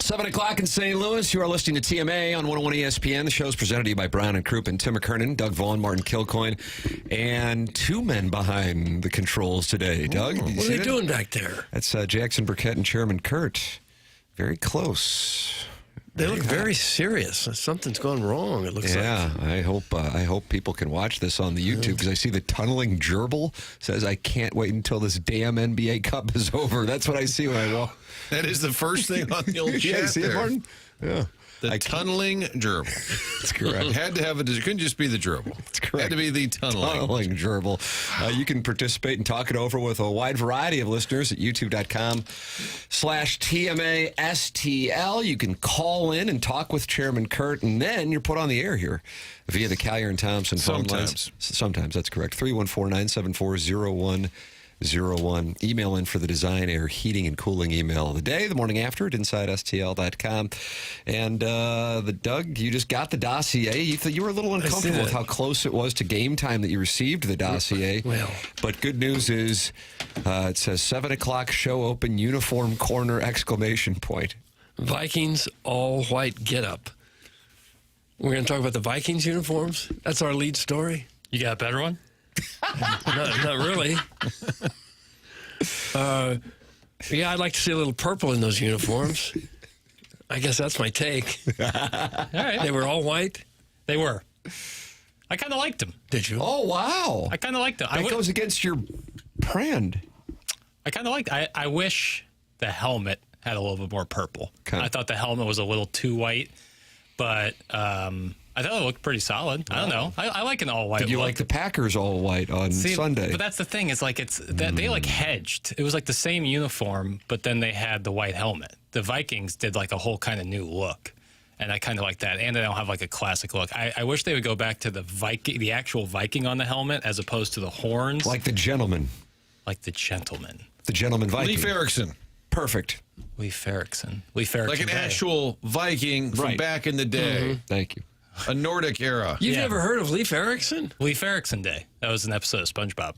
7 o'clock in St. Louis. You are listening to TMA on 101 ESPN. The show is presented to you by Brown and Croup and Tim McKernan, Doug Vaughn, Martin Kilcoyne, and two men behind the controls today. Doug, what are they doing back there? That's Jackson Burkett and Chairman Kurt. Very close. They look very serious. Something's gone wrong, it looks like. Yeah, I hope people can watch this on the YouTube because I see the tunneling gerbil says, I can't wait until this damn NBA Cup is over. That's what I see when I walk. That is the first thing on the old chat see there. it, Martin? Yeah. The tunneling gerbil. That's correct. Had to have it. It couldn't just be the gerbil. That's correct. Had to be the tunneling gerbil. You can participate and talk it over with a wide variety of listeners at youtube.com/TMASTL. You can call in and talk with Chairman Kurt, and then you're put on the air here via the Collier and Thompson phone lines. Sometimes, that's correct. 314-974-0101. Email in for the Design, Air, Heating, and Cooling email of the day, the morning after at InsideSTL.com. And Doug, you just got the dossier. You were a little uncomfortable with how close it was to game time that you received the dossier. Well, but good news is it says 7 o'clock show open, uniform corner, ! Vikings all-white get-up. We're going to talk about the Vikings uniforms? That's our lead story? You got a better one? Not really. Yeah, I'd like to see a little purple in those uniforms. I guess that's my take. All right. They were all white? They were. I kind of liked them. Did you? Oh, wow. I kind of liked them. That goes against your brand. I kind of liked I wish the helmet had a little bit more purple. Okay. I thought the helmet was a little too white, but I thought it looked pretty solid. I don't know. I like an all-white Did you look. like the Packers all white on Sunday? But that's the thing. Is like they like hedged. It was like the same uniform, but then they had the white helmet. The Vikings did like a whole kind of new look, and I kind of like that. And they don't have like a classic look. I wish they would go back to the actual Viking on the helmet as opposed to the horns. Like the gentleman. Like the gentleman. The gentleman Viking. Leif Erikson. Perfect. Leif Erikson. Like an actual Viking from back in the day. Thank you. A Nordic era. You've never heard of Leif Erikson? Leif Erikson Day. That was an episode of SpongeBob.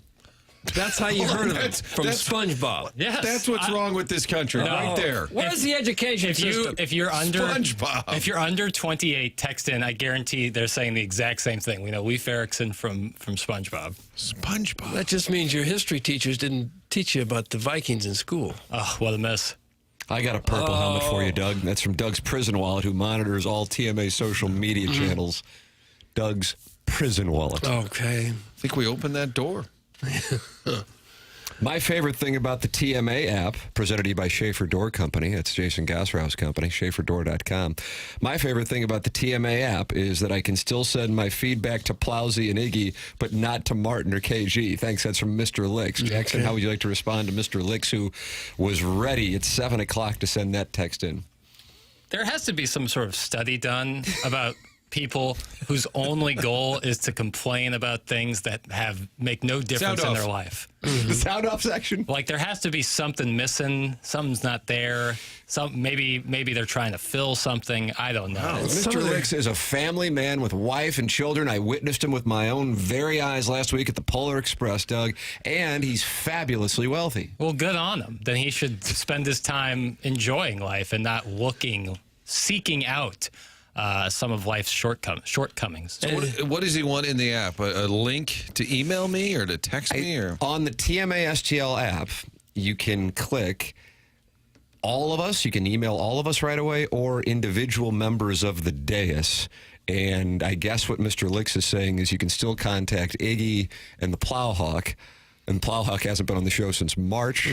That's how you heard of it, from SpongeBob. Yes. That's what's wrong with this country, right there. Where's the education system? If you're under SpongeBob. If you're under 28, text in. I guarantee they're saying the exact same thing. We know Leif Erikson from SpongeBob. SpongeBob. That just means your history teachers didn't teach you about the Vikings in school. Oh, what a miss. I got a purple helmet for you, Doug. That's from Doug's Prison Wallet, who monitors all TMA social media channels. Doug's Prison Wallet. Okay. I think we opened that door. My favorite thing about the TMA app, presented to you by Schaefer Door Company, it's Jason Gosserow's company, SchaeferDoor.com. My favorite thing about the TMA app is that I can still send my feedback to Plowsy and Iggy, but not to Martin or KG. Thanks, that's from Mr. Licks. Jackson, how would you like to respond to Mr. Licks, who was ready at 7 o'clock to send that text in? There has to be some sort of study done about people whose only goal is to complain about things that make no difference in their life. The sound off section? Like there has to be something missing. Something's not there. Maybe they're trying to fill something. I don't know. Mr. Licks is a family man with wife and children. I witnessed him with my own very eyes last week at the Polar Express, Doug, and he's fabulously wealthy. Well, good on him. Then he should spend his time enjoying life and not seeking out some of life's shortcomings. So what does he want in the app? A link to email me or to text me? Or on the TMA STL app, you can click all of us. You can email all of us right away or individual members of the dais. And I guess what Mr. Licks is saying is you can still contact Iggy and the Plowhawk. And Plowhawk hasn't been on the show since March.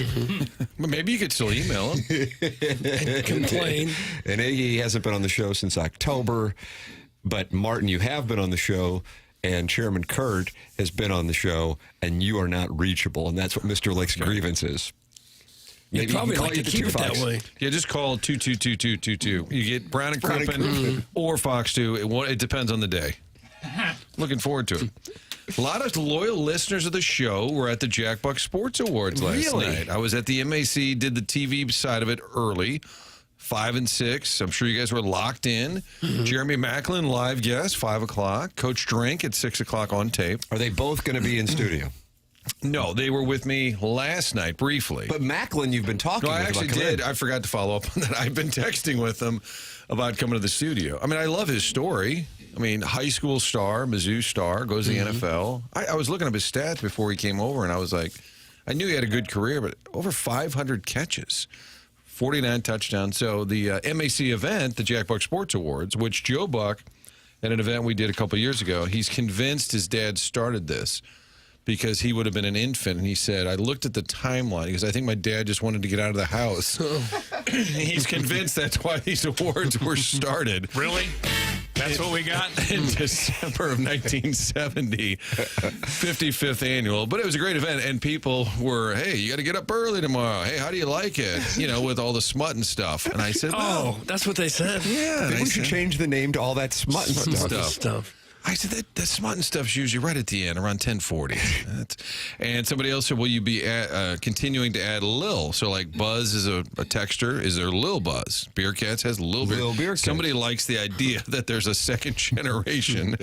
Well, maybe you could still email him. And complain. And Iggy hasn't been on the show since October. But Martin, you have been on the show. And Chairman Kurt has been on the show. And you are not reachable. And that's what Mr. Lick's grievance is. You'd probably like to keep it that way. Yeah, just call 2222222. You get Brown and Crouppen or Fox 2. It depends on the day. Looking forward to it. A lot of loyal listeners of the show were at the Jack Buck Sports Awards last night. I was at the MAC, did the TV side of it early, 5 and 6. I'm sure you guys were locked in. Jeremy Macklin, live guest, 5 o'clock. Coach Drink at 6 o'clock on tape. Are they both going to be in studio? No, they were with me last night briefly. But Macklin, you've been talking No, I with actually about did. I forgot to follow up on that. I've been texting with him about coming to the studio. I mean, I love his story. I mean, high school star, Mizzou star, goes to the NFL. I was looking up his stats before he came over, and I was like, I knew he had a good career, but over 500 catches, 49 touchdowns. So the MAC event, the Jack Buck Sports Awards, which Joe Buck, at an event we did a couple of years ago, he's convinced his dad started this because he would have been an infant. And he said, I looked at the timeline because I think my dad just wanted to get out of the house. He's convinced that's why these awards were started. Really? That's what we got? In December of 1970, 55th annual. But it was a great event, and people were, hey, you got to get up early tomorrow. Hey, how do you like it? You know, with all the smut and stuff. And I said, well, that's what they said. yeah. I think we should change the name to all that smut and stuff. I said, that smut and stuff's usually right at the end, around 10:40. And somebody else said, will you be continuing to add Lil? So, like, Buzz is a texter. Is there Lil Buzz? Beer Cats has Lil Beer Cats. Somebody likes the idea that there's a second generation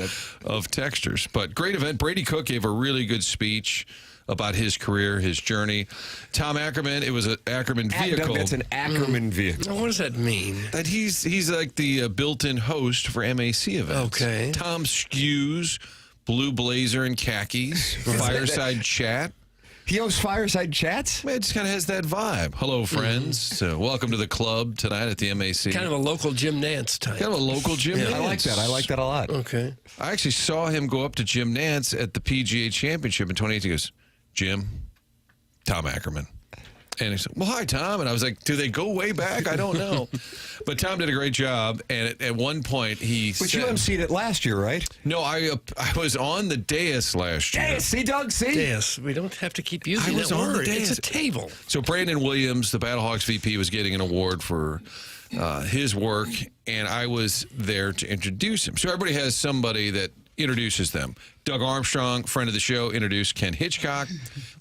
of texters. But great event. Brady Cook gave a really good speech about his career, his journey. Tom Ackerman, it was an Ackerman vehicle. That's an Ackerman vehicle. What does that mean? That he's like the built-in host for MAC events. Okay. Tom skews blue blazer and khakis, fireside chat. He hosts fireside chats? Man, it just kind of has that vibe. Hello, friends. So welcome to the club tonight at the MAC. Kind of a local Jim Nance type. Kind of a local Jim Nance. I like that. I like that a lot. Okay. I actually saw him go up to Jim Nance at the PGA Championship in 2018. He goes, Jim, Tom Ackerman. And he said, well, hi, Tom. And I was like, do they go way back? I don't know. But Tom did a great job. And at one point, he But said... you emceed it last year, right? No, I was on the dais last year. Dais, see, Doug, see? Dais. We don't have to keep using I was that on the word. dais. It's a table. So Brandon Williams, the Battlehawks VP, was getting an award for his work, and I was there to introduce him. So everybody has somebody that introduces them. Doug Armstrong, friend of the show, introduced Ken Hitchcock.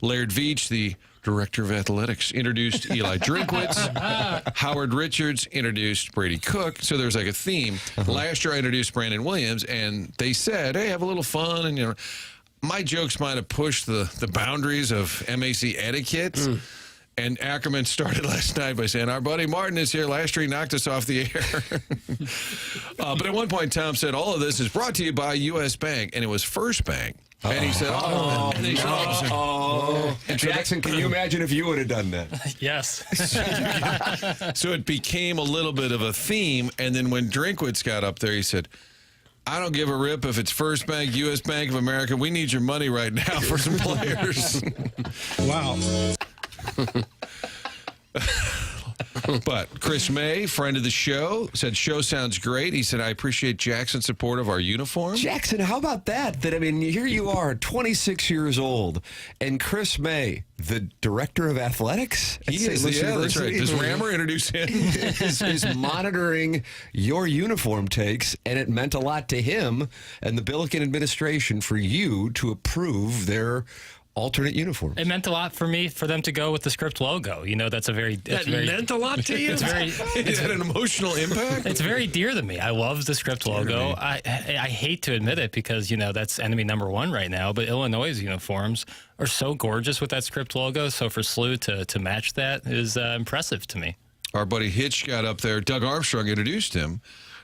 Laird Veach, the director of athletics, introduced Eli Drinkwitz. Howard Richards introduced Brady Cook. So there's like a theme. Last year I introduced Brandon Williams, and they said, hey, have a little fun. And, you know, my jokes might have pushed the boundaries of MAC etiquette. And Ackerman started last night by saying, our buddy Martin is here. Last year he knocked us off the air. But at one point, Tom said, all of this is brought to you by U.S. Bank. And it was First Bank. And he said, And Jackson, can you imagine if you would have done that? Yes. So it became a little bit of a theme. And then when Drinkwitz got up there, he said, I don't give a rip if it's First Bank, U.S. Bank of America. We need your money right now for some players. Wow. But Chris May, friend of the show, said, show sounds great. He said, I appreciate Jackson's support of our uniform. Jackson, how about that? I mean, here you are, 26 years old, and Chris May, the director of athletics at St. Louis yeah, that's right. University, Does Rammer introduce him? is monitoring your uniform takes, and it meant a lot to him and the Billiken administration for you to approve their alternate uniforms. It meant a lot for me for them to go with the script logo. You know, that meant a lot to you? Is that an emotional impact? It's very dear to me. I love the script logo. I hate to admit it because, you know, that's enemy number one right now, but Illinois' uniforms are so gorgeous with that script logo. So for SLU to match that is impressive to me. Our buddy Hitch got up there. Doug Armstrong introduced him.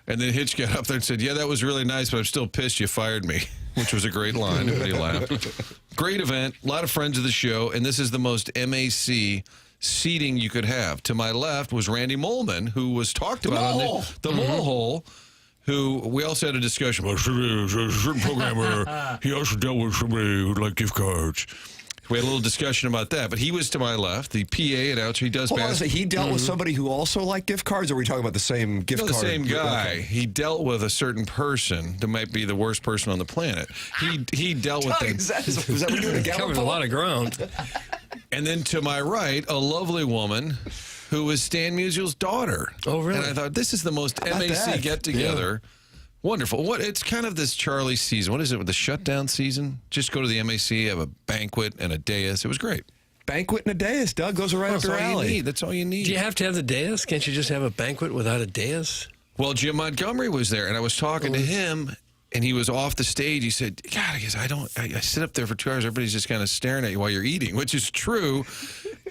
And then Hitch got up there and said, yeah, that was really nice, but I'm still pissed you fired me, which was a great line. Everybody laughed. Great event. A lot of friends of the show. And this is the most MAC seating you could have. To my left was Randy Molman, who was talked about on the Mole Hole, who we also had a discussion about a certain program where he also dealt with somebody who liked gift cards. We had a little discussion about that, but he was to my left, the PA announcer. He does basketball. He dealt with somebody who also liked gift cards, or are we talking about the same gift card? The same guy. Okay. He dealt with a certain person that might be the worst person on the planet. He dealt with them. Is that what you're doing? Covered a lot of ground. And then to my right, a lovely woman who was Stan Musial's daughter. Oh, really? And I thought, this is the most MAC get-together. Yeah. Wonderful. It's kind of this Charlie season. What is it with the shutdown season? Just go to the MAC, have a banquet and a dais. It was great. Banquet and a dais, Doug. Those are right up your alley. That's all you need. Do you have to have the dais? Can't you just have a banquet without a dais? Well, Jim Montgomery was there, and I was talking to him, And he was off the stage. He said, God, I sit up there for 2 hours. Everybody's just kind of staring at you while you're eating, which is true.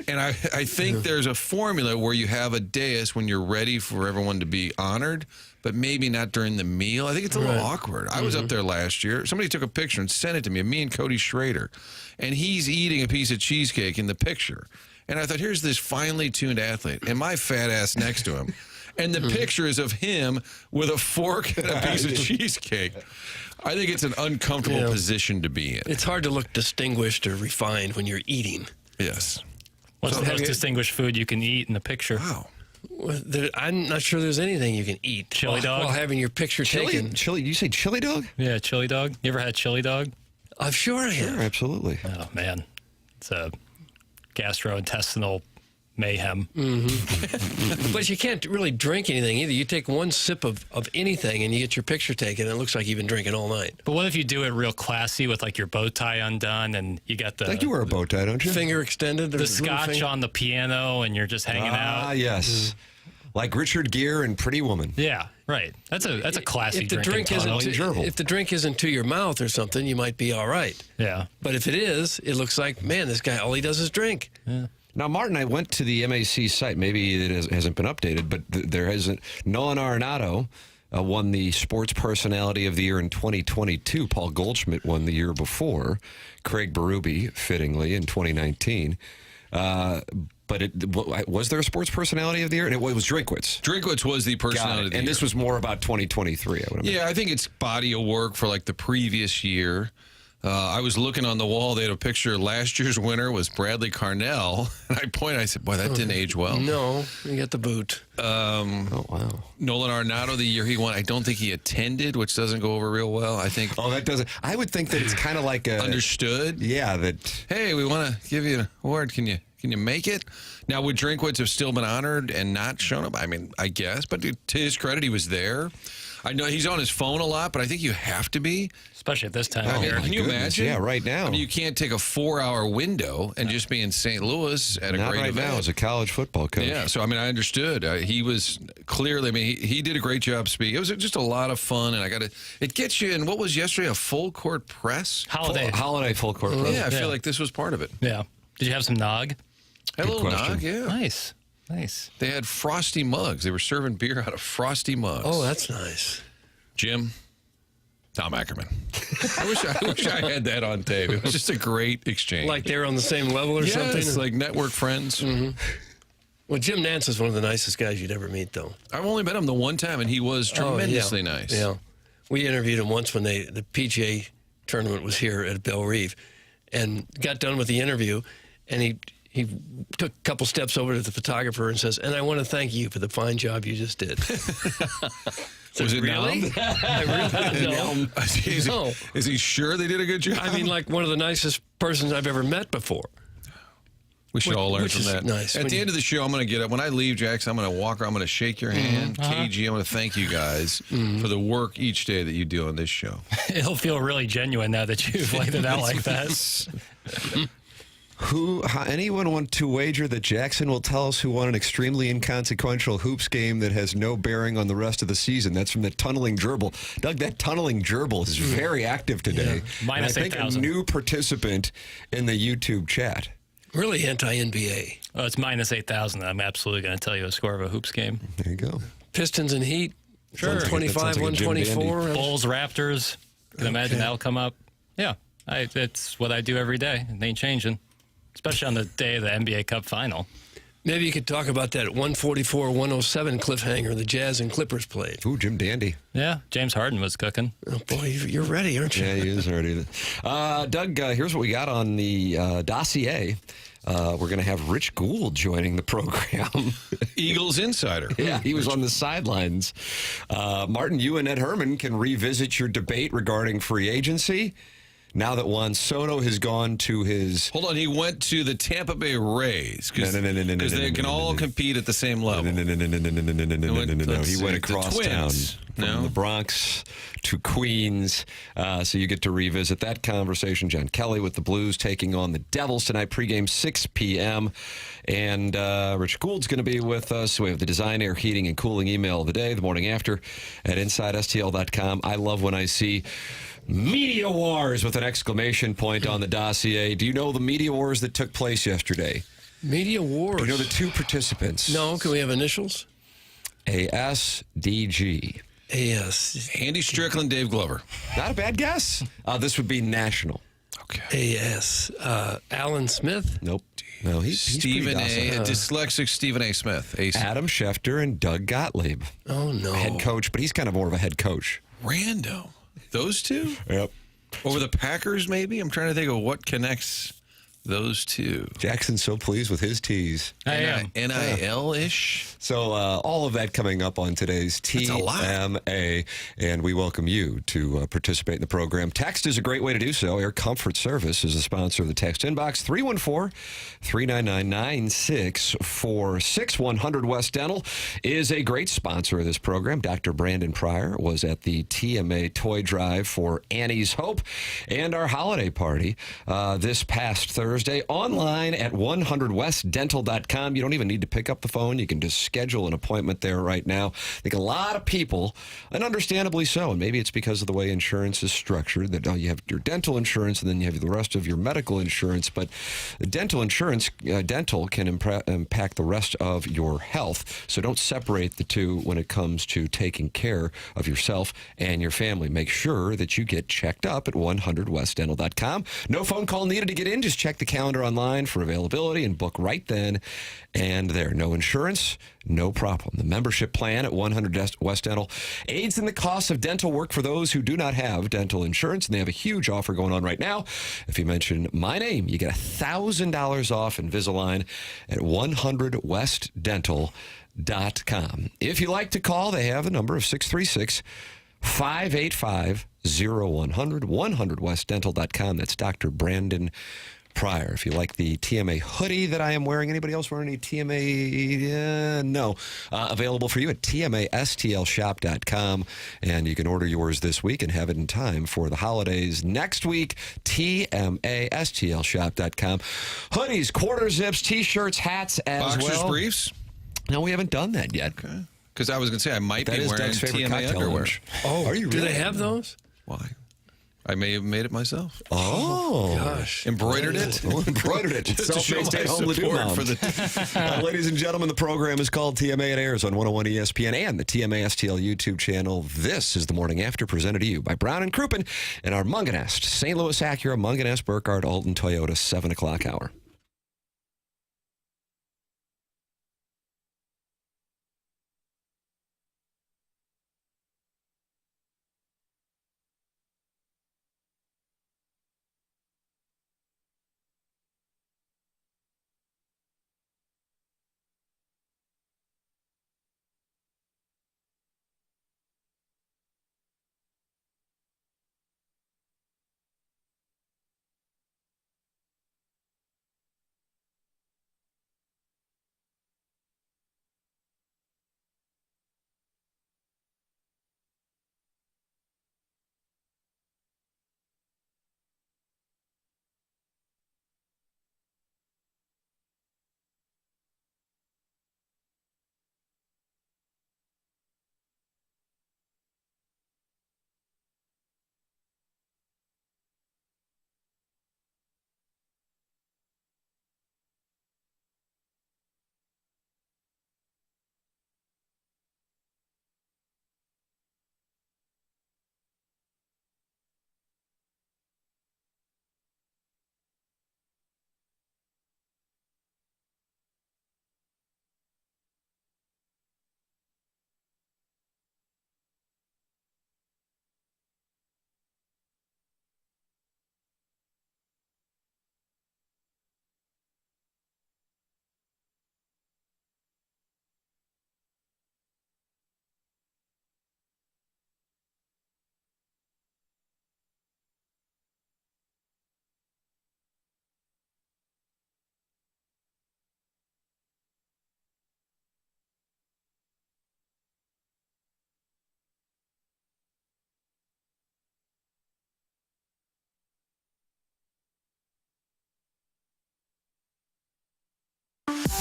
And I think there's a formula where you have a dais when you're ready for everyone to be honored, but maybe not during the meal. I think it's a little awkward. I was up there last year. Somebody took a picture and sent it to me and Cody Schrader. And he's eating a piece of cheesecake in the picture. And I thought, here's this finely tuned athlete and my fat ass next to him. And the picture is of him with a fork and a piece of cheesecake. I think it's an uncomfortable position to be in. It's hard to look distinguished or refined when you're eating. Yes. What's the most distinguished food you can eat in the picture? Wow. Well, I'm not sure there's anything you can eat. Chili dog? While having your picture taken. Chili? You say chili dog? Yeah, chili dog. You ever had chili dog? I'm sure I have. Sure, absolutely. Oh, man. It's a gastrointestinal mayhem. But you can't really drink anything either. You take one sip of anything and you get your picture taken, and it looks like you've been drinking all night. But what if you do it real classy with like your bow tie undone and you got the I think you wear a bow tie, don't you? Finger extended. the scotch on the piano and you're just hanging out? Ah, yes. Like Richard Gere and Pretty Woman. Yeah, right. That's a classy If the drinking drink isn't tunnel. if the drink isn't to your mouth or something, you might be all right. Yeah. But if it is, it looks like, man, this guy, all he does is drink. Now, Martin, I went to the MAC site. Maybe it hasn't been updated, but there hasn't. Nolan Arenado won the Sports Personality of the Year in 2022. Paul Goldschmidt won the year before. Craig Berube, fittingly, in 2019. But was there a Sports Personality of the Year? And it was Drinkwitz. Drinkwitz was the personality of the year. And this was more about 2023, I would imagine. Yeah, I think it's body of work for like the previous year. I was looking on the wall. They had a picture. Last year's winner was Bradley Carnell. And I said, boy, that didn't age well. No, you get the boot. Oh, wow. Nolan Arenado, the year he won, I don't think he attended, which doesn't go over real well. I think. Oh, that doesn't. I would think that it's kind of like a. Understood? Yeah, that. Hey, we want to give you an award. Can you make it? Now, would Drinkwitz have still been honored and not shown up? I mean, I guess. But to his credit, he was there. I know he's on his phone a lot, but I think you have to be. Especially at this time Oh, of year. Can you imagine? Yeah, right now. I mean, you can't take a 4-hour window and just be in St. Louis at a Not great right event. now as a college football coach. Yeah, so I mean, I understood. He was clearly. I mean, he did a great job speaking. It was just a lot of fun, and it gets you in. What was yesterday? A full court press. Holiday full court press. Yeah, I feel like this was part of it. Yeah. Did you have some nog? Had a little question. nog, yeah. Nice. They had frosty mugs. They were serving beer out of frosty mugs. Oh, that's nice. Jim, Tom Ackerman. I wish I had that on tape. It was just a great exchange. Like they're on the same level or something? Yes, like network friends. Well, Jim Nance is one of the nicest guys you'd ever meet, though. I've only met him the one time, and he was tremendously yeah. nice. Yeah. We interviewed him once when the PGA tournament was here at Belle Reve, and got done with the interview, and he took a couple steps over to the photographer and says, and I want to thank you for the fine job you just did. Was it really? No. Is he sure they did a good job? I mean, like one of the nicest persons I've ever met before. We should all learn which from is that. nice. At the end of the show, I'm going to get up. When I leave, Jackson, I'm going to walk around. I'm going to shake your hand. KG, I'm going to thank you guys for the work each day that you do on this show. It'll feel really genuine now that you've laid it out like that. Anyone want to wager that Jackson will tell us who won an extremely inconsequential hoops game that has no bearing on the rest of the season? That's from the tunneling gerbil. Doug, that tunneling gerbil is very active today. Yeah. Minus and I think 8,000. a new participant in the YouTube chat. Really anti-NBA. Oh, it's minus 8,000. I'm absolutely going to tell you a score of a hoops game. There you go. Pistons and Heat. Sure. 125, That sounds like a Jim 124. Bulls, Raptors. Can imagine that'll come up. Yeah, it's what I do every day. It ain't changing. Especially on the day of the NBA Cup final. Maybe you could talk about that 144-107 cliffhanger the Jazz and Clippers played. Ooh, Jim Dandy. Yeah, James Harden was cooking. Oh, boy, you're ready, aren't you? Yeah, he is already. Doug, here's what we got on the dossier. We're going to have Rich Gould joining the program. Eagles insider. Yeah, he was on the sidelines. Martin, you and Ed Herman can revisit your debate regarding free agency. now that Juan Soto has gone to his... Hold on, he went to the Tampa Bay Rays because they can all compete at the same level. No. He went across town from the Bronx to Queens. So you get to revisit that conversation. John Kelly with the Blues taking on the Devils tonight, pregame 6 p.m. And Rich Gould's going to be with us. We have the Design, Air, Heating, and Cooling email of the day, the morning after at InsideSTL.com. I love when I see Media Wars with an exclamation point on the dossier. Do you know the Media Wars that took place yesterday? Media Wars? Do you know the two participants? No. Can we have initials? ASDG. AS. Andy Strickland, Dave Glover. Not a bad guess. This would be national. Okay. AS. Alan Smith? Nope. No, he's Stephen pretty A. Dyslexic Stephen A. Smith. Adam Schefter and Doug Gottlieb. Oh, no. Head coach, but he's kind of more of a head coach. Random. Those two? Yep. Over the Packers, maybe? I'm trying to think of what connects those two. Jackson's so pleased with his teas. I am. NIL-ish? So all of that coming up on today's TMA, and we welcome you to participate in the program. Text is a great way to do so. Air Comfort Service is a sponsor of the text inbox. 314-399-9646. 100 West Dental is a great sponsor of this program. Dr. Brandon Pryor was at the TMA toy drive for Annie's Hope and our holiday party this past Thursday. Online at 100westdental.com. You don't even need to pick up the phone. You can just schedule an appointment there right now. I think a lot of people, and understandably so, and maybe it's because of the way insurance is structured, that you have your dental insurance and then you have the rest of your medical insurance, but dental insurance, dental can impact the rest of your health. So don't separate the two when it comes to taking care of yourself and your family. Make sure that you get checked up at 100westdental.com. No phone call needed to get in. Just check the calendar online for availability and book right then and there. No insurance, no problem. The membership plan at 100 West Dental aids in the cost of dental work for those who do not have dental insurance, and they have a huge offer going on right now. If you mention my name, you get $1,000 off Invisalign at 100westdental.com. If you like to call, they have a number of 636-585-0100, 100westdental.com. That's Dr. Brandon Pryor. If you like the TMA hoodie that I am wearing, anybody else wearing any TMA? No. Available for you at tmastlshop.com. And you can order yours this week and have it in time for the holidays next week. tmastlshop.com. Hoodies, quarter zips, T-shirts, hats as well. Boxers, briefs? No, we haven't done that yet. Okay. Because I was going to say I might be wearing Doug's favorite TMA cocktail underwear. lunch. Oh, are you really? Do they have those? Why? I may have made it myself. Oh, gosh. Embroidered it? Embroidered it. Just to show my support for the... Ladies and gentlemen, the program is called TMA. It airs on 101 ESPN and the TMA STL YouTube channel. This is the Morning After, presented to you by Brown and Crouppen and our Munganest St. Louis Acura, Munganest Burkhardt Alton Toyota 7 o'clock hour.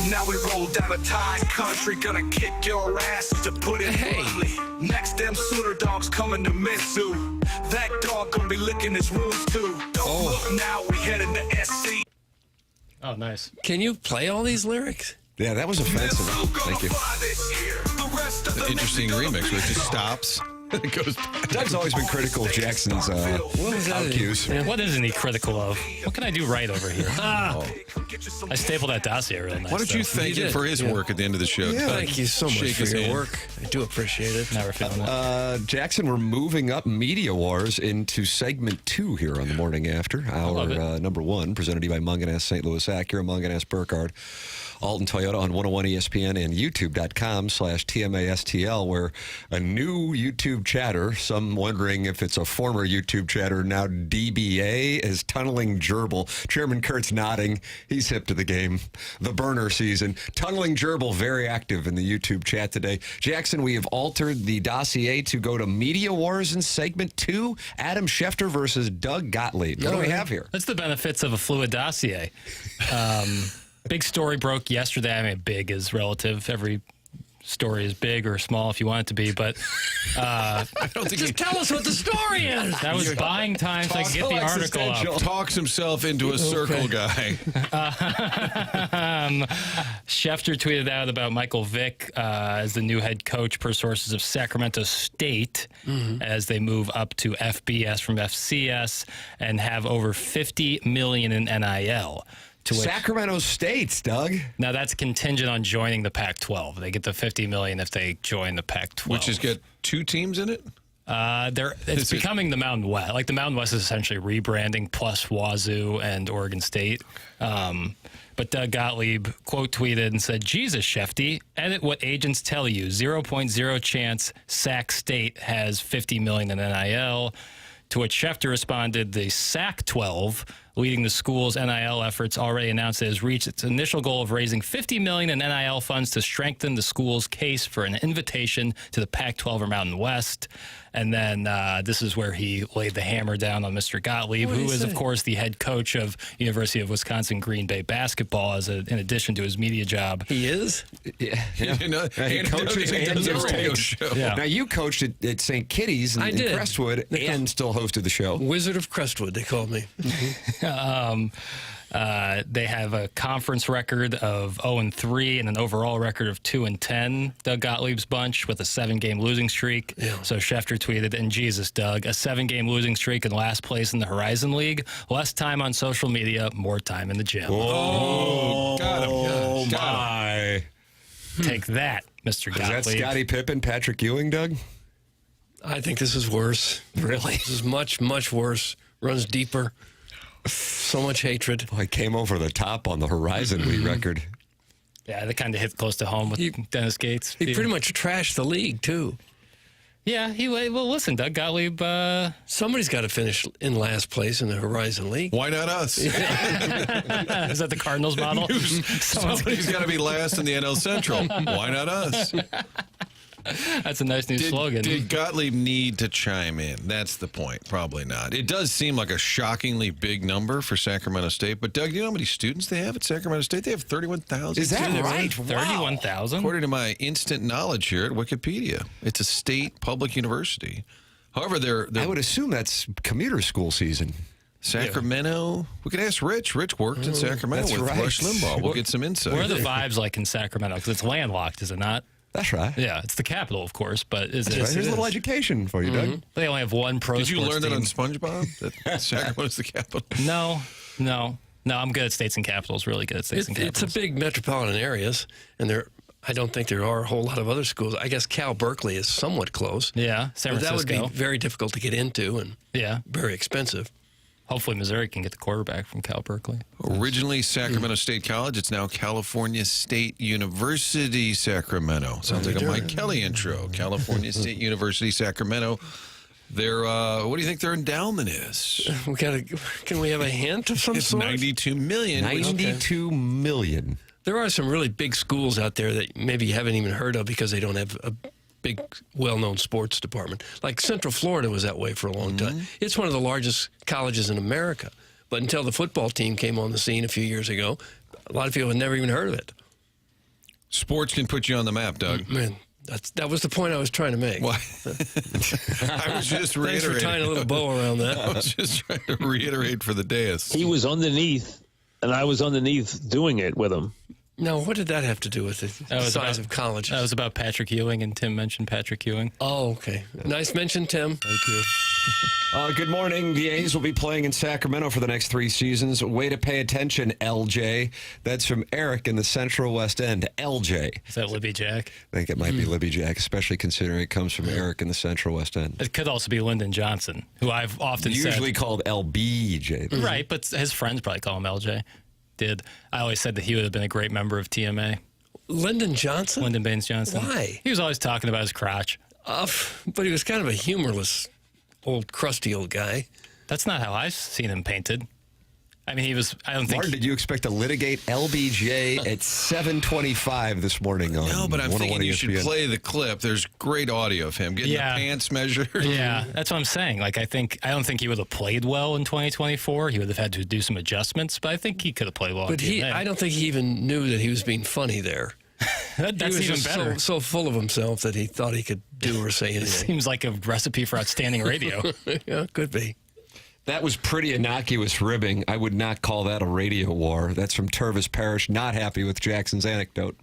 Now we roll down a tide country, gonna kick your ass to put it bluntly. Next, them Sooner dogs coming to miss you. That dog gonna be licking his wounds too. Don't look now, we heading to SC. Oh, nice. Can you play all these lyrics? Yeah, that was offensive. Thank you. An interesting remix where it just stops. It goes back. Doug's always been critical of Jackson's out cues. What isn't he critical of? What can I do right over here? I stapled that dossier real nice. Why don't you though. thank him for his work at the end of the show? Yeah. Thank you so much Shake for his your hand. work. I do appreciate it. Never feeling that. Jackson, we're moving up Media Wars into segment 2 here on the Morning After. Our number 1, presented to you by Munganess St. Louis Acura, Munganess Burkhardt, Alton Toyota on 101 ESPN and YouTube.com/TMASTL, where a new YouTube chatter, some wondering if it's a former YouTube chatter, now DBA, is Tunneling Gerbil. Chairman Kurt's nodding. He's hip to the game. The burner season. Tunneling Gerbil, very active in the YouTube chat today. Jackson, we have altered the dossier to go to Media Wars in segment 2. Adam Schefter versus Doug Gottlieb. What do we have here? That's the benefits of a fluid dossier. Big story broke yesterday. I mean, big is relative. Every story is big or small if you want it to be, but I don't think Just tell us what the story is. that was buying time so I could get the article he up. talks himself into a circle guy. Schefter tweeted out about Michael Vick as the new head coach per sources of Sacramento State as they move up to FBS from FCS and have over $50 million in NIL. Sacramento State, Doug. Now that's contingent on joining the Pac-12. They get the $50 million if they join the Pac-12. Which has got 2 teams in it? It's becoming the Mountain West. Like the Mountain West is essentially rebranding plus Wazoo and Oregon State. But Doug Gottlieb quote tweeted and said, "Jesus, Shefty, edit what agents tell you. 0.0 chance Sac State has $50 million in NIL." To which Schefter responded, the Sac-12, leading the school's NIL efforts, already announced it has reached its initial goal of raising $50 million in NIL funds to strengthen the school's case for an invitation to the Pac-12 or Mountain West. And then this is where he laid the hammer down on Mr. Gottlieb, who is, of course, the head coach of University of Wisconsin Green Bay basketball, in addition to his media job. He is? Yeah. You know, He coaches and does a gives radio takes. show. Yeah. Now, you coached at St. Kitty's in Crestwood and still hosted the show. Wizard of Crestwood, they called me. They have a conference record of 0-3 and an overall record of 2-10. Doug Gottlieb's bunch with a 7-game losing streak. Yeah. So Schefter tweeted, "And Jesus, Doug, a 7-game losing streak in last place in the Horizon League. Less time on social media, more time in the gym." Oh, got him. Oh, Got him. my. Take that, Mr. Is that Gottlieb. Scottie Pippen, Patrick Ewing, Doug? I think this is worse. Really? This is much, much worse. Runs deeper. So much hatred. Boy, came over the top on the Horizon League record. Yeah, they kind of hit close to home with Dennis Gates. He pretty much trashed the league, too. Yeah, well, listen, Doug Gottlieb. Somebody's got to finish in last place in the Horizon League. Why not us? Is that the Cardinals model? Somebody's got to be last in the NL Central. Why not us? That's a nice new slogan. Did Gottlieb need to chime in? That's the point. Probably not. It does seem like a shockingly big number for Sacramento State. But, Doug, do you know how many students they have at Sacramento State? They have 31,000. Is that right? 31,000? According to my instant knowledge here at Wikipedia. It's a state public university. However, they're I would assume that's commuter school season. Sacramento. We could ask Rich. Rich worked in Sacramento That's with right. Rush Limbaugh. We'll get some insight. Where are the vibes like in Sacramento? Because it's landlocked, is it not? That's right. Yeah, it's the capital, of course, but is it? Right. Here's a little education for you, Doug. They only have one pro Did you sports learn that team. on SpongeBob? That Sacramento's the capital? No, I'm good at states and capitals, really good at states and It's capitals. a big metropolitan areas, and I don't think there are a whole lot of other schools. I guess Cal Berkeley is somewhat close. Yeah, San But that would Francisco. be very difficult to get into and Yeah, very expensive. hopefully Missouri can get the quarterback from Cal Berkeley. Originally Sacramento State College, it's now California State University Sacramento. Sounds like a Mike Kelly intro. California State University Sacramento. Their what do you think their endowment is? Can we have a hint of some It's sort? $92 million. $92 million. There are some really big schools out there that maybe you haven't even heard of because they don't have a big, well-known sports department. Like Central Florida was that way for a long time. It's one of the largest colleges in America. But until the football team came on the scene a few years ago, a lot of people had never even heard of it. Sports can put you on the map, Doug. Man, that was the point I was trying to make. Why? I was just reiterating. Thanks for tying a little bow around that. I was just trying to reiterate for the dais. He was underneath, and I was underneath doing it with him. No, what did that have to do with the size of college? That was about Patrick Ewing, and Tim mentioned Patrick Ewing. Oh, okay. Nice mention, Tim. Thank you. Good morning. The A's will be playing in Sacramento for the next 3 seasons. Way to pay attention, LJ. That's from Eric in the Central West End. LJ. Is that Libby Jack? I think it might be Libby Jack, especially considering it comes from Eric in the Central West End. It could also be Lyndon Johnson, who I've often Usually called LBJ. Right, but his friends probably call him LJ. I always said that he would have been a great member of TMA. Lyndon Johnson? Lyndon Baines Johnson. Why? He was always talking about his crotch. But he was kind of a humorless, crusty old guy. That's not how I've seen him painted. I mean, I don't think... Martin, did you expect to litigate LBJ at 7:25 this morning on No, but I'm 101 thinking you should ESPN? play the clip. There's great audio of him getting the pants measured. Yeah, that's what I'm saying. Like, I don't think he would have played well in 2024. He would have had to do some adjustments, but I think he could have played well. But I don't think he even knew that he was being funny there. That's he was even just better. so full of himself that he thought he could do or say anything. Seems like a recipe for outstanding radio. Yeah, could be. That was pretty innocuous ribbing. I would not call that a radio war. That's from Tervis Parrish, not happy with Jackson's anecdote.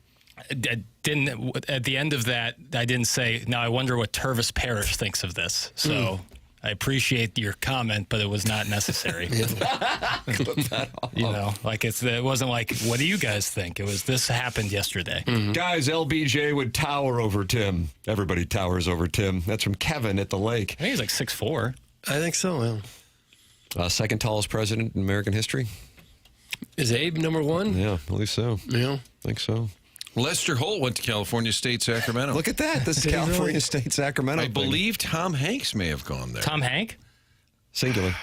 At the end of that, I didn't say, now I wonder what Tervis Parrish thinks of this. So I appreciate your comment, but it was not necessary. You know, like it wasn't like, what do you guys think? It was, this happened yesterday. Guys, LBJ would tower over Tim. Everybody towers over Tim. That's from Kevin at the lake. I think he's like 6'4". I think so, yeah. Second tallest president in American history. Is Abe number 1? Yeah, I believe so. Yeah. I think so. Lester Holt went to California State, Sacramento. Look at that. This is California State, Sacramento. I believe Tom Hanks may have gone there. Tom Hank? Singular.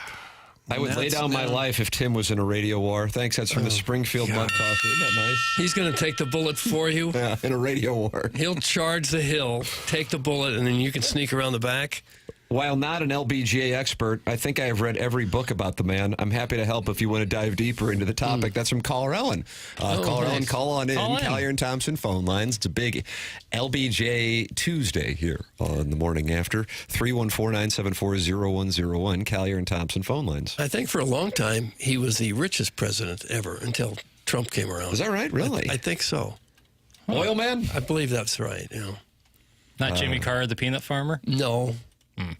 I would lay down my life if Tim was in a radio war. Thanks. That's from the Springfield Mud Toss. Isn't that nice? He's going to take the bullet for you. Yeah, in a radio war. He'll charge the hill, take the bullet, and then you can sneak around the back. While not an LBJ expert, I think I have read every book about the man. I'm happy to help if you want to dive deeper into the topic. That's from Caller Ellen. Caller Ellen, call on in. Collier and Thompson phone lines. It's a big LBJ Tuesday here on the Morning After. 314-974-0101. Collier and Thompson phone lines. I think for a long time, he was the richest president ever until Trump came around. Is that right? Really? I think so. Oil man? I believe that's right, yeah. Not Jimmy Carr, the peanut farmer? No.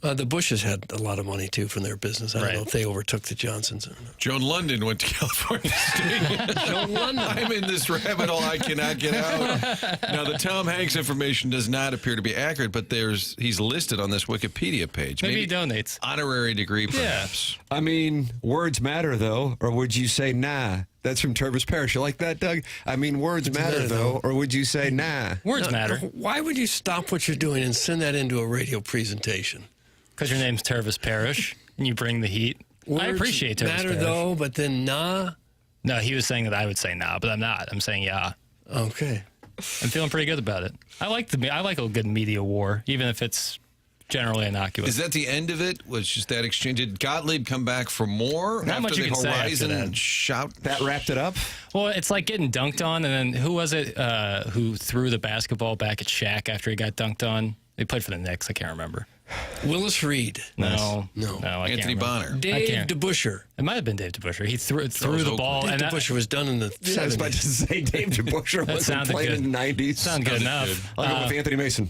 The Bushes had a lot of money, too, from their business. I don't know if they overtook the Johnsons. Joan London went to California State. Joan London. I'm in this rabbit hole I cannot get out. Now, the Tom Hanks information does not appear to be accurate, but he's listed on this Wikipedia page. Maybe he donates. Honorary degree, perhaps. I mean, words matter, though. Or would you say, nah? That's from Tervis Parrish. You like that, Doug? I mean, words matter, though. Or would you say, nah? Words matter. Why would you stop what you're doing and send that into a radio presentation? Because your name's Tervis Parrish, and you bring the heat. Words I appreciate Tervis matter, Parrish. though, but then nah? No, he was saying that I would say nah, but I'm not. I'm saying yeah. Okay. I'm feeling pretty good about it. I like a good media war, even if it's generally innocuous. Is that the end of it? Was just that exchange? Did Gottlieb come back for more? Not after much you the can say after Horizon that. shout? That wrapped it up? Well, it's like getting dunked on, and then who was it who threw the basketball back at Shaq after he got dunked on? They played for the Knicks. I can't remember. Willis Reed. No. No. I can't Anthony remember. Bonner. Dave DeBuscher. It might have been Dave DeBuscher. He threw the ball. Dave and DeBuscher was done in the 70s. I was about to say Dave DeBuscher wasn't sounded playing good. in the 90s. Sound good enough. I'll go with Anthony Mason.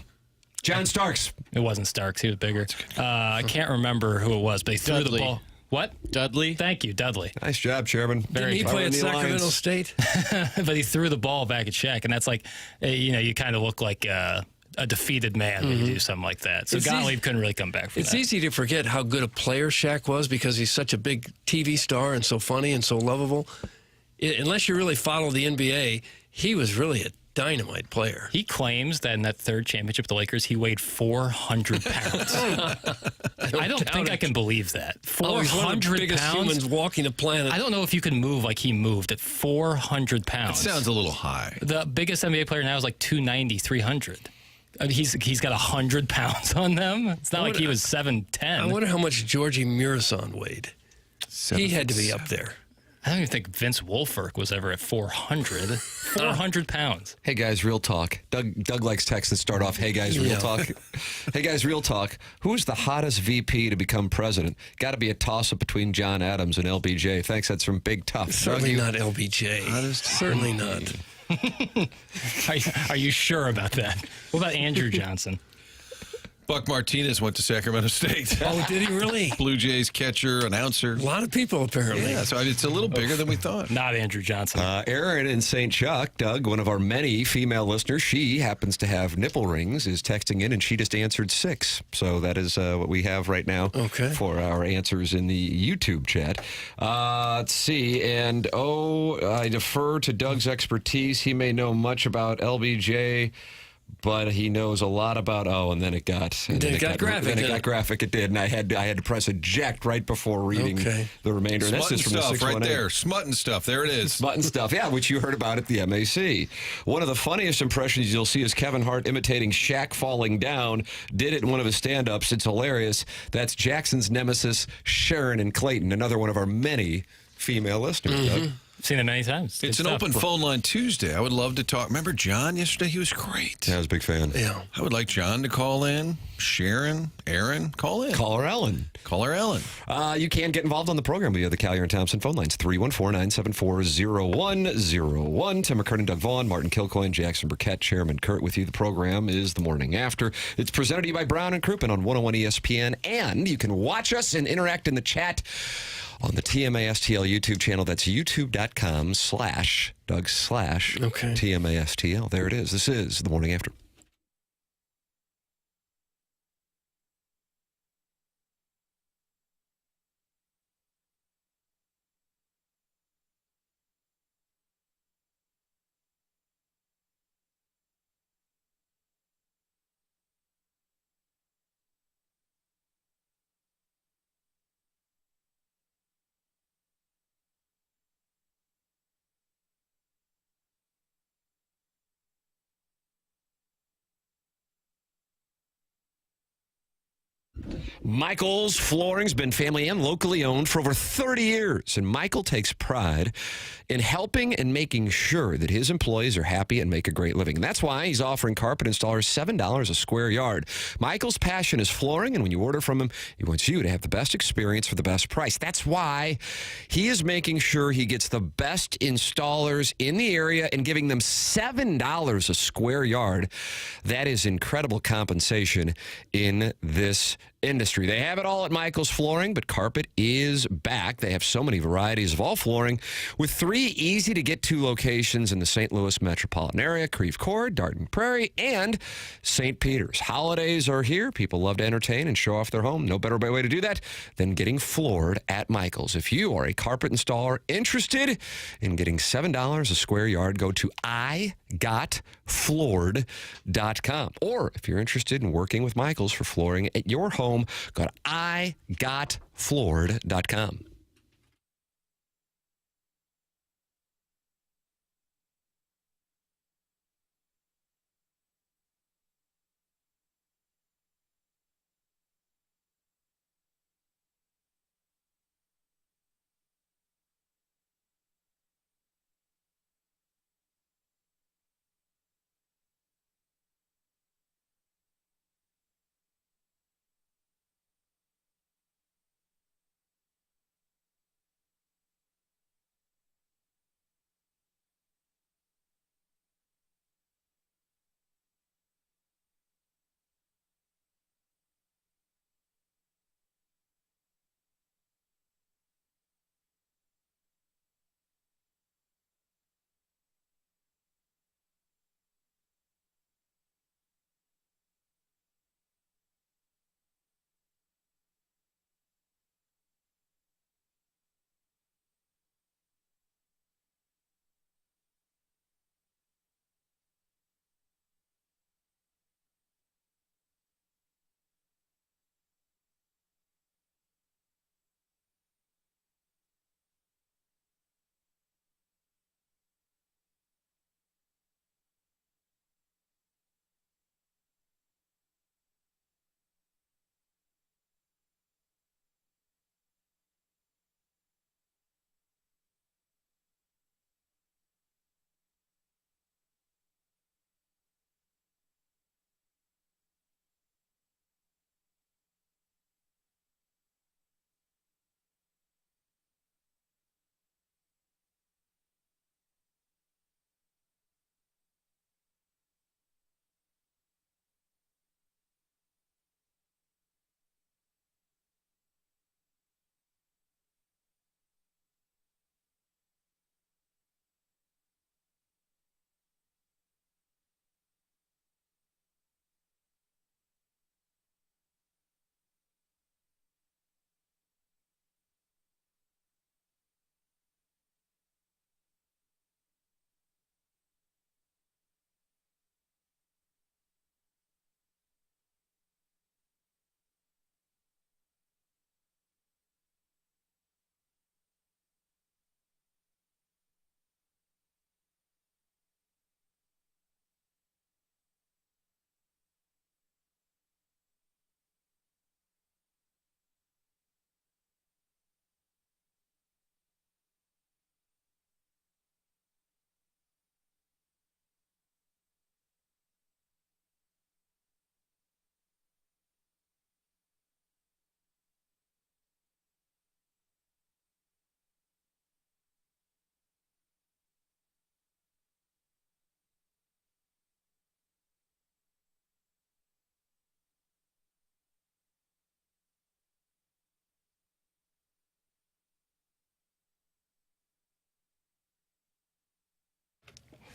John Starks. It wasn't Starks. He was bigger. I can't remember who it was, but he threw the ball. What? Dudley. Thank you, Dudley. Nice job, Chairman. Didn't he play at Sacramento State? But he threw the ball back at Shaq, and that's like, you kind of look like a defeated man when you do something like that. So Gottlieb couldn't really come back from It's that. easy to forget how good a player Shaq was because he's such a big TV star and so funny and so lovable. Unless you really follow the NBA, he was really a dynamite player. He claims that in that third championship with the Lakers, he weighed 400 pounds. I don't think I can believe that. 400 he's one of the biggest pounds? humans walking the planet. I don't know if you can move like he moved at 400 pounds. That sounds a little high. The biggest NBA player now is like 290, 300. I mean, he's got 100 pounds on them. It's not like he was 7'10". I wonder how much Georgie Murison weighed. He had to be up there. I don't even think Vince Wolfert was ever at 400. 400 pounds. Hey guys, real talk. Doug likes texts that start off, hey guys, real talk. Hey guys, real talk. Who's the hottest VP to become president? Got to be a toss-up between John Adams and LBJ. Thanks, that's from Big Tough. Certainly not LBJ. Certainly not. Are you sure about that? What about Andrew Johnson? Buck Martinez went to Sacramento State. Oh, did he really? Blue Jays catcher, announcer. A lot of people, apparently. Yeah, so it's a little bigger than we thought. Not Andrew Johnson. Erin in St. Chuck, Doug, one of our many female listeners, she happens to have nipple rings, is texting in, and she just answered 6. So that is what we have right now for our answers in the YouTube chat. Let's see. And, I defer to Doug's expertise. He may know much about LBJ, but he knows a lot about and then it got graphic. Then it got graphic. It did, and I had to press eject right before reading the remainder. Smutting That's just from stuff the right there. Smutting stuff. There it is. Smutting stuff. Yeah, which you heard about at the MAC. One of the funniest impressions you'll see is Kevin Hart imitating Shaq falling down. Did it in one of his stand-ups. It's hilarious. That's Jackson's nemesis, Sharon and Clayton, another one of our many female listeners. Doug. Seen it many times. It's an open phone line Tuesday. I would love to talk. Remember John yesterday? He was great. Yeah, I was a big fan. Yeah. I would like John to call in. Sharon, Aaron, call in. Call her Ellen. Call her Ellen. You can get involved on the program via the Callier and Thompson phone lines, 314-974-0101. Tim McKernan, Doug Vaughn, Martin Kilcoyne, Jackson Burkett, Chairman Kurt with you. The program is The Morning After. It's presented to you by Brown and Crouppen on 101 ESPN, and you can watch us and interact in the chat on the TMA STL YouTube channel. That's youtube.com/Doug/TMA STL. There it is. This is The Morning After. Michael's Flooring's been family and locally owned for over 30 years, and Michael takes pride in helping and making sure that his employees are happy and make a great living. And that's why he's offering carpet installers $7 a square yard. Michael's passion is flooring, and when you order from him, he wants you to have the best experience for the best price. That's why he is making sure he gets the best installers in the area and giving them $7 a square yard. That is incredible compensation in this industry. They have it all at Michael's Flooring, but carpet is back. They have so many varieties of all flooring with 3 easy-to-get-to locations in the St. Louis metropolitan area: Creve Coeur, Darden Prairie, and St. Peters. Holidays are here. People love to entertain and show off their home. No better way to do that than getting floored at Michael's. If you are a carpet installer interested in getting $7 a square yard, go to igotfloored.com. Or if you're interested in working with Michael's for flooring at your home, go to igotfloored.com.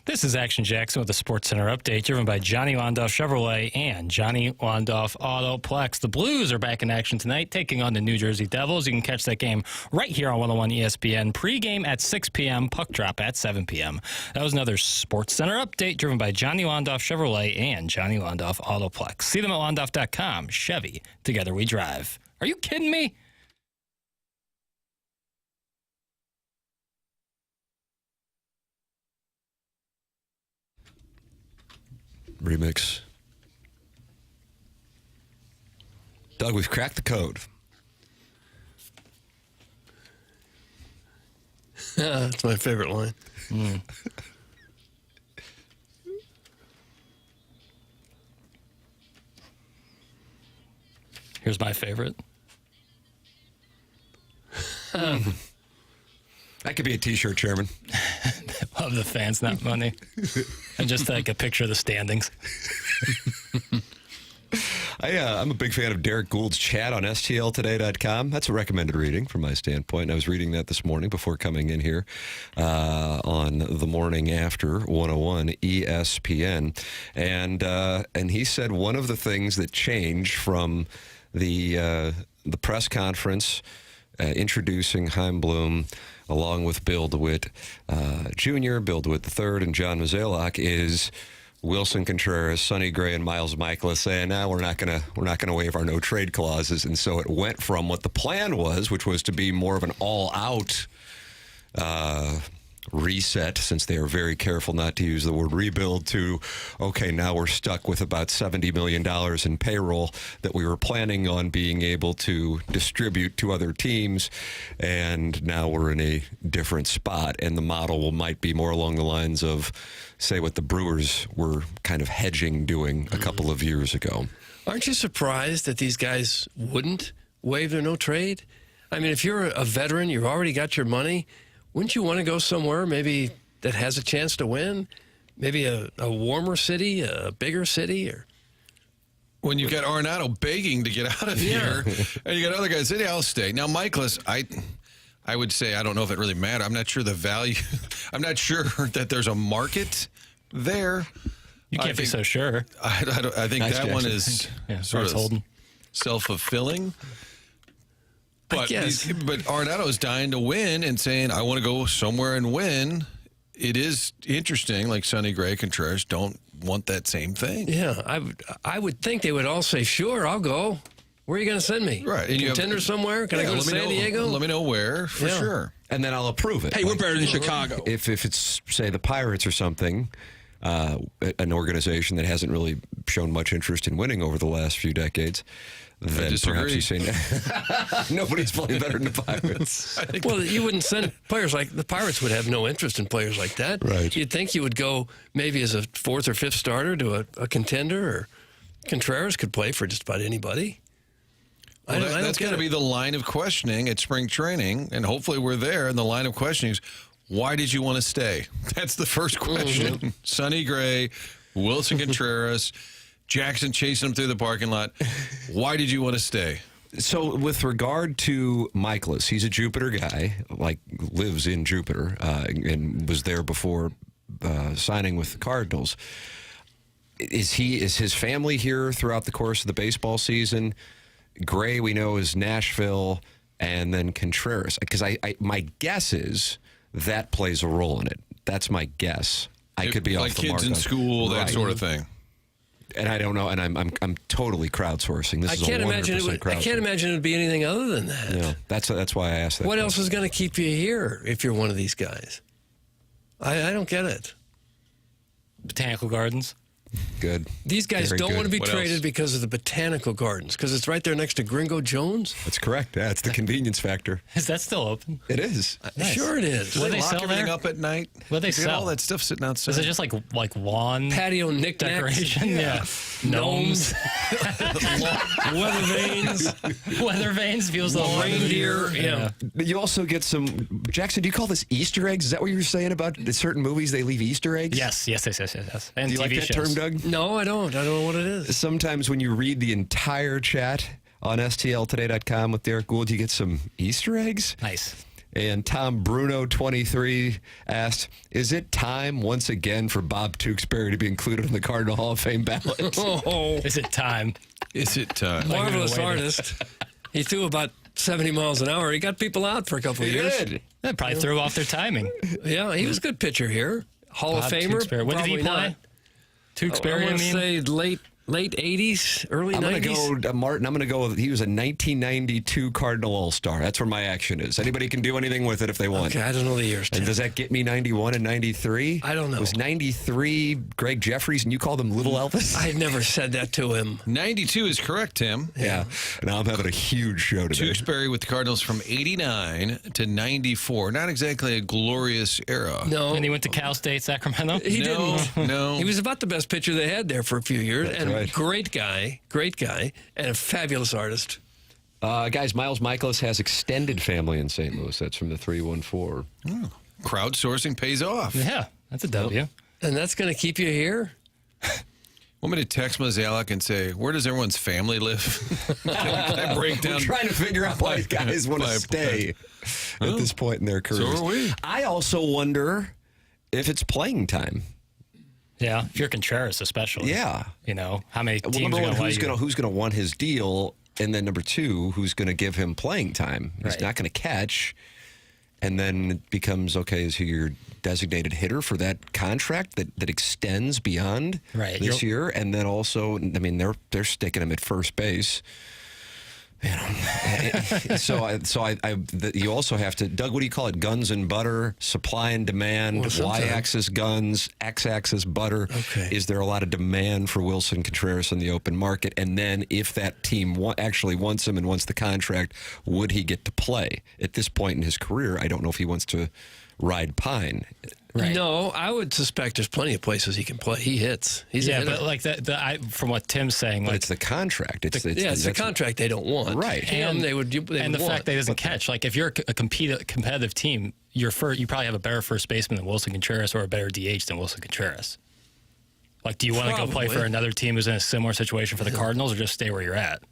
This is Action Jackson with the Sports Center update, driven by Johnny Londoff Chevrolet and Johnny Londoff Autoplex. The Blues are back in action tonight, taking on the New Jersey Devils. You can catch that game right here on 101 ESPN. Pre-game at 6 p.m., puck drop at 7 p.m. That was another Sports Center update, driven by Johnny Londoff Chevrolet and Johnny Londoff Autoplex. See them at londoff.com. Chevy, together we drive. Are you kidding me? Remix. Doug, we've cracked the code. That's my favorite line. Here's my favorite. That could be a T-shirt, Chairman. Love the fans, not money. And just like a picture of the standings. I'm a big fan of Derek Gould's chat on STLtoday.com. That's a recommended reading from my standpoint. I was reading that this morning before coming in here on the Morning After 101 ESPN. And he said one of the things that changed from the press conference introducing Chaim Bloom along with Bill DeWitt Jr., Bill DeWitt III, and John Mozeliak is Wilson Contreras, Sonny Gray, and Miles Michaelis saying, "Now we're not gonna waive our no trade clauses." And so it went from what the plan was, which was to be more of an all-out reset, since they are very careful not to use the word rebuild, to, okay, now we're stuck with about $70 million in payroll that we were planning on being able to distribute to other teams, and now we're in a different spot, and the model might be more along the lines of, say, what the Brewers were kind of hedging doing a couple of years ago. Aren't you surprised that these guys wouldn't waive their no trade? I mean, if you're a veteran, you've already got your money, wouldn't you want to go somewhere maybe that has a chance to win? Maybe a warmer city, a bigger city? Or when you've got Arenado begging to get out of here, and you got other guys saying, I'll stay. Now, Michaelis, I would say, I don't know if it really matters. I'm not sure the value. I'm not sure that there's a market there. You can't be so sure. I think Nice, that one Jackson. is sort of holding. self-fulfilling. But Arenado is dying to win and saying, I want to go somewhere and win. It is interesting, like Sonny Gray, Contreras don't want that same thing. Yeah, I would think they would all say, sure, I'll go. Where are you going to send me? Right. And Contender somewhere? Can I go to San Diego? Let me know where, for sure. And then I'll approve it. Hey, we're better than Chicago. If it's, say, the Pirates or something, an organization that hasn't really shown much interest in winning over the last few decades, then perhaps you say, nobody's playing better than the Pirates. Well, you wouldn't send players like the Pirates would have no interest in players like that. Right. You'd think you would go maybe as a fourth or fifth starter to a contender, or Contreras could play for just about anybody. Well, that's going to be the line of questioning at spring training, and hopefully we're there. And the line of questioning is, why did you want to stay? That's the first question. Sonny Gray, Wilson Contreras, Jackson chasing him through the parking lot. Why did you want to stay? So with regard to Michaelis, he's a Jupiter guy, like lives in Jupiter, and was there before signing with the Cardinals. Is his family here throughout the course of the baseball season? Gray, we know, is Nashville, and then Contreras. Because my guess is that plays a role in it. That's my guess. I could be off the mark. Like kids in school, that right. sort of thing. And I don't know, and I'm totally crowdsourcing. This I is can't a 100% imagine I can't imagine it would be anything other than that. Yeah, that's why I asked that. What else is going to keep you here if you're one of these guys? I don't get it. Botanical Gardens. Good. These guys Very don't good. want to be What traded else? because of the Botanical Gardens, because it's right there next to Gringo Jones. That's correct. Yeah, it's the convenience factor. Is that still open? It is. Nice. Sure it is. Do What they they lock sell everything there? up at night? What they You got sell? all that stuff sitting outside. Is it just like lawn Patio knickknacks. decoration? Yeah. Gnomes. Weather vanes. Weather vanes feels a little Reindeer. Yeah. You also get some, Jackson, do you call this Easter eggs? Is that what you were saying about certain movies, they leave Easter eggs? Yes. And Do you TV like that shows. term, Doug? No, I don't. I don't know what it is. Sometimes when you read the entire chat on STLtoday.com with Derek Gould, you get some Easter eggs. Nice. And Tom Bruno, 23, asked, is it time once again for Bob Tewksbury to be included in the Cardinal Hall of Fame ballot? Oh, Is it time? Is it time? marvelous artist. He threw about 70 miles an hour. He got people out for a couple of years. Did. That probably threw off their timing. Yeah, he was a good pitcher here. Hall of Bob Famer. Tewksbury. When did he Probably play? not. Tewksbury, I I want to mean? say late 80s, early I'm 90s. going to go, Martin, I'm going to go with, he was a 1992 Cardinal All-Star. That's where my action is. Anybody can do anything with it if they want. Okay, I don't know the years. And does that get me 91 and 93? I don't know. It was 93 Greg Jeffries, and you called him Little Elvis? I never said that to him. 92 is correct, Tim. Yeah. Now I'm having a huge show today. Tewksbury with the Cardinals from 89 to 94. Not exactly a glorious era. No, And he went to Cal State, Sacramento? he didn't. No. He was about the best pitcher they had there for a few years, and right. great guy, and a fabulous artist. Guys, Miles Michaelis has extended family in St. Louis. That's from the 314. Crowdsourcing pays off. Yeah, that's a W. And that's going to keep you here? Want me to text Mozeliak and say, where does everyone's family live? Can I break We're down? trying to figure out why guys want to stay at this point in their careers. So are we. I also wonder if it's playing time. Yeah, if you're Contreras especially. Yeah. You know, how many Well, teams number are one, going to let you? who's going to want his deal, and then number two, who's going to give him playing time? He's Right. not going to catch, and then it becomes, okay, is he your designated hitter for that contract that extends beyond Right. this year? And then also, I mean, they're sticking him at first base. You know, you also have to, Doug, what do you call it? Guns and butter, supply and demand, Well, sometimes. y-axis guns, x-axis butter. Okay. Is there a lot of demand for Wilson Contreras in the open market? And then if that team actually wants him and wants the contract, would he get to play? At this point in his career, I don't know if he wants to ride pine. Right. No, I would suspect there's plenty of places he can play. He hits. He's a Yeah, hitter. but like from what Tim's saying, But like, it's the contract. It's the the contract they don't want. Right. Him, they would and the want. fact that he doesn't catch. Like, if you're a competitive team, you probably have a better first baseman than Wilson Contreras or a better DH than Wilson Contreras. Like, do you want to go play Probably. for another team who's in a similar situation for the Cardinals, or just stay where you're at?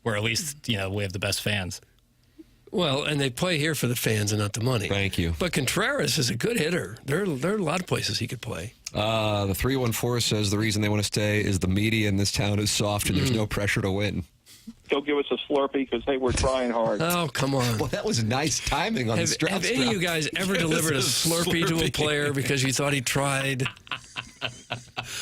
Where at least, you know, we have the best fans. Well, and they play here for the fans and not the money. Thank you. But Contreras is a good hitter. There are a lot of places he could play. The 314 says the reason they want to stay is the media in this town is soft and there's no pressure to win. Go give us a Slurpee because, hey, we're trying hard. Oh, come on. Well, that was nice timing on the Have Strauss any of you guys ever delivered a Slurpee to a player because you thought he tried?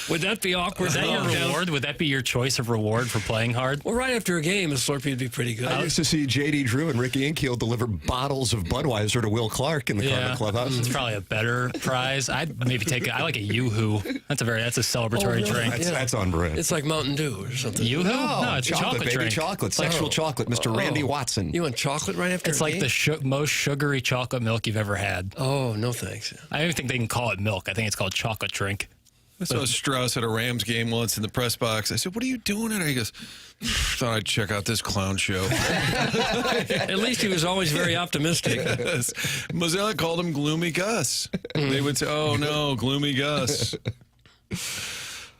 Would that be awkward? Is that your Kev? reward? Would that be your choice of reward for playing hard? Well, right after a game, a Slurpee would be pretty good. I used to see J.D. Drew and Ricky Inkiel deliver bottles of Budweiser to Will Clark in the Cardinal Clubhouse. It's probably a better prize. I'd maybe take. I like a Yoo-Hoo. That's a celebratory really? drink. That's on brand. It's like Mountain Dew or something. Yoo-Hoo? No, it's a chocolate baby drink. chocolate, sexual chocolate, Mr. Randy Watson. You want chocolate right after It's a like game? the most sugary chocolate milk you've ever had. Oh, no thanks. I don't even think they can call it milk. I think it's called chocolate drink. I saw Strauss at a Rams game once in the press box. I said, what are you doing in there? He goes, thought I'd check out this clown show. At least he was always very optimistic. Yes. Mozilla called him Gloomy Gus. They would say, oh, no, Gloomy Gus.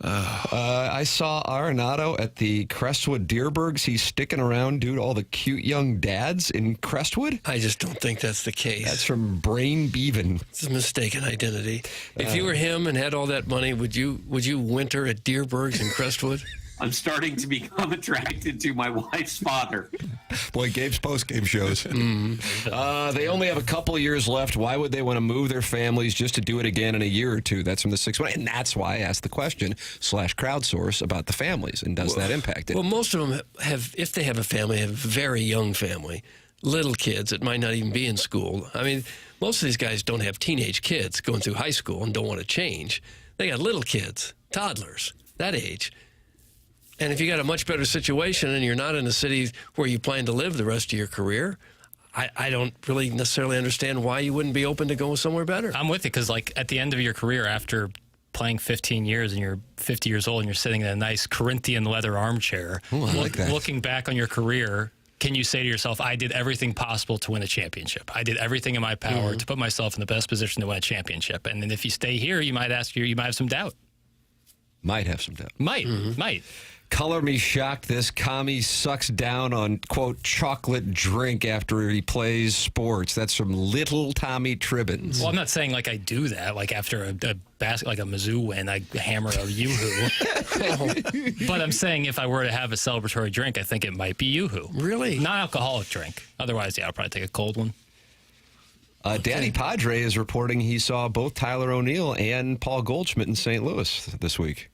I saw Arenado at the Crestwood Deerbergs. He's sticking around due to all the cute young dads in Crestwood. I just don't think that's the case. That's from Brain Beaven. It's a mistaken identity. If you were him and had all that money, would you winter at Deerbergs in Crestwood? I'm starting to become attracted to my wife's father. Boy, Gabe's post-game shows. They only have a couple of years left. Why would they want to move their families just to do it again in a year or two? That's from the 6-1. And that's why I asked the question, /crowdsource, about the families. And does that impact it? Well, most of them have, if they have a family, have a very young family. Little kids that might not even be in school. I mean, most of these guys don't have teenage kids going through high school and don't want to change. They got little kids, toddlers, that age. And if you got a much better situation and you're not in a city where you plan to live the rest of your career, I don't really necessarily understand why you wouldn't be open to going somewhere better. I'm with you because, like, at the end of your career, after playing 15 years and you're 50 years old and you're sitting in a nice Corinthian leather armchair, Ooh, I like that. looking back on your career, can you say to yourself, I did everything possible to win a championship. I did everything in my power to put myself in the best position to win a championship. And then if you stay here, you might have some doubt. Might have some doubt. Might. Color me shocked. This commie sucks down on, quote, chocolate drink after he plays sports. That's from Little Tommy Tribbins. Well, I'm not saying like I do that. Like after a basket, like a Mizzou win, I hammer a Yoo-hoo. But I'm saying if I were to have a celebratory drink, I think it might be Yoo-hoo. Really? Non-alcoholic drink. Otherwise, yeah, I'll probably take a cold one. Danny Padre is reporting he saw both Tyler O'Neill and Paul Goldschmidt in St. Louis this week.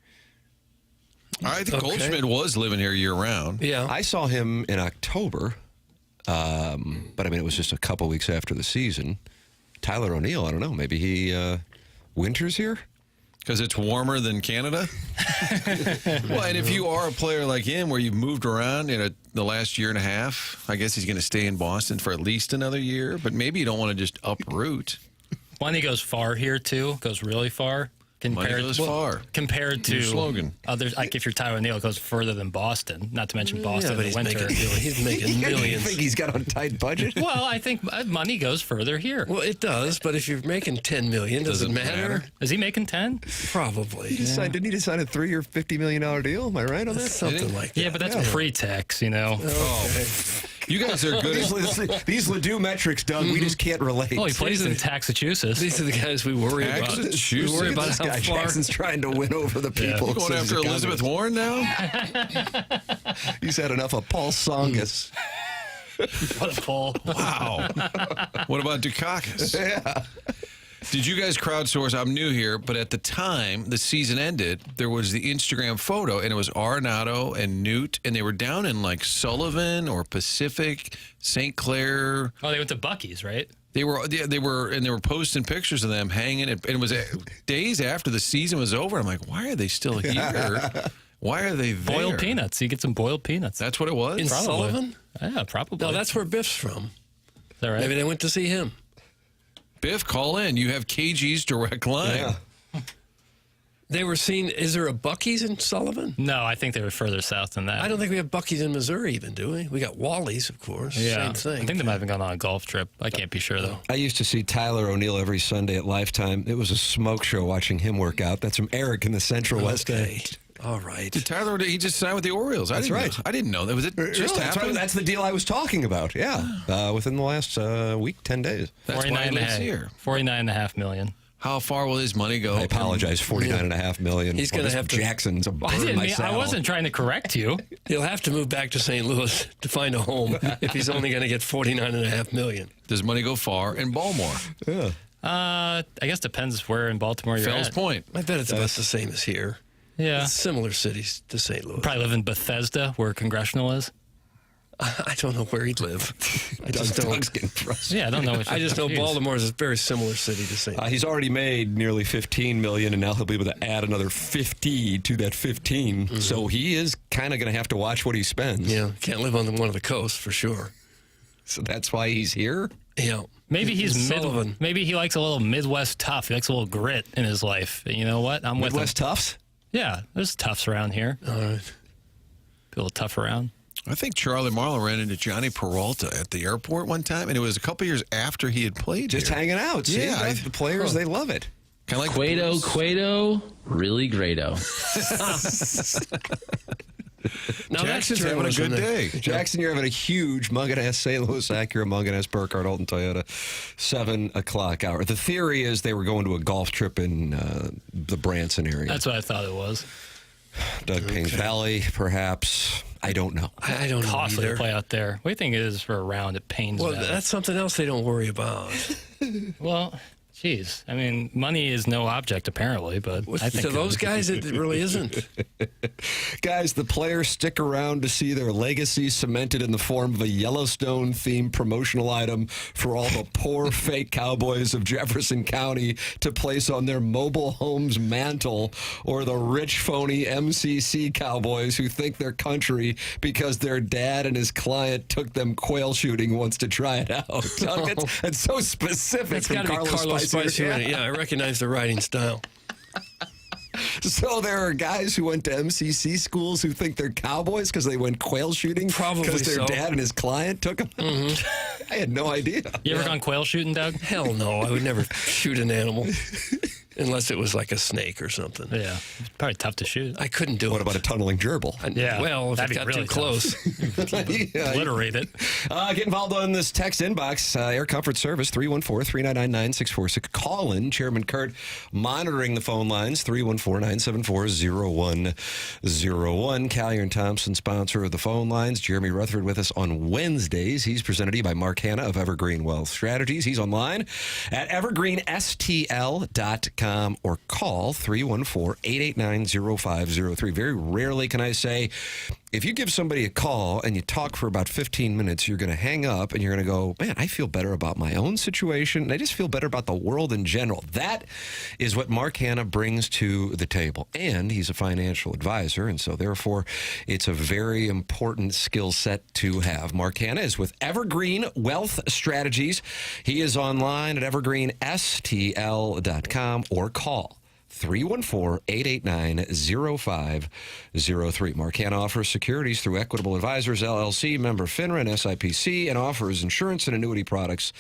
I think Goldschmidt was living here year-round. Yeah. I saw him in October, but I mean, it was just a couple weeks after the season. Tyler O'Neill, I don't know, maybe he winters here? Because it's warmer than Canada? Well, and if you are a player like him where you've moved around in the last year and a half, I guess he's going to stay in Boston for at least another year, but maybe you don't want to just uproot. Money goes far here, too. Goes really far. Money goes far. Compared to New slogan. Others, like if you're Tyler O'Neill, it goes further than Boston. Not to mention Boston Yeah, but in the winter. he's making You millions. think he's got a tight budget? Well, I think money goes further here. Well, it does, but if you're making $10 million, does it matter? Is he making 10? Probably. Didn't he just sign a 3-year, $50 million deal? Am I right on that? Something like that. Yeah, but that's pre-tax, you know. You guys are good at These Ledoux metrics, Doug, we just can't relate. Oh, he plays in Massachusetts. These are the guys we worry about. Massachusetts. We worry about This how guy far. Jackson's trying to win over the people. going Says after he's a Elizabeth communist. Warren now? He's had enough of Paul Songus. What a pull. Wow. What about Dukakis? Yeah. Did you guys crowdsource? I'm new here, but at the time the season ended, there was the Instagram photo, and it was Arenado and Newt, and they were down in like Sullivan or Pacific, St. Clair. Oh, they went to Buc-ee's, right? They were posting pictures of them hanging, and it was days after the season was over. I'm like, why are they still here? Why are they there? Boiled peanuts. You get some boiled peanuts. That's what it was. In Probably. Sullivan? Yeah, probably. No, that's where Biff's from. Is that right? Maybe they went to see him. Biff, call in. You have KG's direct line. Yeah. They were seen. Is there a Buc-ee's in Sullivan? No, I think they were further south than that. I don't think we have Buc-ee's in Missouri even, do we? We got Wally's, of course. Yeah. Same thing. I think they might have gone on a golf trip. I can't be sure, though. I used to see Tyler O'Neill every Sunday at Lifetime. It was a smoke show watching him work out. That's from Eric in the Central West End. All right. Tyler, he just signed with the Orioles. That's right. I didn't know that. Was it just That's, happened? that's the deal I was talking about. Yeah. Within the last week, 10 days. That's why he lives here. $49.5 million. How far will his money go? I apologize. $49.5 million. He's gonna have to- Jackson's a bird I didn't mean, myself. I wasn't trying to correct you. He'll have to move back to St. Louis to find a home if he's only going to get $49.5 million. Does money go far in Baltimore? Yeah. I guess depends where in Baltimore you're Fells at. Point. I bet it's about the same as here. Yeah. It's similar cities to St. Louis. Probably live in Bethesda, where Congressional is. I don't know where he'd live. I just Doug's don't. getting frustrated. Yeah, I don't know. Which I just know Jeez. Baltimore is a very similar city to St. Louis. He's already made nearly $15 million, and now he'll be able to add another 50 to that 15. Mm-hmm. So he is kind of going to have to watch what he spends. Yeah, can't live on one of the coasts for sure. So that's why he's here. Yeah. Maybe he's Sullivan. Maybe he likes a little Midwest tough. He likes a little grit in his life. You know what? I'm with him. Midwest Toughs. Yeah, there's toughs around here. All right. People tough around. I think Charlie Marlowe ran into Johnny Peralta at the airport one time, and it was a couple years after he had played Just here. hanging out. See? Yeah, The players, they love it. Kind of like Cueto, really greato. Now Jackson's that's having a good day. Jackson, you're having a huge Munganess St. Louis Acura, Munganess Burkhardt, Alton Toyota, 7 o'clock hour. The theory is they were going to a golf trip in the Branson area. That's what I thought it was. Doug Payne's Valley, perhaps. I don't know. I don't know Costly to either. play out there. What do you think it is for a round at Payne's Well, Valley? that's something else they don't worry about. Well, geez. I mean, money is no object, apparently, but I think To those guys, it really isn't. Guys, the players stick around to see their legacy cemented in the form of a Yellowstone-themed promotional item for all the poor fake cowboys of Jefferson County to place on their mobile home's mantle, or the rich, phony MCC cowboys who think they're country because their dad and his client took them quail shooting once to try it out. It's so specific It's from got to be Carlos Spicer in it. Yeah, I recognize the writing style. So there are guys who went to MCC schools who think they're cowboys because they went quail shooting? Probably because their so. dad and his client took them? I had no idea. You ever gone quail shooting, Doug? Hell no, I would never shoot an animal. Unless it was like a snake or something. Yeah, it's probably tough to shoot. I couldn't do it. What about a tunneling gerbil? Yeah, Well, if it that'd be got really too close. Obliterate it. Get involved on this text inbox. Air Comfort Service, 314-399-9646. Call in. Chairman Kurt monitoring the phone lines, 314-974-0101. Callier and Thompson, sponsor of the phone lines. Jeremy Rutherford with us on Wednesdays. He's presented to you by Mark Hanna of Evergreen Wealth Strategies. He's online at evergreenstl.com or call 314-889-0503. Very rarely can I say, if you give somebody a call and you talk for about 15 minutes, you're going to hang up and you're going to go, man, I feel better about my own situation. And I just feel better about the world in general. That is what Mark Hanna brings to the table. And he's a financial advisor. And so therefore, it's a very important skill set to have. Mark Hanna is with Evergreen Wealth Strategies. He is online at evergreenstl.com or call 314-889-0503. Mark Hanna offers securities through Equitable Advisors, LLC, member FINRA and SIPC, and offers insurance and annuity products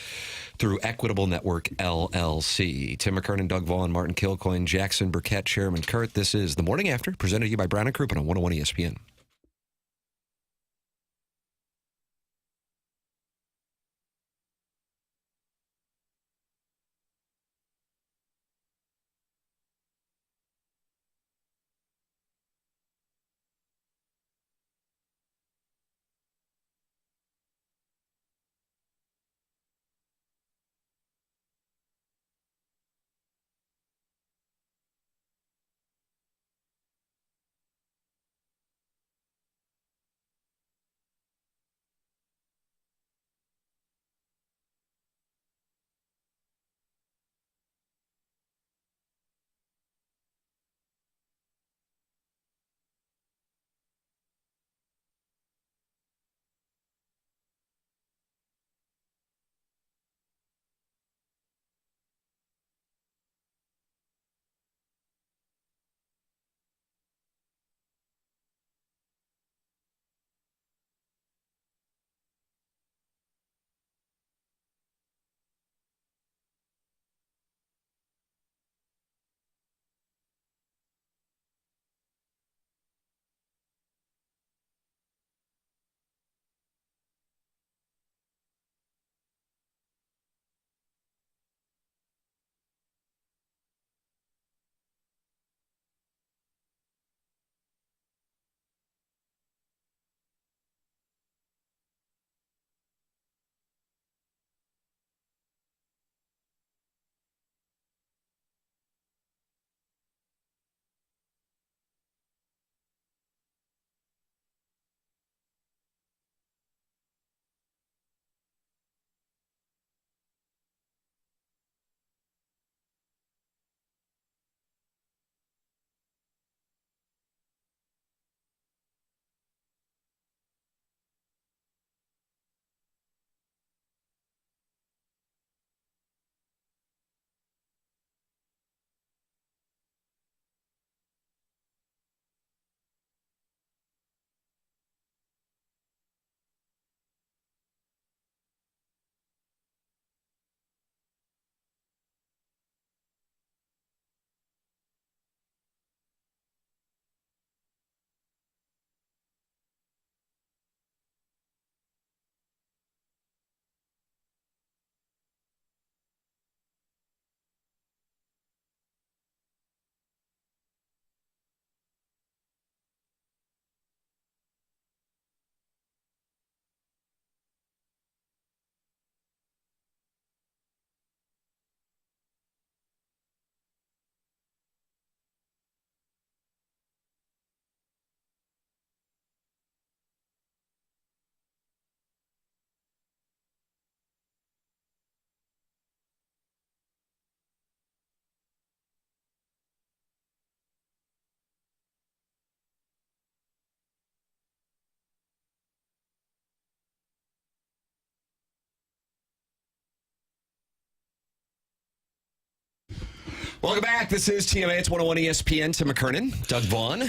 through Equitable Network, LLC. Tim McKernan, Doug Vaughn, Martin Kilcoyne, Jackson Burkett, Chairman Kurt. This is The Morning After, presented to you by Brown & Crouppen on 101 ESPN. Welcome back. This is TMA. It's 101 ESPN. Tim McKernan, Doug Vaughn,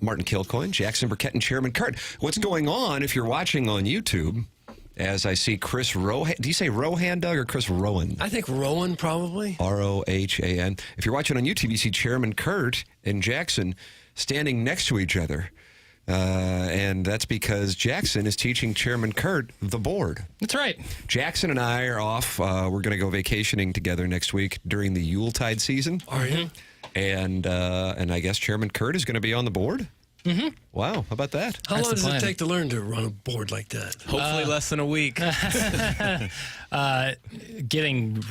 Martin Kilcoyne, Jackson Burkett, and Chairman Kurt. What's going on if you're watching on YouTube? as I see Chris Rohan. Do you say Rohan, Doug, or Chris Rowan? I think Rowan probably. Rohan. If you're watching on YouTube, you see Chairman Kurt and Jackson standing next to each other. And that's because Jackson is teaching Chairman Kurt the board. That's right. Jackson and I are off. We're going to go vacationing together next week during the Yuletide season. Are you? And I guess Chairman Kurt is going to be on the board. Mm-hmm. Wow, how about that? How long does it take to learn to run a board like that? Hopefully less than a week. Getting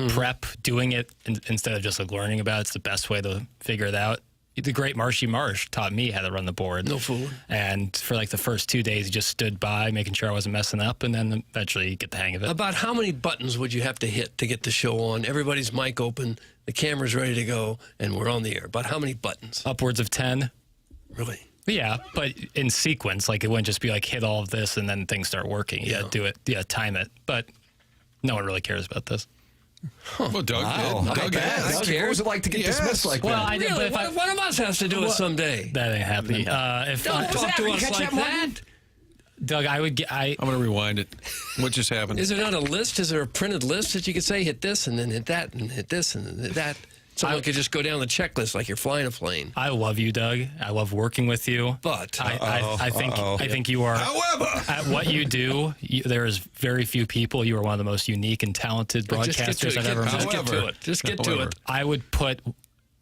prep, doing it instead of just like learning about it's the best way to figure it out. The great Marshy Marsh taught me how to run the board. No fool. And for like the first 2 days, he just stood by, making sure I wasn't messing up, and then eventually you get the hang of it. About how many buttons would you have to hit to get the show on? Everybody's mic open, the camera's ready to go, and we're on the air. About how many buttons? Upwards of 10. Really? Yeah, but in sequence, like it wouldn't just be like hit all of this and then things start working. You gotta do it, time it. But no one really cares about this. Well, Doug did. Doug cares. What was it like to get dismissed like that? I did, Really? but One of us has to do it someday. that ain't happening. If Don't I, talk to us like that. Doug, I would get. I'm going to rewind it. What just happened? Is there not a list? Is there a printed list that you could say hit this and then hit that and hit this and then hit that? Someone could just go down the checklist like you're flying a plane. I love you, Doug. I love working with you. But I think you are. However, at what you do, there is very few people. You are one of the most unique and talented broadcasters I've ever met. Just get to it. Just get to it. I would put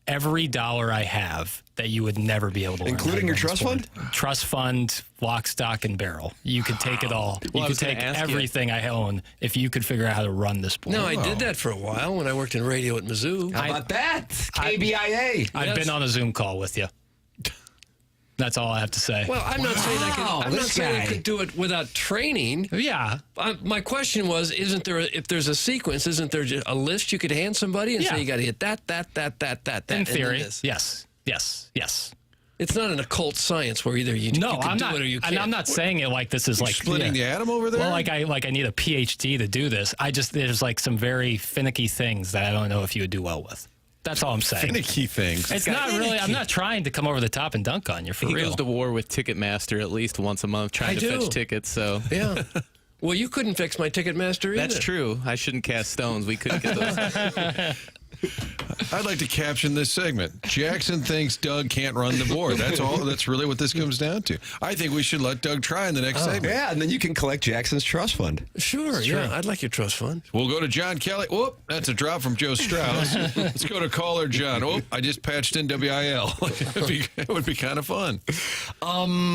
every dollar I have that you would never be able to learn. Including your trust fund? Trust fund, lock, stock, and barrel. You could take it all. Well, you could take everything I own if you could figure out how to run this board. No, I did that for a while when I worked in radio at Mizzou. How about that? KBIA. I've been on a Zoom call with you. That's all I have to say. Well, I'm not saying I could do it without training. Yeah. My question was, if there's a sequence, isn't there just a list you could hand somebody and say you got to hit that. In theory, and this? yes. It's not an occult science where either you can do it or you can't. And I'm not saying it like this is like splitting the atom over there. Well, like I need a PhD to do this. There's like some very finicky things that I don't know if you would do well with. That's all I'm saying. Finicky things. It's not really. I'm not trying to come over the top and dunk on you for He real. goes to war with Ticketmaster at least once a month trying to fetch tickets. So yeah. Well, you couldn't fix my Ticketmaster either. That's true. I shouldn't cast stones. We couldn't get those. I'd like to caption this segment. Jackson thinks Doug can't run the board. That's all. That's really what this comes down to. I think we should let Doug try in the next segment. Yeah, and then you can collect Jackson's trust fund. Sure, yeah. I'd like your trust fund. We'll go to John Kelly. Whoop, that's a drop from Joe Strauss. Let's go to caller John. Oh, I just patched in WIL. It would be kind of fun.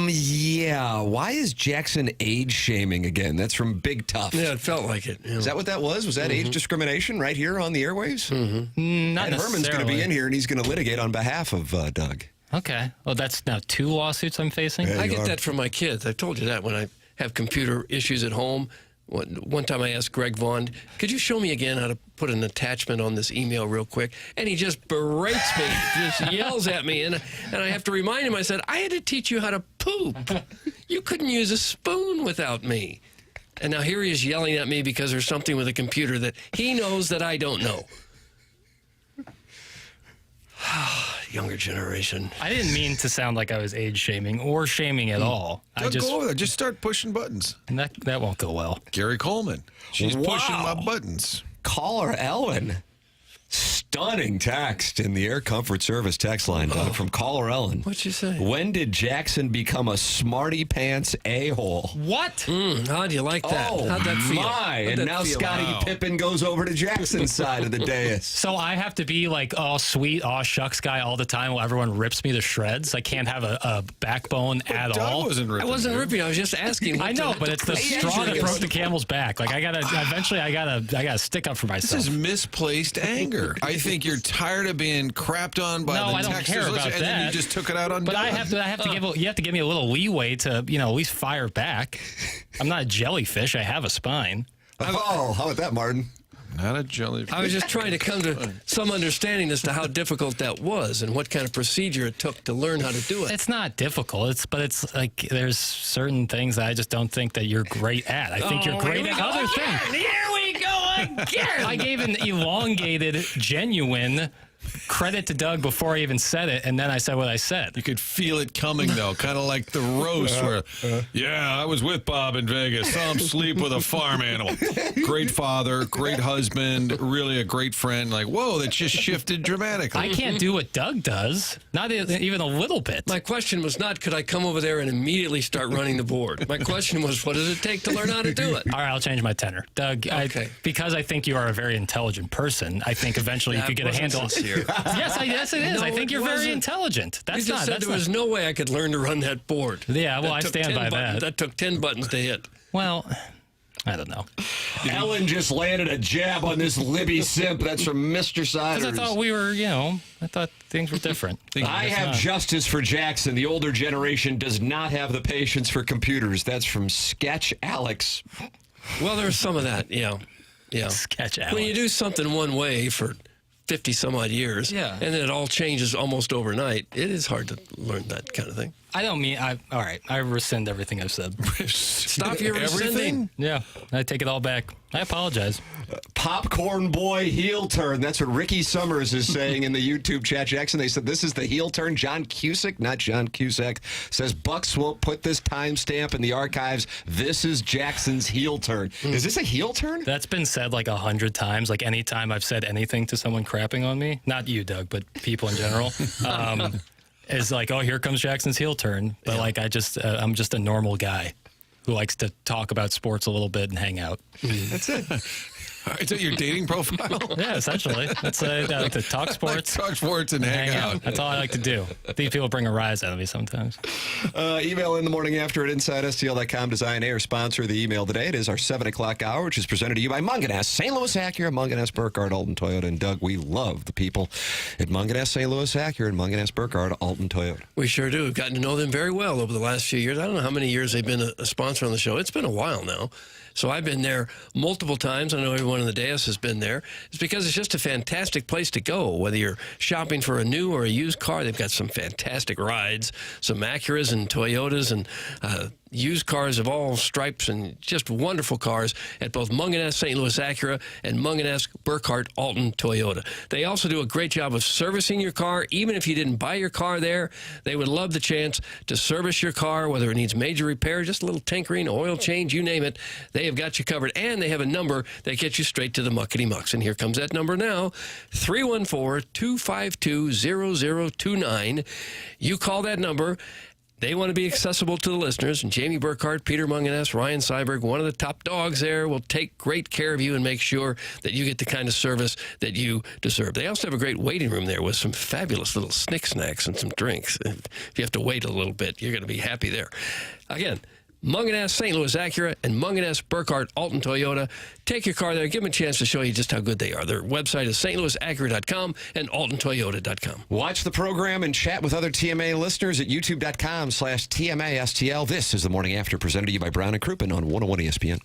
Yeah. Why is Jackson age shaming again? That's from Big Tough. Yeah, it felt like it. Yeah. Is that what that was? Was that age discrimination right here on the airwaves? Not Ed Herman's going to be in here, and he's going to litigate on behalf of Doug. Okay. Well, that's now 2 lawsuits I'm facing. Yeah, I get that from my kids. I've told you that when I have computer issues at home. One time I asked Greg Vaughn, could you show me again how to put an attachment on this email real quick? And he just berates me, just yells at me. And I have to remind him, I said, I had to teach you how to poop. You couldn't use a spoon without me. And now here he is yelling at me because there's something with a computer that he knows that I don't know. Younger generation. I didn't mean to sound like I was age shaming or shaming at all. Doug, go over there. Just start pushing buttons. That won't go well. Gary Coleman. She's pushing my buttons. Caller Ellen. Stunning text in the Air Comfort Service text line, Doug, from Caller Ellen. What'd you say? When did Jackson become a smarty pants a-hole? What? How do you like that? Oh, How'd that feel? And now Scottie Pippen goes over to Jackson's side of the dais. So I have to be like all sweet, aw shucks guy all the time while everyone rips me to shreds? I can't have a backbone at Doug all? wasn't I wasn't ripping. I was just asking. I know, but it's the straw that broke the camel's back. Like I gotta stick up for myself. This is misplaced anger. I think you're tired of being crapped on by No, the I don't texters, care about and then that. you just took it out on But Doug. I have to you have to give me a little leeway to, at least fire back. I'm not a jellyfish. I have a spine. Oh, how about that, Martin? Not a jellyfish. I was just trying to come to some understanding as to how difficult that was and what kind of procedure it took to learn how to do it. It's not difficult. But it's like there's certain things that I just don't think that you're great at. I think you're great at other things. Here we go again. I gave an elongated, genuine credit to Doug before I even said it, and then I said what I said. You could feel it coming, though, kind of like the roast where, I was with Bob in Vegas. Saw him sleep with a farm animal. Great father, great husband, really a great friend. Like, whoa, that just shifted dramatically. I can't do what Doug does, not even a little bit. My question was not, could I come over there and immediately start running the board? My question was, what does it take to learn how to do it? All right, I'll change my tenor. Doug, Okay. because I think you are a very intelligent person, I think eventually you could get a handle. Yes, it is. No, I think you're very wasn't. intelligent. You just said there was no way I could learn to run that board. Yeah, well, I stand by that. That took 10 buttons to hit. Well, I don't know. Ellen just landed a jab on this Libby simp. That's from Mr. Siders. Because I thought we were, I thought things were different. I have justice for Jackson. The older generation does not have the patience for computers. That's from Sketch Alex. Well, there's some of that, yeah. Sketch Alex. When you do something one way for 50 some odd years, and then it all changes almost overnight, it is hard to learn that kind of thing. I don't mean, all right, I rescind everything I've said. Stop your rescinding. Yeah, I take it all back. I apologize. Popcorn boy heel turn. That's what Ricky Summers is saying in the YouTube chat. Jackson, they said this is the heel turn. John Cusack, not John Cusack, says Bucks won't put this timestamp in the archives. This is Jackson's heel turn. Is this a heel turn? That's been said like 100 times. Like anytime I've said anything to someone crapping on me, not you, Doug, but people in general, is like, oh, here comes Jackson's heel turn. But like I'm just a normal guy who likes to talk about sports a little bit and hang out. That's it. Is that your dating profile? Yeah, essentially. That's I like to talk sports. Talk sports and hang out. That's all I like to do. These people bring a rise out of me sometimes. Email in the morning after at InsideSTL.com. Design Air sponsor of the email today. It is our 7 o'clock hour, which is presented to you by Munganess, St. Louis Acura, Munganess, Burkhardt, Alton, Toyota, and Doug. We love the people at Munganess, St. Louis Acura, and Munganess, Burkhardt, Alton, Toyota. We sure do. We've gotten to know them very well over the last few years. I don't know how many years they've been a sponsor on the show. It's been a while now. So I've been there multiple times. I know everyone in the dais has been there. It's because it's just a fantastic place to go. Whether you're shopping for a new or a used car, they've got some fantastic rides, some Acuras and Toyotas and used cars of all stripes and just wonderful cars at both Munganess St. Louis Acura and Munganess Burkhardt Alton Toyota. They also do a great job of servicing your car. Even if you didn't buy your car there, they would love the chance to service your car, whether it needs major repair, just a little tinkering, oil change, you name it. They have got you covered, and they have a number that gets you straight to the muckety mucks. And here comes that number now, 314-252-0029. You call that number. They want to be accessible to the listeners. And Jamie Burkhardt, Peter Munganess, Ryan Seiberg, one of the top dogs there, will take great care of you and make sure that you get the kind of service that you deserve. They also have a great waiting room there with some fabulous little snick snacks and some drinks. If you have to wait a little bit, you're going to be happy there. Again, Munganess St. Louis Acura and Munganess Burkhardt Alton Toyota. Take your car there. Give them a chance to show you just how good they are. Their website is stlouisacura.com and altontoyota.com. Watch the program and chat with other TMA listeners at youtube.com/TMASTL. This is the Morning After, presented to you by Brown and Crouppen on 101 ESPN.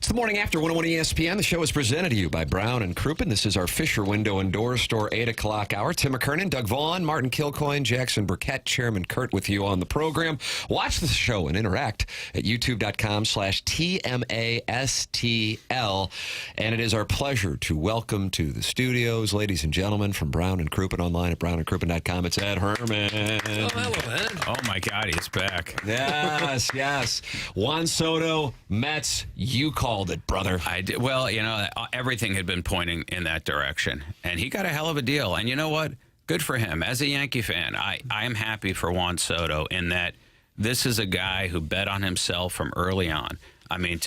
It's the Morning After 101 ESPN. The show is presented to you by Brown and Crouppen. This is our Fisher Window and Door Store 8 o'clock hour. Tim McKernan, Doug Vaughn, Martin Kilcoyne, Jackson Burkett, Chairman Kurt with you on the program. Watch the show and interact at youtube.com/TMASTL. And it is our pleasure to welcome to the studios, ladies and gentlemen, from Brown and Crouppen, online at brownandcrouppen.com. It's Ed Herman. Oh, hello, Ed. Oh, my God, he's back. Yes, yes. Juan Soto, Mets, you called it, brother. I did. Well, everything had been pointing in that direction, and he got a hell of a deal. And you know what? Good for him. As a Yankee fan, I am happy for Juan Soto in that this is a guy who bet on himself from early on. I mean,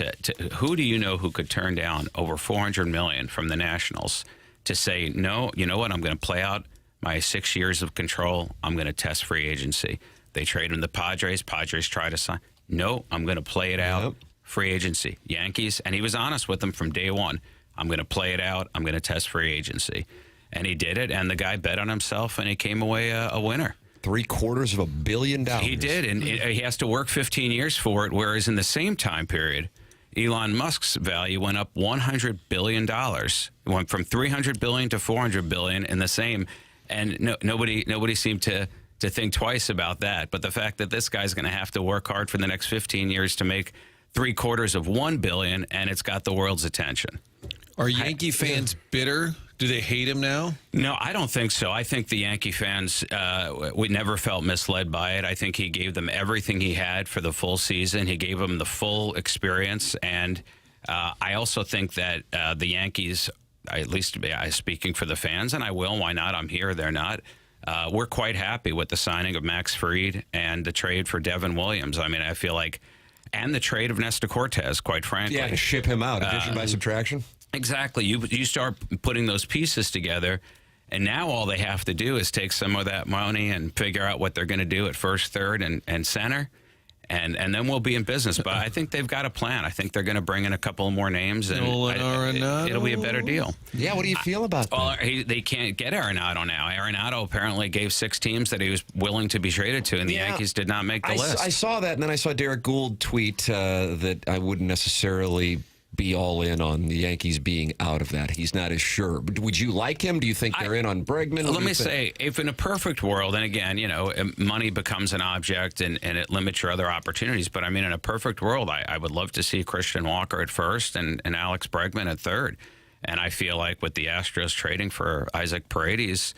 who do you know who could turn down over $400 million from the Nationals to say, no, you know what? I'm going to play out my 6 years of control. I'm going to test free agency. They trade him to the Padres. Padres try to sign. No, I'm going to play it out. Yep. Free agency. Yankees. And he was honest with them from day one. I'm going to play it out. I'm going to test free agency. And he did it. And the guy bet on himself, and he came away a winner. $750 million. He did. And he has to work 15 years for it. Whereas in the same time period, Elon Musk's value went up $100 billion. It went from $300 billion to $400 billion in the same. And nobody seemed to think twice about that. But the fact that this guy's going to have to work hard for the next 15 years to make $750 million, and it's got the world's attention. Are Yankee fans bitter? Do they hate him now? No, I don't think so. I think the Yankee fans we never felt misled by it. I think he gave them everything he had for the full season. He gave them the full experience, and I also think that the Yankees, at least speaking for the fans, and I will, why not? I'm here, they're not. We're quite happy with the signing of Max Fried and the trade for Devin Williams. I mean, I feel like, and the trade of Nestor Cortez, quite frankly. Yeah, to ship him out, addition by subtraction. Exactly. You start putting those pieces together, and now all they have to do is take some of that money and figure out what they're going to do at first, third, and center, and then we'll be in business. But I think they've got a plan. I think they're going to bring in a couple more names, and it'll be a better deal. Yeah, what do you feel about that? Well, they can't get Arenado now. Arenado apparently gave 6 teams that he was willing to be traded to, and the Yankees did not make the list. I saw that, and then I saw Derek Gould tweet that I wouldn't necessarily be all in on the Yankees being out of that. He's not as sure. But would you like him? Do you think they're in on Bregman? Let me say, if in a perfect world, and again, money becomes an object and it limits your other opportunities, but I mean, in a perfect world, I would love to see Christian Walker at first and Alex Bregman at third. And I feel like with the Astros trading for Isaac Paredes,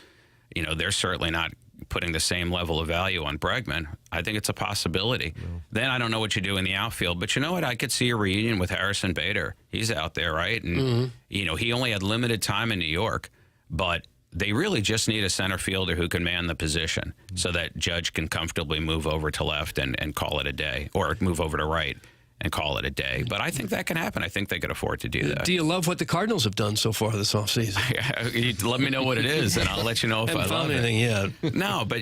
they're certainly not putting the same level of value on Bregman. I think it's a possibility. No. Then I don't know what you do in the outfield, but you know what? I could see a reunion with Harrison Bader. He's out there, right? And, he only had limited time in New York, but they really just need a center fielder who can man the position so that Judge can comfortably move over to left and call it a day, or move over to right and call it a day. But I think that can happen. I think they could afford to do that. Do you love what the Cardinals have done so far this offseason? Let me know what it is, and I'll let you know if I love anything it. Yet. No, but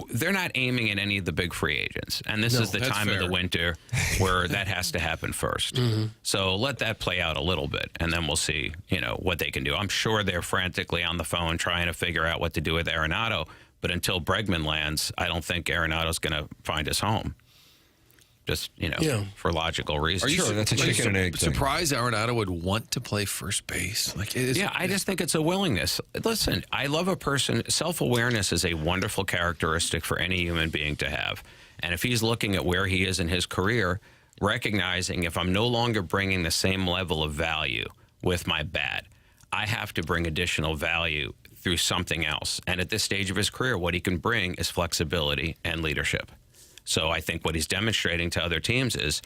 they're not aiming at any of the big free agents, and this is the time of the winter where that has to happen first. So let that play out a little bit, and then we'll see what they can do. I'm sure they're frantically on the phone trying to figure out what to do with Arenado, but until Bregman lands, I don't think Arenado's going to find his home. Just, for logical reasons. Are you sure that's a chicken and egg thing? Surprised Arenado would want to play first base? I just think it's a willingness. Listen, I love a person. Self-awareness is a wonderful characteristic for any human being to have. And if he's looking at where he is in his career, recognizing if I'm no longer bringing the same level of value with my bat, I have to bring additional value through something else. And at this stage of his career, what he can bring is flexibility and leadership. So I think what he's demonstrating to other teams is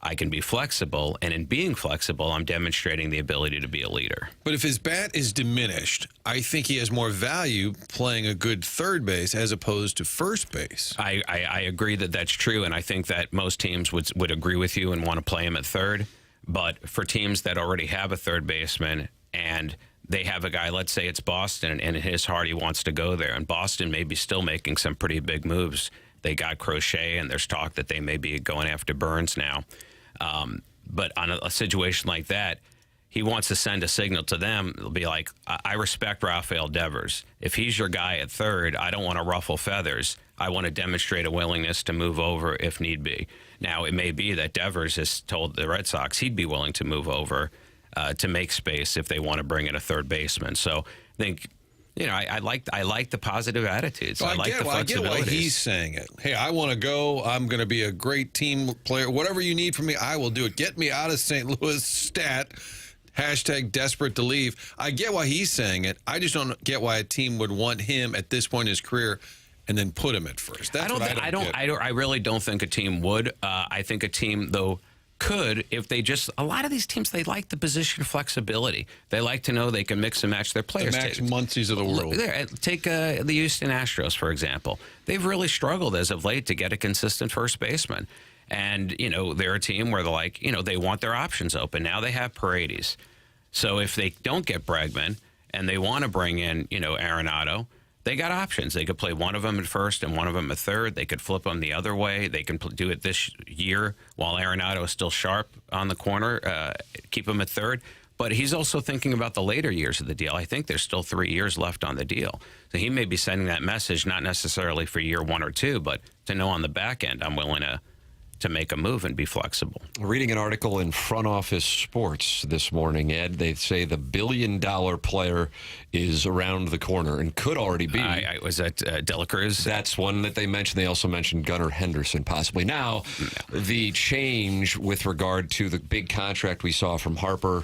I can be flexible, and in being flexible, I'm demonstrating the ability to be a leader. But if his bat is diminished, I think he has more value playing a good third base as opposed to first base. I agree that that's true, and I think that most teams would agree with you and want to play him at third. But for teams that already have a third baseman and they have a guy, let's say it's Boston, and in his heart he wants to go there, and Boston may be still making some pretty big moves. They got Crochet, and there's talk that they may be going after Burns now. But on a situation like that, he wants to send a signal to them. It'll be like, I respect Rafael Devers. If he's your guy at third, I don't want to ruffle feathers. I want to demonstrate a willingness to move over if need be. Now, it may be that Devers has told the Red Sox he'd be willing to move over to make space if they want to bring in a third baseman. So I think, I like the positive attitudes. Well, I like the I get why flexibilities. he's saying it. Hey, I want to go. I'm going to be a great team player. Whatever you need from me, I will do it. Get me out of St. Louis, stat. Hashtag desperate to leave. I get why he's saying it. I just don't get why a team would want him at this point in his career and then put him at first. That's what I don't get. I really don't think a team would. I think a team, though, could if they just. A lot of these teams, they like the position flexibility. They like to know they can mix and match their players. The Max Muncies of the world. Take the Houston Astros, for example. They've really struggled as of late to get a consistent first baseman. And, they're a team where they're like, they want their options open. Now they have Paredes. So if they don't get Bregman and they want to bring in, Arenado, they got options. They could play one of them at first and one of them at third. They could flip them the other way. They can do it this year while Arenado is still sharp on the corner, keep him at third. But he's also thinking about the later years of the deal. I think there's still 3 years left on the deal. So he may be sending that message, not necessarily for year 1 or 2, but to know on the back end, I'm willing to make a move and be flexible. Reading an article in Front Office Sports this morning, Ed, they say the billion-dollar player is around the corner and could already be. Was that De La Cruz? That's one that they mentioned. They also mentioned Gunnar Henderson, possibly. Now, the change with regard to the big contract we saw from Harper,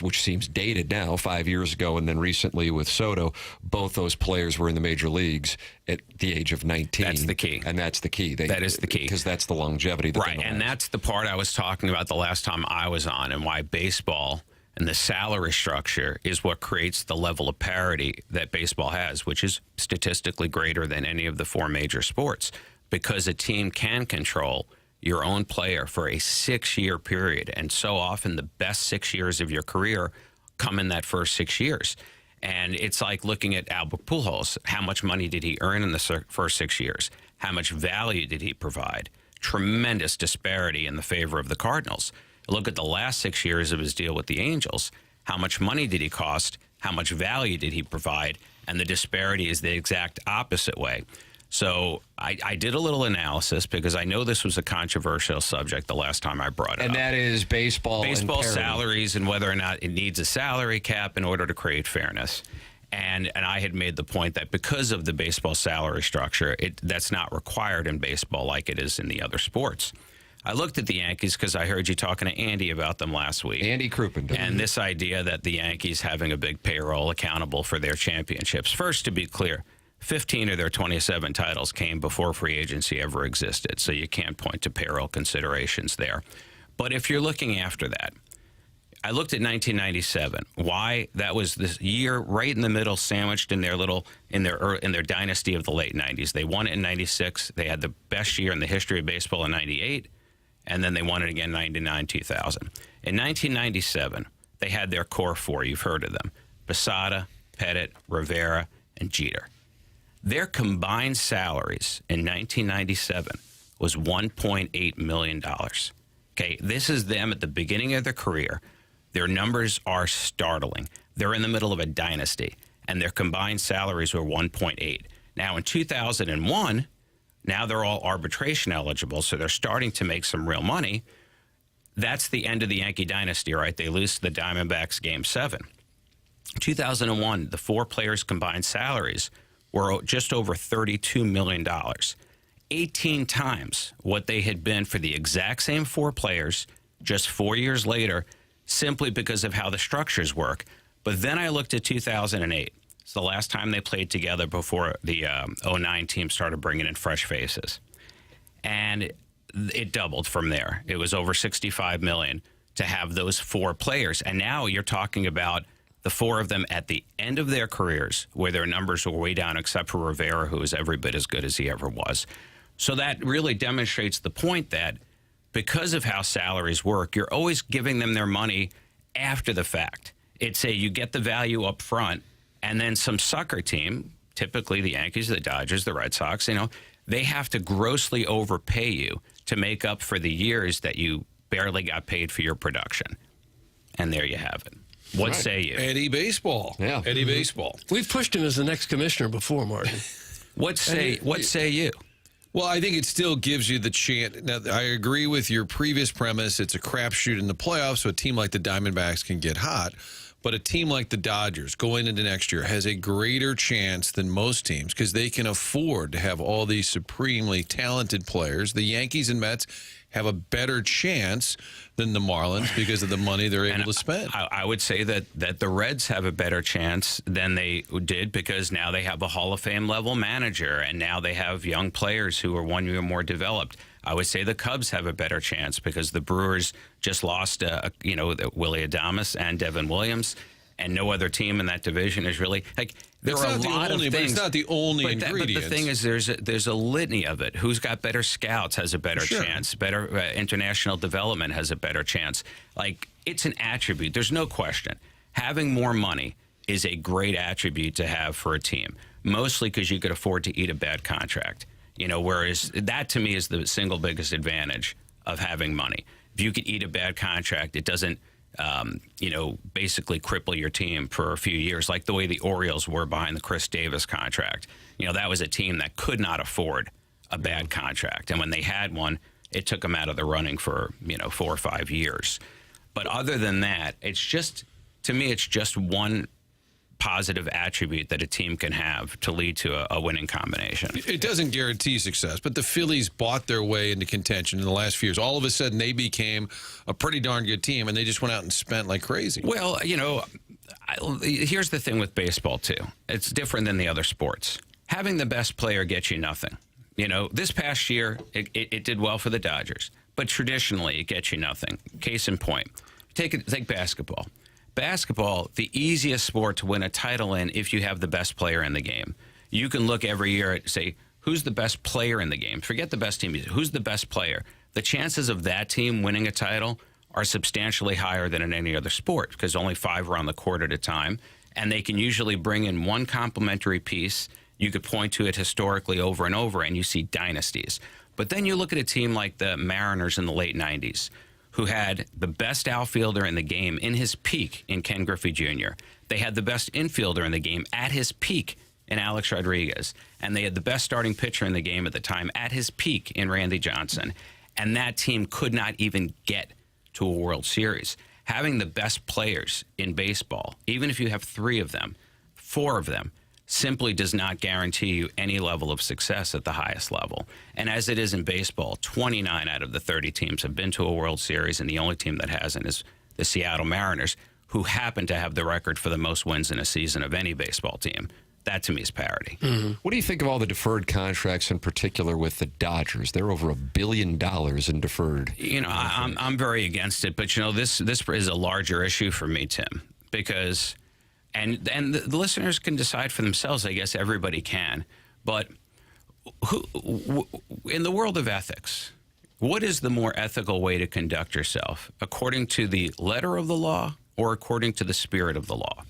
which seems dated now, 5 years ago, and then recently with Soto, both those players were in the major leagues at the age of 19. That's the key. And that's the key. That is the key. Because that's the longevity. Right, and that's the part I was talking about the last time I was on, and why baseball and the salary structure is what creates the level of parity that baseball has, which is statistically greater than any of the 4 major sports, because a team can control your own player for a 6-year period. And so often the best 6 years of your career come in that first 6 years. And it's like looking at Albert Pujols. How much money did he earn in the first 6 years? How much value did he provide? Tremendous disparity in the favor of the Cardinals. Look at the last 6 years of his deal with the Angels. How much money did he cost? How much value did he provide? And the disparity is the exact opposite way. So I did a little analysis because I know this was a controversial subject the last time I brought it up. And that is baseball salaries and whether or not it needs a salary cap in order to create fairness. And I had made the point that because of the baseball salary structure, that's not required in baseball like it is in the other sports. I looked at the Yankees because I heard you talking to Andy about them last week. Andy Crouppen. And this idea that the Yankees having a big payroll accountable for their championships. First, to be clear, 15 of their 27 titles came before free agency ever existed, so you can't point to payroll considerations there. But if you're looking after that, I looked at 1997. Why? That was this year right in the middle, sandwiched in their dynasty of the late 90s. They won it in 96. They had the best year in the history of baseball in 98, and then they won it again 99, 2000. In 1997, they had their core 4. You've heard of them: Posada, Pettit, Rivera, and Jeter. Their combined salaries in 1997 was $1.8 million. Okay, this is them at the beginning of their career. Their numbers are startling. They're in the middle of a dynasty, and their combined salaries were 1.8. Now, in 2001, now they're all arbitration eligible, so they're starting to make some real money. That's the end of the Yankee dynasty, right? They lose to the Diamondbacks Game 7. 2001, the 4 players' combined salaries were just over $32 million, 18 times what they had been for the exact same 4 players just 4 years later, simply because of how the structures work. But then I looked at 2008. It's the last time they played together before the 09 team started bringing in fresh faces. And it doubled from there. It was over $65 million to have those 4 players. And now you're talking about the 4 of them at the end of their careers, where their numbers were way down, except for Rivera, who was every bit as good as he ever was. So that really demonstrates the point that because of how salaries work, you're always giving them their money after the fact. It's you get the value up front, and then some sucker team, typically the Yankees, the Dodgers, the Red Sox, they have to grossly overpay you to make up for the years that you barely got paid for your production. And there you have it. What say you? Eddie Baseball. Yeah. Eddie Baseball. We've pushed him as the next commissioner before, Martin. What say you? Well, I think it still gives you the chance. Now, I agree with your previous premise. It's a crapshoot in the playoffs, so a team like the Diamondbacks can get hot. But a team like the Dodgers going into next year has a greater chance than most teams because they can afford to have all these supremely talented players. The Yankees and Mets have a better chance than the Marlins because of the money they're able to spend. I would say that the Reds have a better chance than they did because now they have a Hall of Fame level manager, and now they have young players who are 1 year more developed. I would say the Cubs have a better chance because the Brewers just lost, Willie Adames and Devin Williams, and no other team in that division is really like. There are a lot of things. But it's not the only ingredient. But the thing is, there's a litany of it. Who's got better scouts has a better chance. Better international development has a better chance. Like, it's an attribute. There's no question. Having more money is a great attribute to have for a team, mostly because you could afford to eat a bad contract. Whereas that to me is the single biggest advantage of having money. If you could eat a bad contract, it doesn't, basically cripple your team for a few years, like the way the Orioles were behind the Chris Davis contract. That was a team that could not afford a bad contract. And when they had one, it took them out of the running for, 4 or 5 years. But other than that, to me, it's just one positive attribute that a team can have to lead to a winning combination. It doesn't guarantee success, but the Phillies bought their way into contention in the last few years. All of a sudden, they became a pretty darn good team, and they just went out and spent like crazy. Well, here's the thing with baseball, too. It's different than the other sports. Having the best player gets you nothing. This past year, it did well for the Dodgers, but traditionally, it gets you nothing. Case in point, take basketball. Basketball, the easiest sport to win a title in if you have the best player in the game. You can look every year at, say, who's the best player in the game? Forget the best team. Who's the best player? The chances of that team winning a title are substantially higher than in any other sport because only 5 are on the court at a time, and they can usually bring in one complementary piece. You could point to it historically over and over, and you see dynasties. But then you look at a team like the Mariners in the late 90s, who had the best outfielder in the game in his peak in Ken Griffey Jr. They had the best infielder in the game at his peak in Alex Rodriguez. And they had the best starting pitcher in the game at the time at his peak in Randy Johnson. And that team could not even get to a World Series. Having the best players in baseball, even if you have 3 of them, 4 of them, simply does not guarantee you any level of success at the highest level. And as it is in baseball, 29 out of the 30 teams have been to a World Series, and the only team that hasn't is the Seattle Mariners, who happen to have the record for the most wins in a season of any baseball team. That, to me, is parity. Mm-hmm. What do you think of all the deferred contracts, in particular with the Dodgers? They're over $1 billion in deferred. I'm very against it, but, this is a larger issue for me, Tim, because... And the listeners can decide for themselves. I guess everybody can. But in the world of ethics, what is the more ethical way to conduct yourself, according to the letter of the law or according to the spirit of the law?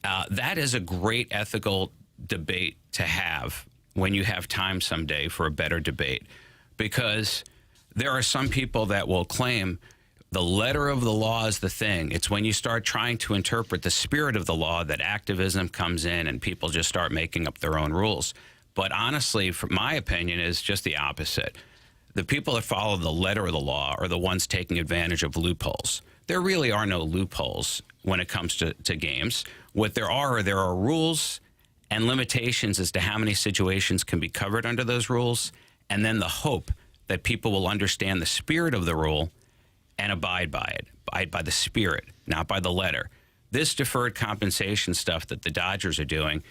That is a great ethical debate to have when you have time someday for a better debate, because there are some people that will claim the letter of the law is the thing. It's when you start trying to interpret the spirit of the law that activism comes in and people just start making up their own rules. But honestly, from my opinion, is just the opposite. The people that follow the letter of the law are the ones taking advantage of loopholes. There really are no loopholes when it comes to games. What there are rules and limitations as to how many situations can be covered under those rules, and then the hope that people will understand the spirit of the rule and abide by it, abide by the spirit, not by the letter. This deferred compensation stuff that the Dodgers are doing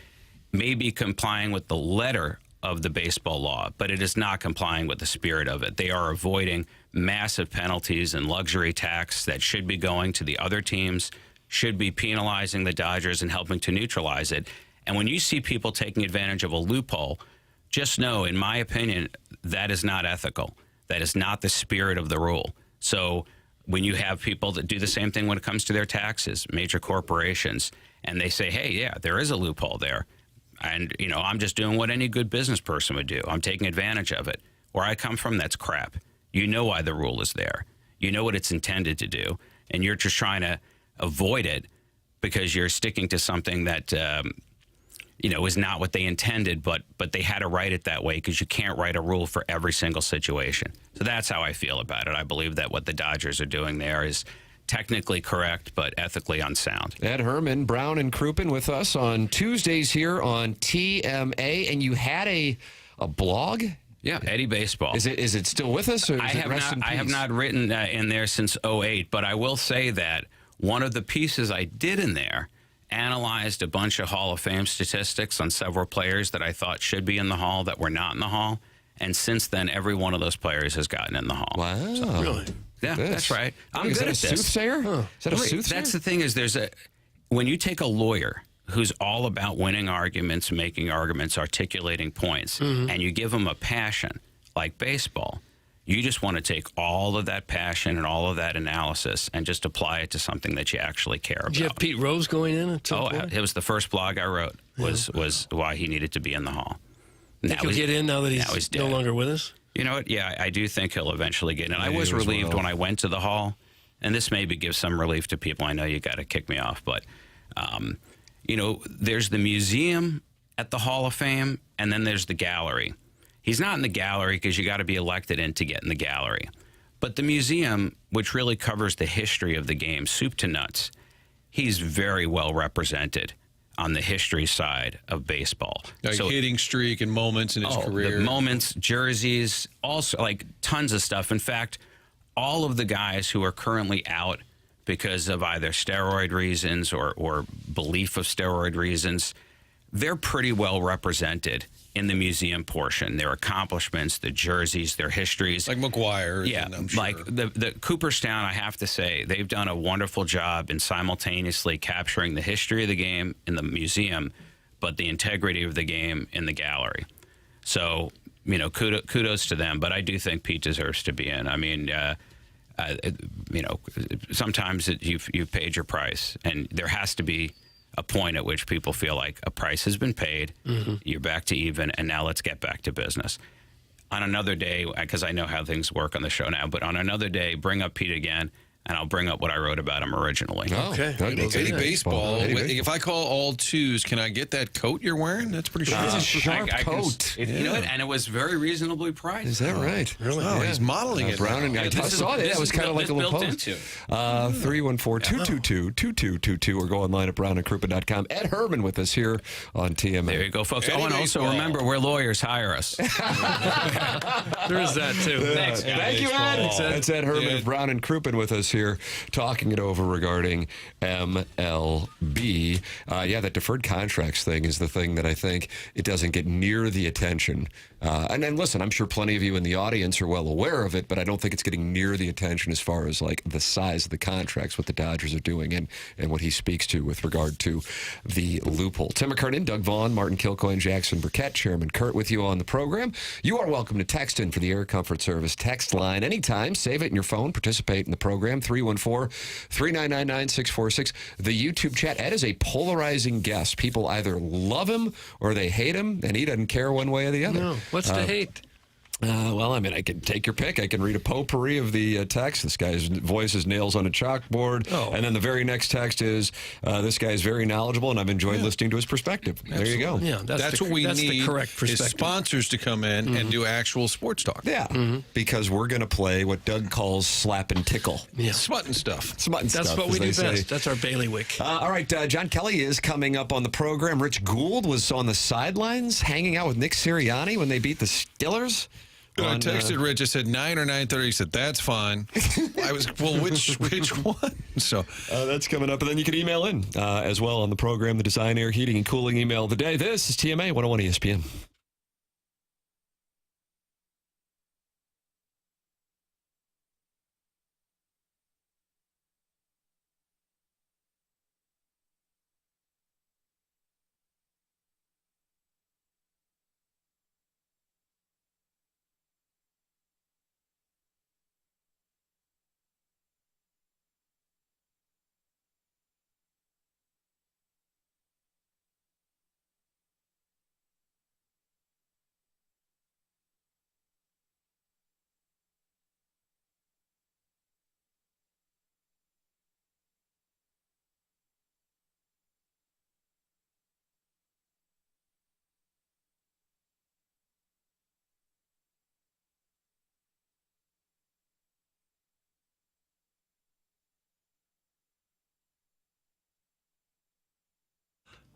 may be complying with the letter of the baseball law, but it is not complying with the spirit of it. They are avoiding massive penalties and luxury tax that should be going to the other teams, should be penalizing the Dodgers and helping to neutralize it. And when you see people taking advantage of a loophole, just know, in my opinion, that is not ethical. That is not the spirit of the rule. So when you have people that do the same thing when it comes to their taxes, major corporations, and they say, hey, yeah, there is a loophole there. And, I'm just doing what any good business person would do. I'm taking advantage of it. Where I come from, that's crap. You know why the rule is there. You know what it's intended to do. And you're just trying to avoid it because you're sticking to something that, was not what they intended, but they had to write it that way because you can't write a rule for every single situation. So that's how I feel about it. I believe that what the Dodgers are doing there is technically correct, but ethically unsound. Ed Herman, Brown, and Crouppen with us on Tuesdays here on TMA, and you had a blog? Yeah, Eddie Baseball. Is it still with us? Or is I have not written in there since 2008, but I will say that one of the pieces I did in there analyzed a bunch of Hall of Fame statistics on several players that I thought should be in the Hall that were not in the Hall. And since then, every one of those players has gotten in the Hall. Wow. So, really? Yeah, that's right. I'm good at this. Soothsayer? Huh. Is that a soothsayer? That's the thing is when you take a lawyer who's all about winning arguments, making arguments, articulating points, and you give them a passion like baseball, you just want to take all of that passion and all of that analysis and just apply it to something that you actually care about. Did you have Pete Rose going in at some point? It was the first blog I wrote was why he needed to be in the Hall. Think he'll get in now that he's no longer with us? You know what? Yeah, I do think he'll eventually get in. I was relieved when I went to the Hall, and this maybe gives some relief to people. I know you got to kick me off, but, there's the museum at the Hall of Fame, and then there's the gallery. He's not in the gallery because you got to be elected in to get in the gallery. But the museum, which really covers the history of the game, soup to nuts, he's very well represented on the history side of baseball. Like hitting streak and moments in his career. The moments, jerseys, also like tons of stuff. In fact, all of the guys who are currently out because of either steroid reasons or belief of steroid reasons, they're pretty well represented in the museum portion. Their accomplishments, the jerseys, their histories. Like McGuire. Yeah, like the Cooperstown, I have to say, they've done a wonderful job in simultaneously capturing the history of the game in the museum, but the integrity of the game in the gallery. So, kudos to them. But I do think Pete deserves to be in. I mean, sometimes you've paid your price, and there has to be a point at which people feel like a price has been paid, you're back to even, and now let's get back to business. On another day, because I know how things work on the show now, but on another day, bring up Pete again, and I'll bring up what I wrote about him originally. Oh, okay. Eddie Baseball. If I call all twos, can I get that coat you're wearing? That's pretty sharp. It's a sharp coat. You know what? And it was very reasonably priced. Is that right? Really? Oh, he's modeling it. Brown and I saw that. That was kind of like a little post. 314-222-2222 or go online at brownandcrouppen.com. Ed Herman with us here on TMA. There you go, folks. Eddie and also remember, we're lawyers. Hire us. There is that, too. Thanks, guys. Thank you, Ed. That's Ed Herman of Brown and Crouppen with us here talking it over regarding MLB. That deferred contracts thing is the thing that I think it doesn't get near the attention. And then listen, I'm sure plenty of you in the audience are well aware of it, but I don't think it's getting near the attention as far as like the size of the contracts, what the Dodgers are doing, and what he speaks to with regard to the loophole. Tim McKernan, Doug Vaughn, Martin Kilcoyne, Jackson Burkett, Chairman Kurt with you on the program. You are welcome to text in for the Air Comfort Service text line anytime. Save it in your phone. Participate in the program. 314-399-9646. The YouTube chat. Ed is a polarizing guest. People either love him or they hate him, and he doesn't care one way or the other. No. What's to hate? Well, I mean, I can take your pick. I can read a potpourri of the text. This guy's voice is nails on a chalkboard. Oh. And then the very next text is, this guy is very knowledgeable, and I've enjoyed listening to his perspective. Absolutely. There you go. Yeah, that's what we need the correct perspective. Is sponsors to come in and do actual sports talk. Yeah, because we're going to play what Doug calls slap and tickle. Yeah. Smutting stuff. That's what we do best. That's our bailiwick. All right, John Kelly is coming up on the program. Rich Gould was on the sidelines hanging out with Nick Sirianni when they beat the Steelers. I texted Rich. I said 9 or 9:30. He said that's fine. I was which one? So that's coming up, and then you can email in as well on the program. The Design, Air, Heating, and Cooling email of the day. This is TMA 101 ESPN.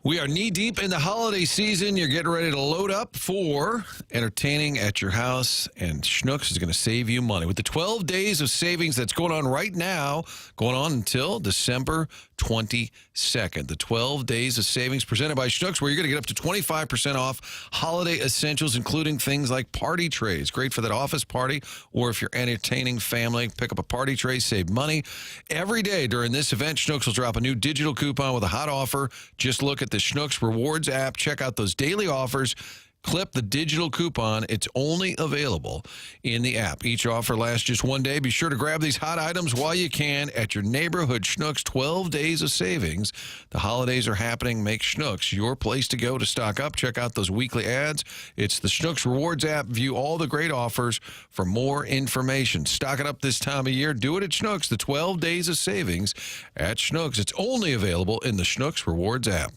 We are knee-deep in the holiday season. You're getting ready to load up for entertaining at your house, and Schnucks is going to save you money. With the 12 days of savings that's going on right now, going on until December 22nd. The 12 days of savings presented by Schnucks, where you're going to get up to 25% off holiday essentials, including things like party trays. Great for that office party, or if you're entertaining family, pick up a party tray, save money. Every day during this event, Schnucks will drop a new digital coupon with a hot offer. Just look at the Schnucks Rewards app. Check out those daily offers. Clip the digital coupon. It's only available in the app. Each offer lasts just one day. Be sure to grab these hot items while you can at your neighborhood Schnucks. 12 days of savings. The holidays are happening. Make Schnucks your place to go to stock up. Check out those weekly ads. It's the Schnucks Rewards app. View all the great offers for more information. Stock it up this time of year. Do it at Schnucks. The 12 days of savings at Schnucks. It's only available in the Schnucks Rewards app.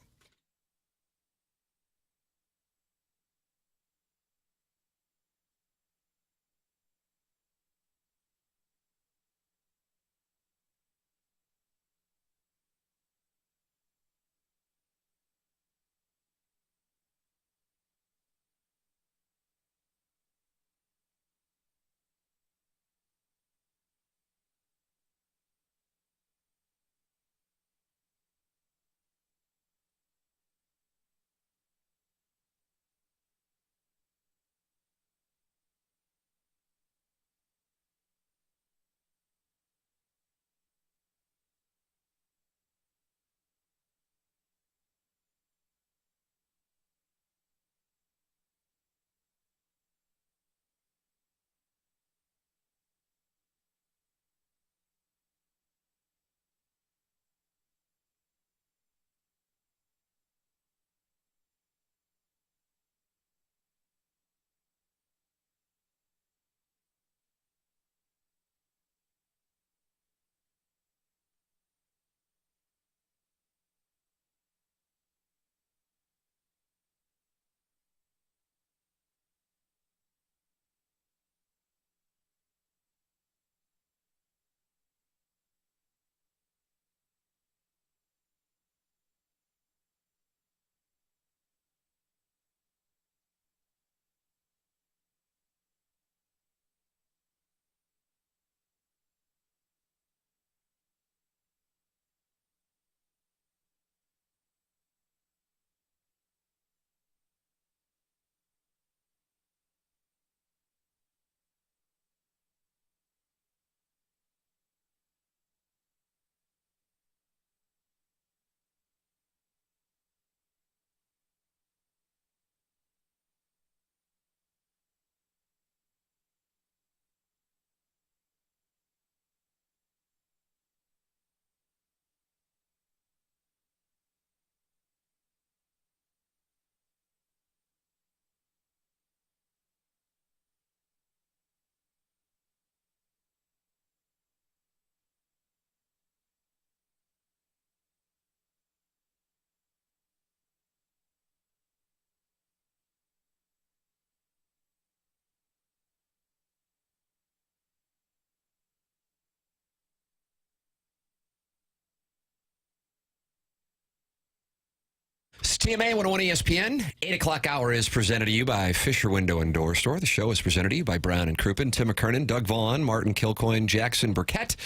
TMA 101 ESPN, 8 o'clock hour is presented to you by Fisher Window and Door Store. The show is presented to you by Brown and Crouppen, Tim McKernan, Doug Vaughn, Martin Kilcoyne, Jackson Burkett,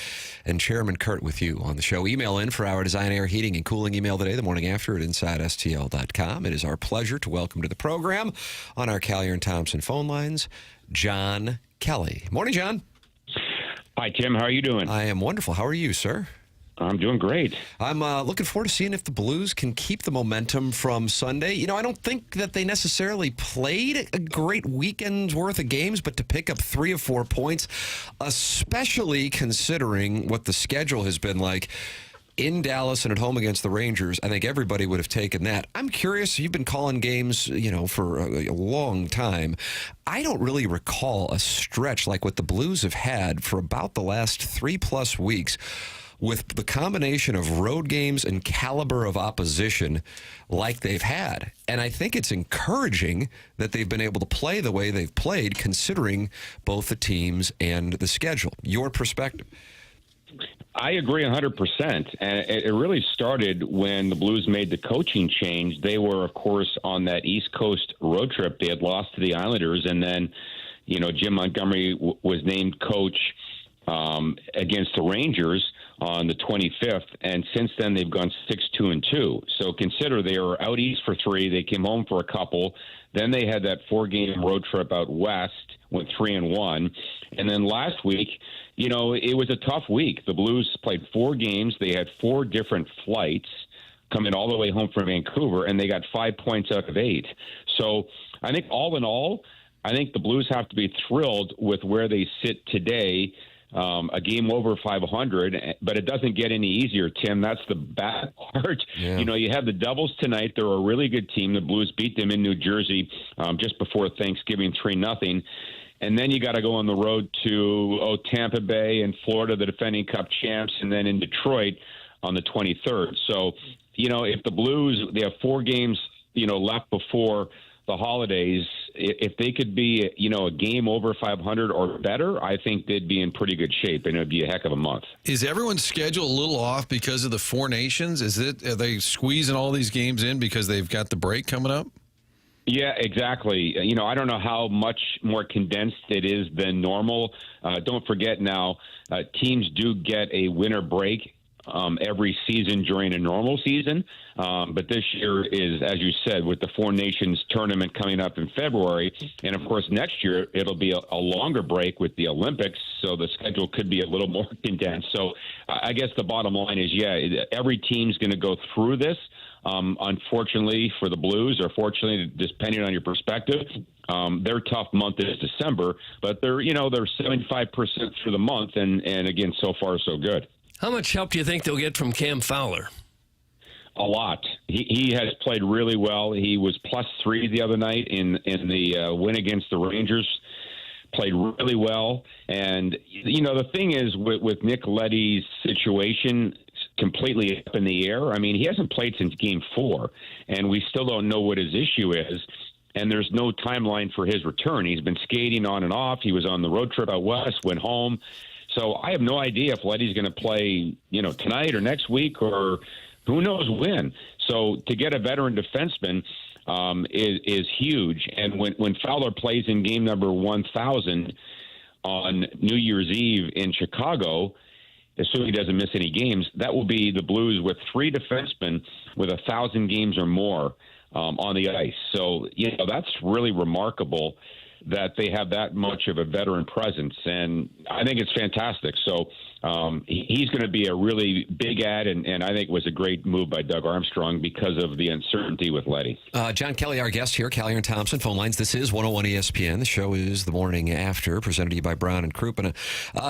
and Chairman Kurt with you on the show. Email in for our Design, Air, Heating, and Cooling email today, the morning after at InsideSTL.com. It is our pleasure to welcome to the program on our Callier and Thompson phone lines, John Kelly. Morning, John. Hi, Tim. How are you doing? I am wonderful. How are you, sir? I'm doing great. I'm looking forward to seeing if the Blues can keep the momentum from Sunday. You know, I don't think that they necessarily played a great weekend's worth of games, but to pick up 3 or 4 points, especially considering what the schedule has been like in Dallas and at home against the Rangers, I think everybody would have taken that. I'm curious, you've been calling games, for a long time. I don't really recall a stretch like what the Blues have had for about the last 3+ weeks, with the combination of road games and caliber of opposition like they've had. And I think it's encouraging that they've been able to play the way they've played, considering both the teams and the schedule. Your perspective? I agree 100%. And it really started when the Blues made the coaching change. They were, of course, on that East Coast road trip. They had lost to the Islanders, and then, Jim Montgomery was named coach against the Rangers on the 25th, and since then they've gone 6-2-2. So consider they were out east for 3. They came home for a couple. Then they had that 4-game road trip out west, went 3-1, and then last week, it was a tough week. The Blues played 4 games. They had 4 different flights coming all the way home from Vancouver, and they got 5 points out of 8. So I think all in all, I think the Blues have to be thrilled with where they sit today. A game over 500, but it doesn't get any easier, Tim. That's the bad part. Yeah. You have the Devils tonight. They're a really good team. The Blues beat them in New Jersey just before Thanksgiving, 3-0. And then you got to go on the road to Tampa Bay and Florida, the defending Cup champs, and then in Detroit on the 23rd. So, if the Blues, they have 4 games, left before the holidays. If they could be, a game over 500 or better, I think they'd be in pretty good shape, and it'd be a heck of a month. Is everyone's schedule a little off because of the 4 nations? Are they squeezing all these games in because they've got the break coming up? Yeah, exactly. I don't know how much more condensed it is than normal. Don't forget now, teams do get a winter break every season during a normal season. But this year is, as you said, with the 4 Nations tournament coming up in February. And, of course, next year it'll be a longer break with the Olympics, so the schedule could be a little more condensed. So I guess the bottom line is, every team's going to go through this. Unfortunately for the Blues, or fortunately, depending on your perspective, their tough month is December, but they're 75% through the month, and again, so far so good. How much help do you think they'll get from Cam Fowler? A lot. He has played really well. He was +3 the other night in the win against the Rangers. Played really well. And, the thing is with Nick Leddy's situation, completely up in the air. I mean, he hasn't played since Game 4, and we still don't know what his issue is. And there's no timeline for his return. He's been skating on and off. He was on the road trip out west, went home. So I have no idea if Leddy's going to play, tonight or next week or who knows when. So to get a veteran defenseman is huge. And when Fowler plays in game number 1,000 on New Year's Eve in Chicago, assuming he doesn't miss any games, that will be the Blues with 3 defensemen with 1,000 games or more on the ice. So, that's really remarkable that they have that much of a veteran presence, and I think it's fantastic. So he's going to be a really big add, and I think it was a great move by Doug Armstrong because of the uncertainty with Leddy. John Kelly, our guest here, Callier and Thompson, phone lines. This is 101 ESPN. The show is The Morning After, presented to you by Brown and Crouppen.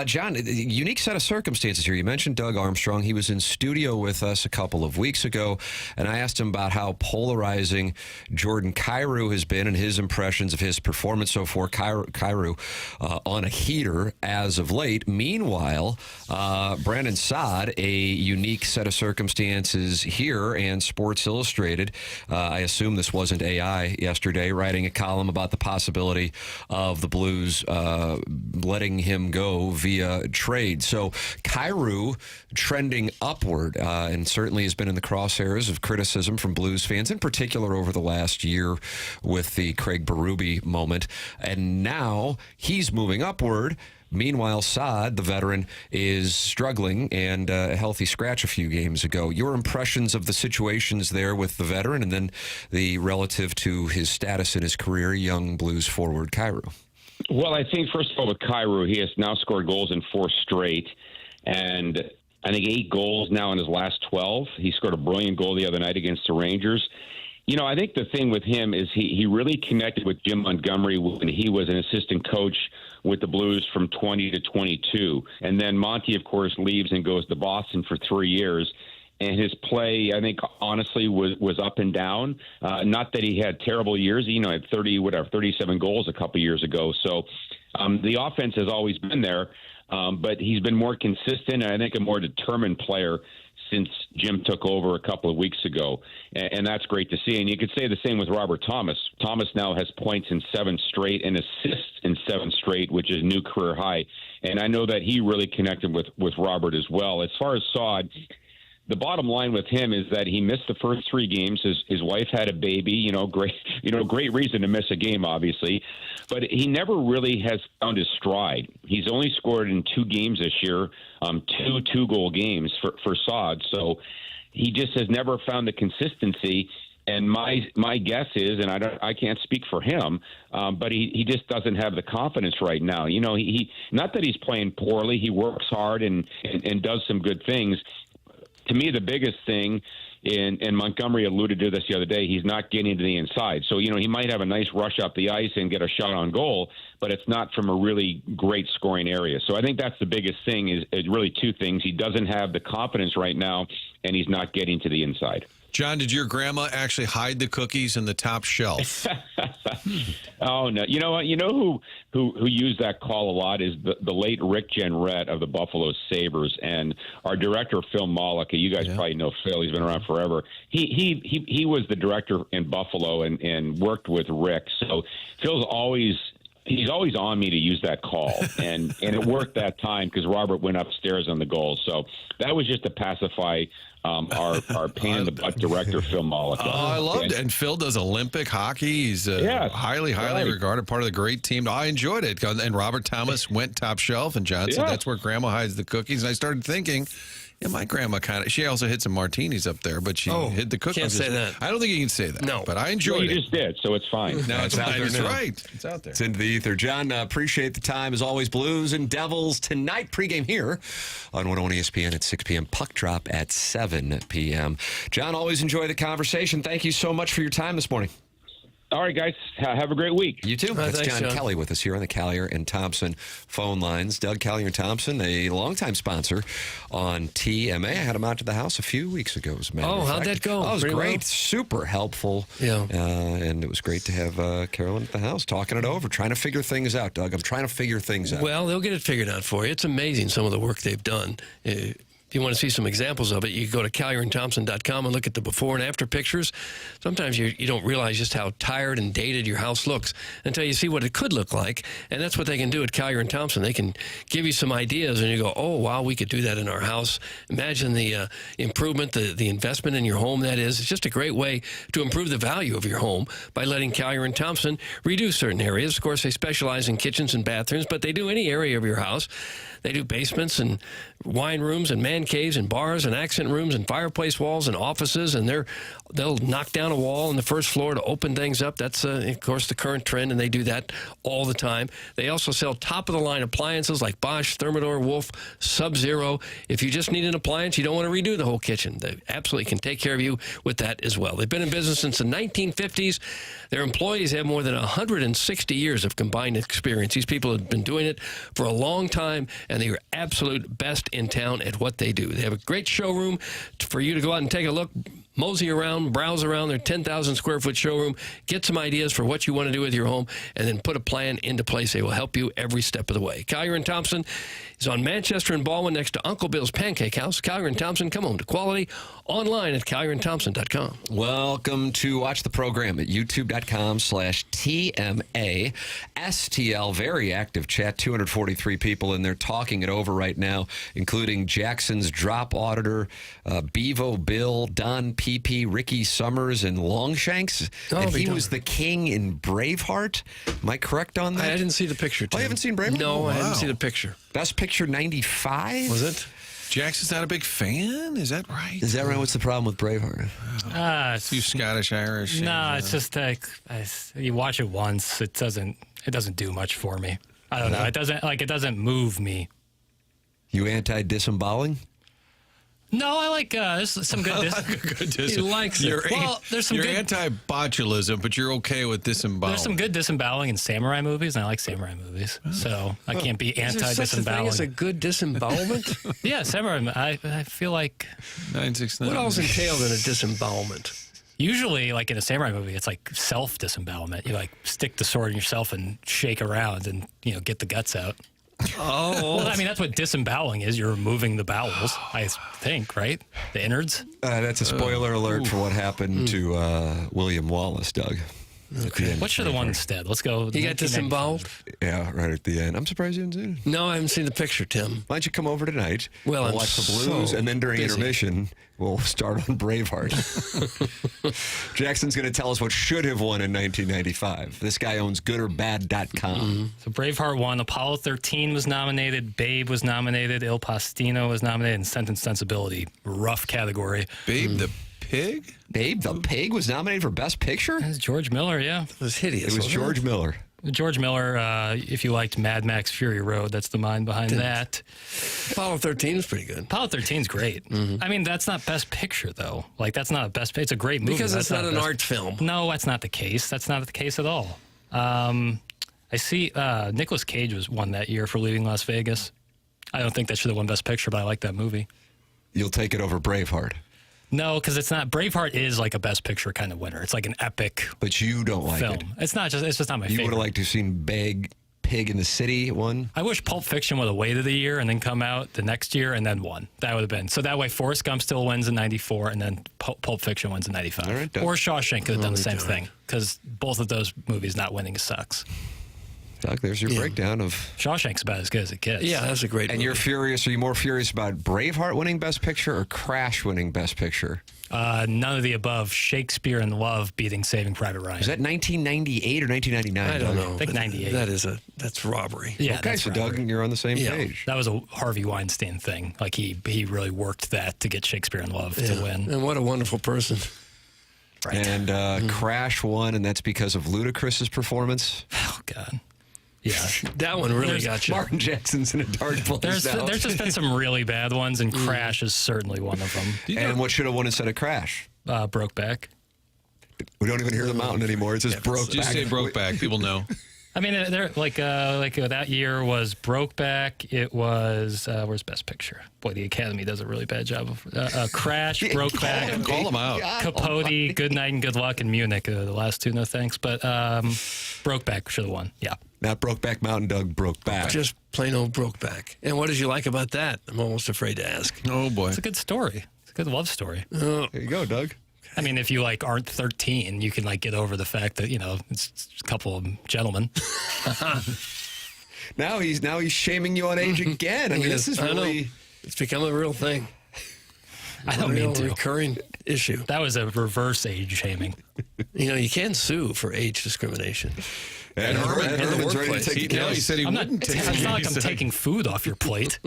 John, unique set of circumstances here. You mentioned Doug Armstrong. He was in studio with us a couple of weeks ago, and I asked him about how polarizing Jordan Kyrou has been and his impressions of his performance so far. Kyrou on a heater as of late. Meanwhile, Brandon Saad, a unique set of circumstances here, and Sports Illustrated, I assume this wasn't AI yesterday, writing a column about the possibility of the Blues letting him go via trade. So Kyrou trending upward, and certainly has been in the crosshairs of criticism from Blues fans, in particular over the last year with the Craig Berube moment. And now he's moving upward. Meanwhile, Saad, the veteran, is struggling and a healthy scratch a few games ago. Your impressions of the situations there with the veteran, and then the relative to his status in his career, young Blues forward Kyrou. Well, I think, first of all, with Kyrou, he has now scored goals in 4 straight, and I think 8 goals now in his last 12. He scored a brilliant goal the other night against the Rangers. I think the thing with him is he really connected with Jim Montgomery when he was an assistant coach with the Blues from 20 to 22. And then Monty, of course, leaves and goes to Boston for 3 years. And his play, I think, honestly, was up and down. Not that he had terrible years. Had 37 goals a couple years ago. So the offense has always been there. But he's been more consistent and I think a more determined player since Jim took over a couple of weeks ago. And that's great to see. And you could say the same with Robert Thomas. Thomas now has points in 7 straight and assists in 7 straight, which is a new career high. And I know that he really connected with Robert as well. As far as Saad, the bottom line with him is that he missed the first 3 games. His wife had a baby, great reason to miss a game, obviously. But he never really has found his stride. He's only scored in 2 games this year, 2 2-goal games for Saad. So he just has never found the consistency. And my guess is, and I can't speak for him, but he just doesn't have the confidence right now. He not that he's playing poorly. He works hard and does some good things. To me, the biggest thing, and Montgomery alluded to this the other day, he's not getting to the inside. So, he might have a nice rush up the ice and get a shot on goal, but it's not from a really great scoring area. So I think that's the biggest thing is really 2 things. He doesn't have the confidence right now, and he's not getting to the inside. John, did your grandma actually hide the cookies in the top shelf? Oh, no. You know what? You know who used that call a lot is the late Rick Jenrette of the Buffalo Sabres, and our director, Phil Mollica. You guys probably know Phil. He's been around forever. He was the director in Buffalo and worked with Rick. So Phil's always... He's always on me to use that call, and it worked that time because Robert went upstairs on the goal. So that was just to pacify our pain in the butt director, Phil Mollica. Oh, I loved it. And Phil does Olympic hockey. He's highly regarded, part of the great team. I enjoyed it. And Robert Thomas went top shelf, and John said that's where Grandma hides the cookies. And I started thinking, my grandma she also hid some martinis up there, but she hid the cookies. Can't say that. I don't think you can say that. No. But I enjoyed it. You just did, so it's fine. No, it's out there. It's right. It's out there. It's into the ether. John, appreciate the time. As always, Blues and Devils tonight. Pregame here on 101 ESPN at 6 p.m. Puck drop at 7 p.m. John, always enjoy the conversation. Thank you so much for your time this morning. All right, guys. Have a great week. You too. That's thanks, John Kelly with us here on the Callier and Thompson phone lines. Doug Callier and Thompson, a longtime sponsor on TMA. I had him out to the house a few weeks ago. As a matter of fact. How'd that go? Oh, it was Pretty great. well? Super helpful. Yeah. And it was great to have Carolyn at the house talking it over, trying to figure things out, Doug. I'm trying to figure things out. Well, they'll get it figured out for you. It's amazing some of the work they've done. If you want to see some examples of it, you can go to CallierandThompson.com and look at the before and after pictures. Sometimes you don't realize just how tired and dated your house looks until you see what it could look like. And that's what they can do at Callier and Thompson. They can give you some ideas, and you go, oh, wow, we could do that in our house. Imagine the improvement, the investment in your home, that is. It's just a great way to improve the value of your home by letting Callier and Thompson redo certain areas. Of course, they specialize in kitchens and bathrooms, but they do any area of your house. They do basements and wine rooms and man caves and bars and accent rooms and fireplace walls and offices, and they'll knock down a wall on the first floor to open things up. That's, of course, the current trend, and they do that all the time. They also sell top-of-the-line appliances like Bosch, Thermador, Wolf, Sub-Zero. If you just need an appliance, you don't want to redo the whole kitchen, they absolutely can take care of you with that as well. They've been in business since the 1950s. Their employees have more than 160 years of combined experience. These people have been doing it for a long time, and they are absolute best in town at what they do. They have a great showroom for you to go out and take a look, mosey around, browse around their 10,000 square foot showroom, get some ideas for what you want to do with your home, and then put a plan into place. They will help you every step of the way. Callier and Thompson is on Manchester and Baldwin next to Uncle Bill's Pancake House. Callier and Thompson, come home to quality. Online at CallierandThompson.com. Welcome to watch the program at youtube.com/TMA STL. Very active chat, 243 people in there talking it over right now, including Jackson's drop auditor, Bevo Bill, Don PP, Ricky Summers, and Longshanks. And he was the king in Braveheart. Am I correct on that? I didn't see the picture, Tim. Oh, you haven't seen Braveheart? No, I haven't seen the picture. Best Picture 95? Was it? Jackson's not a big fan? Is that right? Is that right? What's the problem with Braveheart? You Scottish, Irish. No, it's just like you watch it once, it doesn't do much for me. I don't know. It doesn't move me. You anti-disemboweling? No, I like some good. He likes it. There's some you're good anti-botulism, but you're okay with disemboweling. There's some good disemboweling in samurai movies, and I like samurai movies, so I can't be anti-disemboweling. Is there such a thing as a good disembowelment? Yeah, samurai. I feel like 969. What else entailed in a disembowelment? Usually, like in a samurai movie, it's like self-disembowelment. You like stick the sword in yourself and shake around, and get the guts out. Oh, well, I mean, that's what disemboweling is. You're removing the bowels, I think, right? The innards. That's a spoiler alert for what happened to William Wallace, Doug. Okay. What should have won instead? Let's go. You got disemboweled? Yeah, right at the end. I'm surprised you didn't see it. No, I haven't seen the picture, Tim. Why don't you come over tonight? Well, we'll I'm watch the Blues, so and then during busy. intermission, we'll start on Braveheart. Jackson's going to tell us what should have won in 1995. This guy owns goodorbad.com. So Braveheart won. Apollo 13 was nominated. Babe was nominated. Il Postino was nominated. And Sense and Sensibility, rough category. Babe the Pig? Babe the Pig was nominated for Best Picture? It was George Miller, yeah. It was hideous. It was wasn't George Miller. George Miller, if you liked Mad Max Fury Road, that's the mind behind that. Apollo 13 was pretty good. Apollo 13 is great. I mean, that's not Best Picture, though. Like, that's not a Best Picture. It's a great movie. Because it's That's not an best- art film. No, that's not the case. That's not the case at all. I see Nicolas Cage won that year for Leaving Las Vegas. I don't think that should have won Best Picture, but I like that movie. You'll take it over Braveheart. No, because it's not. Braveheart is like a Best Picture kind of winner. It's like an epic But you don't like film. it. It's not just. It's just not my You would favorite. have liked to have seen Pig in the City one. I wish Pulp Fiction would have waited a year and then come out the next year and then won. That would have been. So that way Forrest Gump still wins in 94 and then Pulp Fiction wins in 95. All right, Doug. Or Shawshank could have done the same thing because both of those movies not winning sucks. Doug, there's your breakdown of... Shawshank's about as good as it gets. Yeah, that's a great And movie. you're furious, are you more furious about Braveheart winning Best Picture or Crash winning Best Picture? None of the above. Shakespeare in Love beating Saving Private Ryan. Was that 1998 or 1999? I don't Doug? know. I think 98. That's robbery. Yeah, Okay, that's so robbery. Doug, you're on the same Yeah. page. That was a Harvey Weinstein thing. Like he really worked that to get Shakespeare in Love to win. And what a wonderful person. Right. And Crash won, and that's because of Ludacris's performance. Oh God. Yeah. That one really got you. Martin Jackson's in a dark place now. There's just been some really bad ones, and Crash is certainly one of them. And what should have won instead of Crash? Brokeback. We don't even hear the mountain anymore. It's just Brokeback. Just say Brokeback. People know. I mean, they're like that year was Brokeback. It was where's Best Picture? Boy, the Academy does a really bad job of Crash, Brokeback, Call them out. Capote, Good Night and Good Luck, and Munich. The last two, no thanks. But Brokeback should have won. Yeah. Not Brokeback Mountain, Doug. Brokeback. Just plain old Brokeback. And what did you like about that? I'm almost afraid to ask. Oh, boy. It's a good story. It's a good love story. There you go, Doug. I mean, if you like aren't 13, you can like get over the fact that it's a couple of gentlemen. Now he's shaming you on age again. I mean, this is really... It's become a real thing. I don't mean to. Recurring issue. That was a reverse age shaming. You can sue for age discrimination. And Herman's ready to take the He case. said he wouldn't take It's it. not like He I'm said- taking food off your plate.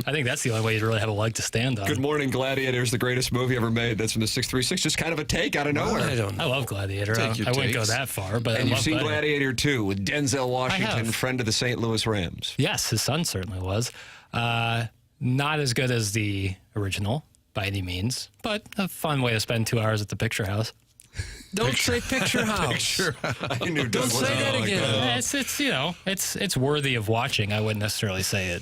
I think that's the only way you really have a leg to stand on. Good Morning Gladiator is the greatest movie ever made. That's from the 636. Just kind of a take out of nowhere. I don't know. I love Gladiator. I Take your wouldn't go takes. that far, but And I you've love seen Gladiator 2 with Denzel Washington, have. friend of the St. Louis Rams. Yes, his son certainly was. Not as good as the original by any means, but a fun way to spend 2 hours at the Picture House. Don't say Picture House. I knew Doug Don't was say that oh, my again. God. It's worthy of watching. I wouldn't necessarily say it,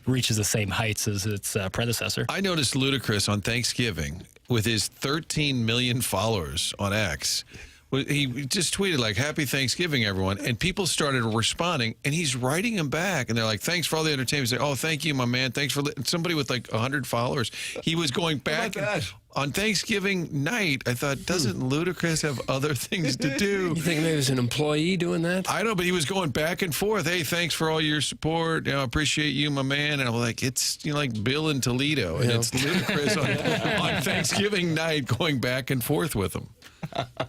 reaches the same heights as its predecessor. I noticed Ludacris on Thanksgiving with his 13 million followers on X. He just tweeted like, "Happy Thanksgiving, everyone," and people started responding, and he's writing them back, and they're like, "Thanks for all the entertainment." He's like, "Oh, thank you, my man. Thanks for somebody with like 100 followers." He was going back on Thanksgiving night. I thought, doesn't Ludacris have other things to do? You think maybe it was an employee doing that? I know, but he was going back and forth. Hey, thanks for all your support. Appreciate you, my man. And I'm like, it's like Bill in Toledo, and it's Ludacris on Thanksgiving night going back and forth with him.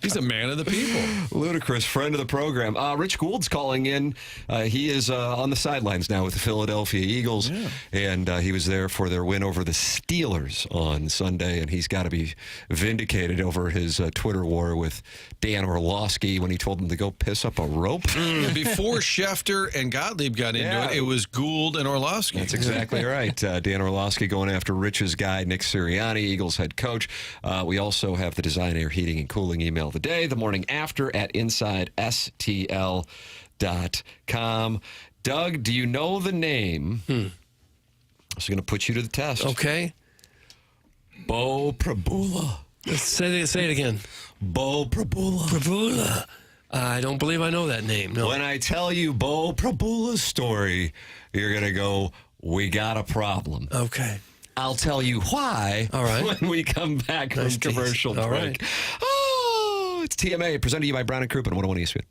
He's a man of the people. Ludacris, friend of the program. Rich Gould's calling in. He is on the sidelines now with the Philadelphia Eagles, and he was there for their win over the Steelers on Sunday, and he's got to be vindicated over his Twitter war with Dan Orlovsky when he told him to go piss up a rope. Before Schefter and Gottlieb got into it was Gould and Orlovsky. That's exactly right. Dan Orlovsky going after Rich's guy, Nick Sirianni, Eagles head coach. We also have the Design Air Heating and Cooling email of the day, the morning after at InsideSTL.com. Doug, do you know the name? I'm just going to put you to the test. Okay. Bo Prabula. Say it again. Bo Prabula. Prabula. I don't believe I know that name. No. When I tell you Bo Prabula's story, you're going to go, we got a problem. Okay. I'll tell you why All right. when we come back Nice from commercial tease. All break. right. Oh, it's TMA, presented to you by Brown and Crouppen, 101 ESPN.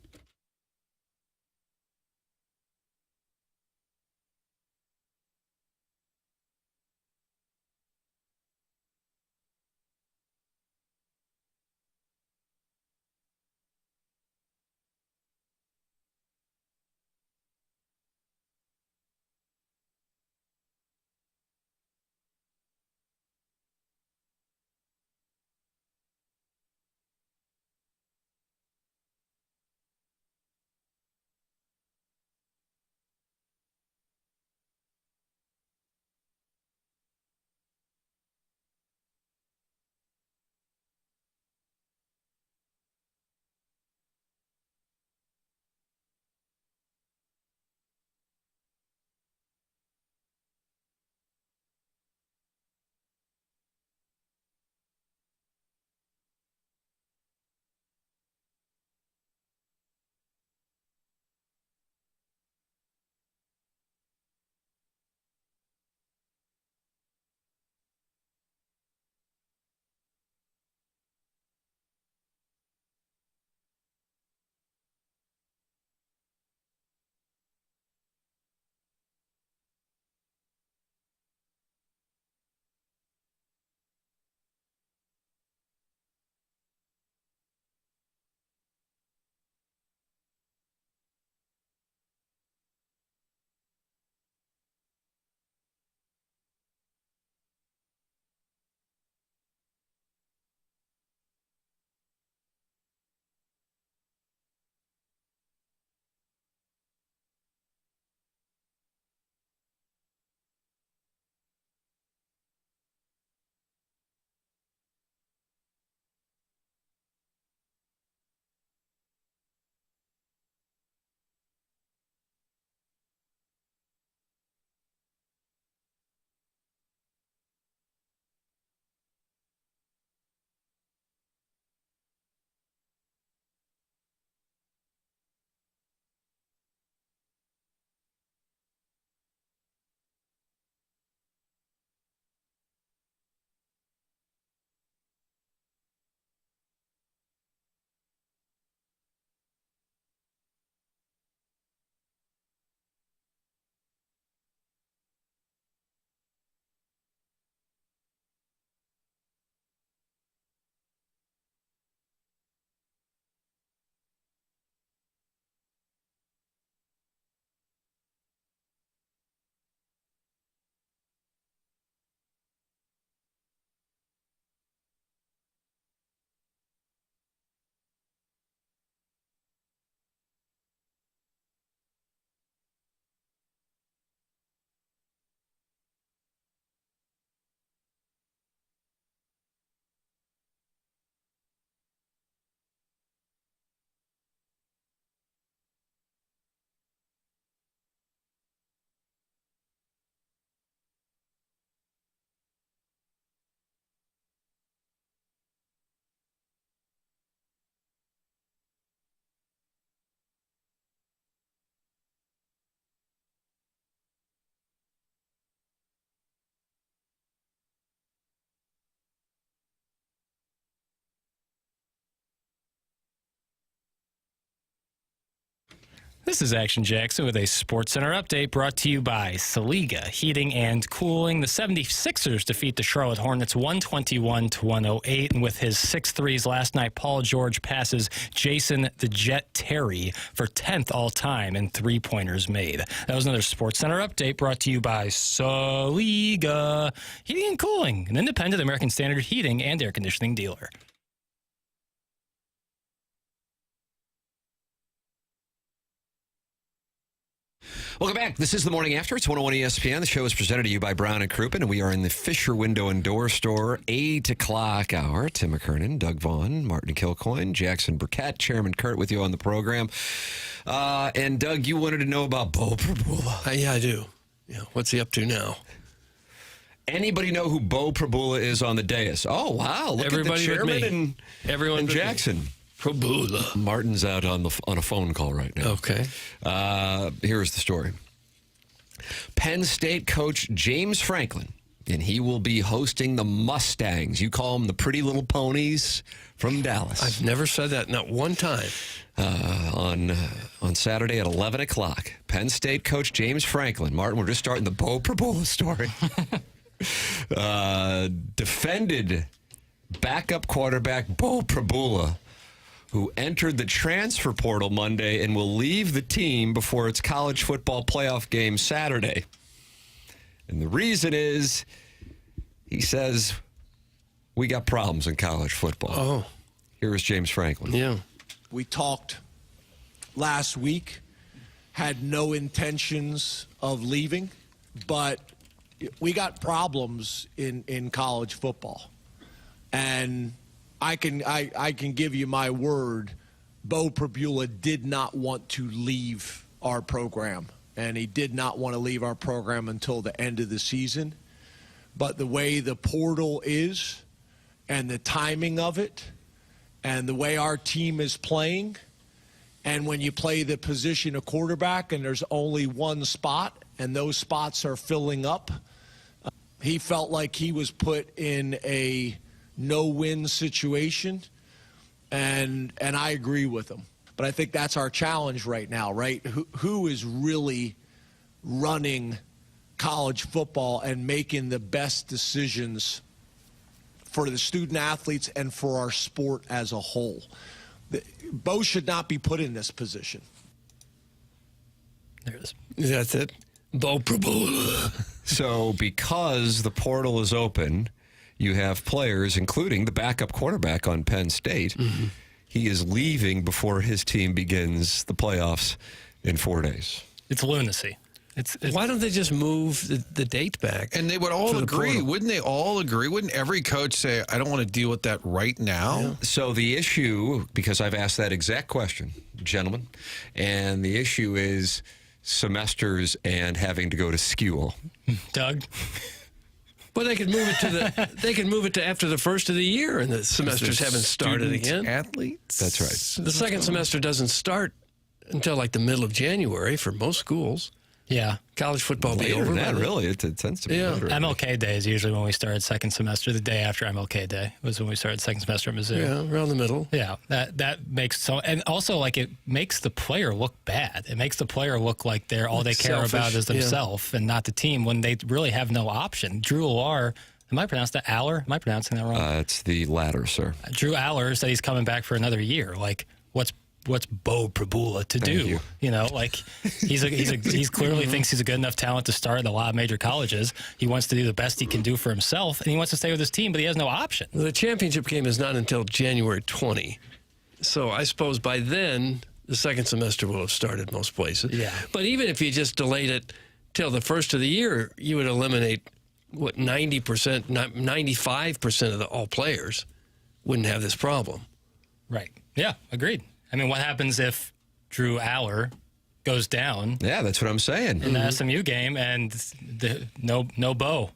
This is Action Jackson with a Sports Center update brought to you by Saliga Heating and Cooling. The 76ers defeat the Charlotte Hornets 121-108. And with his 6 threes last night, Paul George passes Jason the Jet Terry for 10th all-time in three-pointers made. That was another Sports Center update brought to you by Saliga Heating and Cooling, an independent American Standard heating and air conditioning dealer. Welcome back. This is the Morning After. It's 101 ESPN. The show is presented to you by Brown and Crouppen, and we are in the Fisher Window and Door Store, 8 o'clock hour. Tim McKernan, Doug Vaughn, Martin Kilcoyne, Jackson Burkett, Chairman Kurt with you on the program. And Doug, you wanted to know about Bo Prabula. Yeah, I do. Yeah, what's he up to now? Anybody know who Bo Prabula is on the dais? Oh, wow. Look Everybody at the chairman and Jackson. Prabula. Martin's out on a phone call right now. Okay. Here's the story. Penn State coach James Franklin and he will be hosting the Mustangs. You call them the pretty little ponies from Dallas. I've never said that, not one time. On Saturday at 11 o'clock. Penn State coach James Franklin. Martin, we're just starting the Bo Prabula story. Defended backup quarterback Bo Prabula, who entered the transfer portal Monday and will leave the team before its college football playoff game Saturday. And the reason is, he says, we got problems in college football. Oh. Here is James Franklin. Yeah. We talked last week, had no intentions of leaving, but we got problems in college football. And I can give you my word, Bo Prabula did not want to leave our program, and he did not want to leave our program until the end of the season. But the way the portal is and the timing of it and the way our team is playing, and when you play the position of quarterback and there's only one spot and those spots are filling up, he felt like he was put in a no-win situation, and I agree with him. But I think that's our challenge right now, right? Who is really running college football and making the best decisions for the student athletes and for our sport as a whole? Bo should not be put in this position. There it is. That's it. Bo Prabula. So because the portal is open, you have players, including the backup quarterback on Penn State. Mm-hmm. He is leaving before his team begins the playoffs in 4 days. It's lunacy. Why don't they just move the date back? And they would all agree. Wouldn't they all agree? Wouldn't every coach say, I don't want to deal with that right now? Yeah. So the issue, because I've asked that exact question, gentlemen, and the issue is semesters and having to go to school. Doug? Well, they could move it to after the first of the year, and the semesters haven't started again. Athletes. That's right. The second semester doesn't start until like the middle of January for most schools. Yeah. College football will be Later over. than that, really. It tends to be later. MLK Day is usually when we started second semester. The day after MLK Day was when we started second semester at Mizzou. Yeah, around the middle. Yeah, that makes so, and also like it makes the player look bad. It makes the player look like all they care about is themselves and not the team when they really have no option. Drew Aller, am I pronouncing that Aller? Am I pronouncing that wrong? It's the latter, sir. Drew Aller said he's coming back for another year. Like, what's Bo Prabula to do? You know, like he's clearly thinks he's a good enough talent to start at a lot of major colleges. He wants to do the best he can do for himself, and he wants to stay with his team, but he has no option. The championship game is not until January 20. So I suppose by then the second semester will have started most places. Yeah. But even if you just delayed it till the first of the year, you would eliminate 90%, 95% of all players wouldn't have this problem. Right. Yeah, agreed. I mean, what happens if Drew Aller goes down? Yeah, that's what I'm saying. In the SMU game, and no Bo.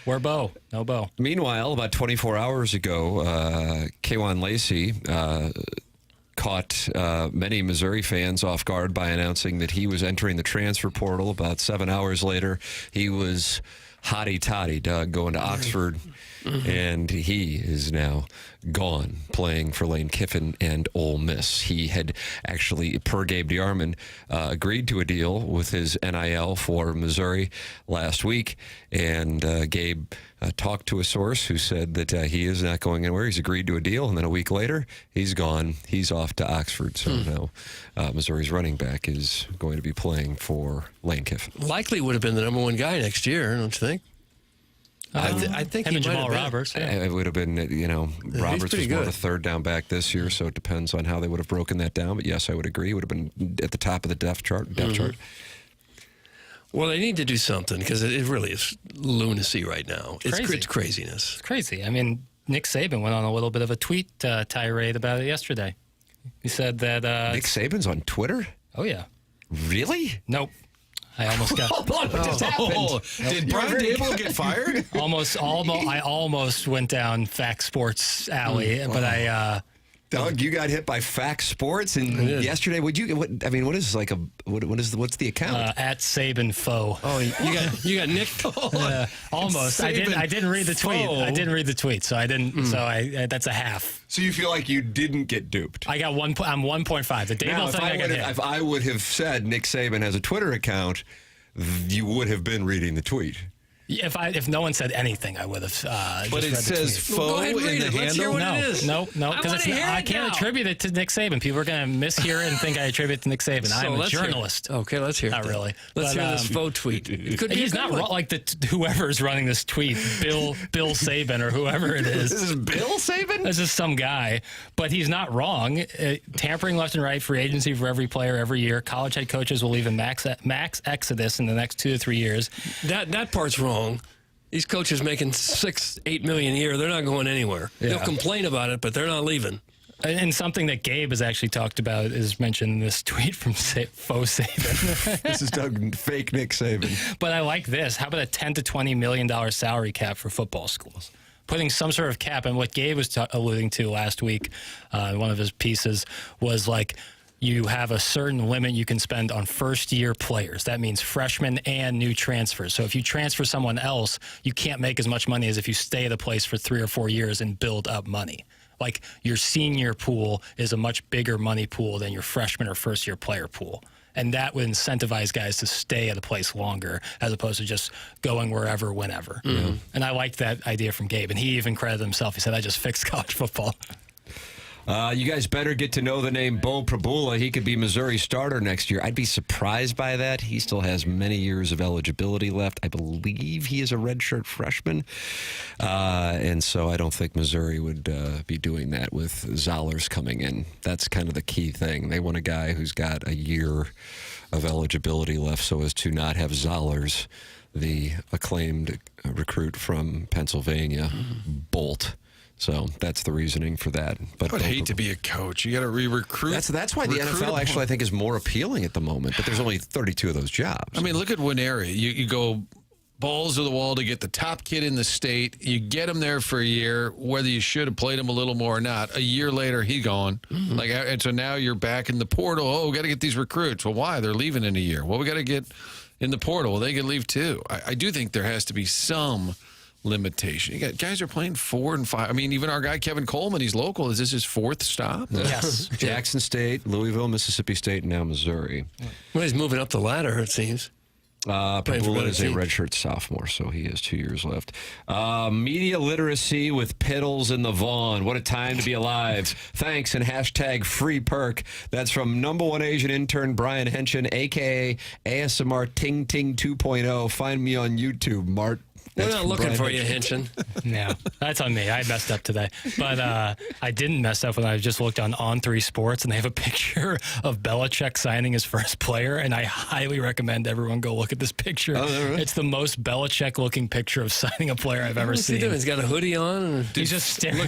Where Bo? No Bo. Meanwhile, about 24 hours ago, K'Wan Lacey caught many Missouri fans off guard by announcing that he was entering the transfer portal. About 7 hours later, he was hotty-totty, Doug, going to Oxford. And he is now gone, playing for Lane Kiffin and Ole Miss. He had actually, per Gabe DeArmond, agreed to a deal with his NIL for Missouri last week. And Gabe talked to a source who said that he is not going anywhere. He's agreed to a deal, and then a week later, he's gone. He's off to Oxford. So now Missouri's running back is going to be playing for Lane Kiffin. Likely would have been the number one guy next year, don't you think? I think him he and might Jamal have been. Roberts. Yeah. It would have been, Roberts was more good. the third down back this year, so it depends on how they would have broken that down. But yes, I would agree. It would have been at the top of the depth chart. Well, they need to do something because it really is lunacy right now. It's craziness. It's crazy. I mean, Nick Saban went on a little bit of a tweet tirade about it yesterday. He said that... Nick Saban's on Twitter? Oh, yeah. Really? Nope. I almost got... Hold on, what just happened? Did Brian Dable get fired? I almost went down Fact Sports alley, but I... Doug, you got hit by Fax Sports, and yesterday, what's the account? At Saban Foe. Oh, you got nicked. Almost. I didn't read the tweet. I didn't read the tweet, so I didn't. So that's a half. So you feel like you didn't get duped? I got I'm 1.5. The Daybell thing I got hit. If I would have said Nick Saban has a Twitter account, you would have been reading the tweet. If no one said anything, I would have. But it says "foe" in the handle. No, because I can't attribute it to Nick Saban. People are going to mishear it and think I attribute it to Nick Saban. I'm a journalist. Okay, let's hear it. Not really. Let's hear this faux tweet. He's not wrong. Like whoever's running this tweet, Bill Saban or whoever it is. This is Bill Saban? This is some guy, but he's not wrong. Tampering left and right, free agency for every player every year. College head coaches will leave a max exodus in the next 2 to 3 years. That part's wrong. These coaches making $6-8 million a year, they're not going anywhere. Yeah. They'll complain about it, but they're not leaving. And something that Gabe has actually talked about is mentioned in this tweet from Faux Saban. This is Doug, fake Nick Saban. But I like this. How about a $10 to $20 million salary cap for football schools? Putting some sort of cap, and what Gabe was alluding to last week in one of his pieces was like, you have a certain limit you can spend on first-year players. That means freshmen and new transfers. So if you transfer someone else, you can't make as much money as if you stay at a place for 3 or 4 years and build up money. Like your senior pool is a much bigger money pool than your freshman or first-year player pool. And that would incentivize guys to stay at a place longer as opposed to just going wherever, whenever. Mm-hmm. And I liked that idea from Gabe. And he even credited himself. He said, I just fixed college football. You guys better get to know the name Bo Prabula. He could be Missouri starter next year. I'd be surprised by that. He still has many years of eligibility left. I believe he is a redshirt freshman. And so I don't think Missouri would be doing that with Zollers coming in. That's kind of the key thing. They want a guy who's got a year of eligibility left so as to not have Zollers, the acclaimed recruit from Pennsylvania, bolt. So that's the reasoning for that. But I would hate to be a coach. You got to re-recruit. That's why the NFL actually, I think, is more appealing at the moment. But there's only 32 of those jobs. I mean, look at Winery. You go balls to the wall to get the top kid in the state. You get him there for a year, whether you should have played him a little more or not. A year later, he's gone. Mm-hmm. And so now you're back in the portal. Oh, we got to get these recruits. Well, why? They're leaving in a year. Well, we got to get in the portal. Well, they could leave too. I do think there has to be some limitation. You got guys are playing 4 and 5. I mean, even our guy Kevin Coleman, he's local. Is this his 4th stop? Yes. Jackson State, Louisville, Mississippi State, and now Missouri. Well, he's moving up the ladder, it seems. Prabula is a redshirt sophomore, so he has 2 years left. Media literacy with Piddles in the Vaughn. What a time to be alive. Thanks, and hashtag free perk. That's from #1 Asian intern Brian Henshin, a.k.a. ASMR Ting Ting 2.0. Find me on YouTube, Mart. We're not looking for you, Henshin. No, that's on me. I messed up today. But I didn't mess up when I just looked on 3 Sports, and they have a picture of Belichick signing his first player, and I highly recommend everyone go look at this picture. Oh, really? It's the most Belichick-looking picture of signing a player I've ever seen. He doing? He's got a hoodie on? He's just staring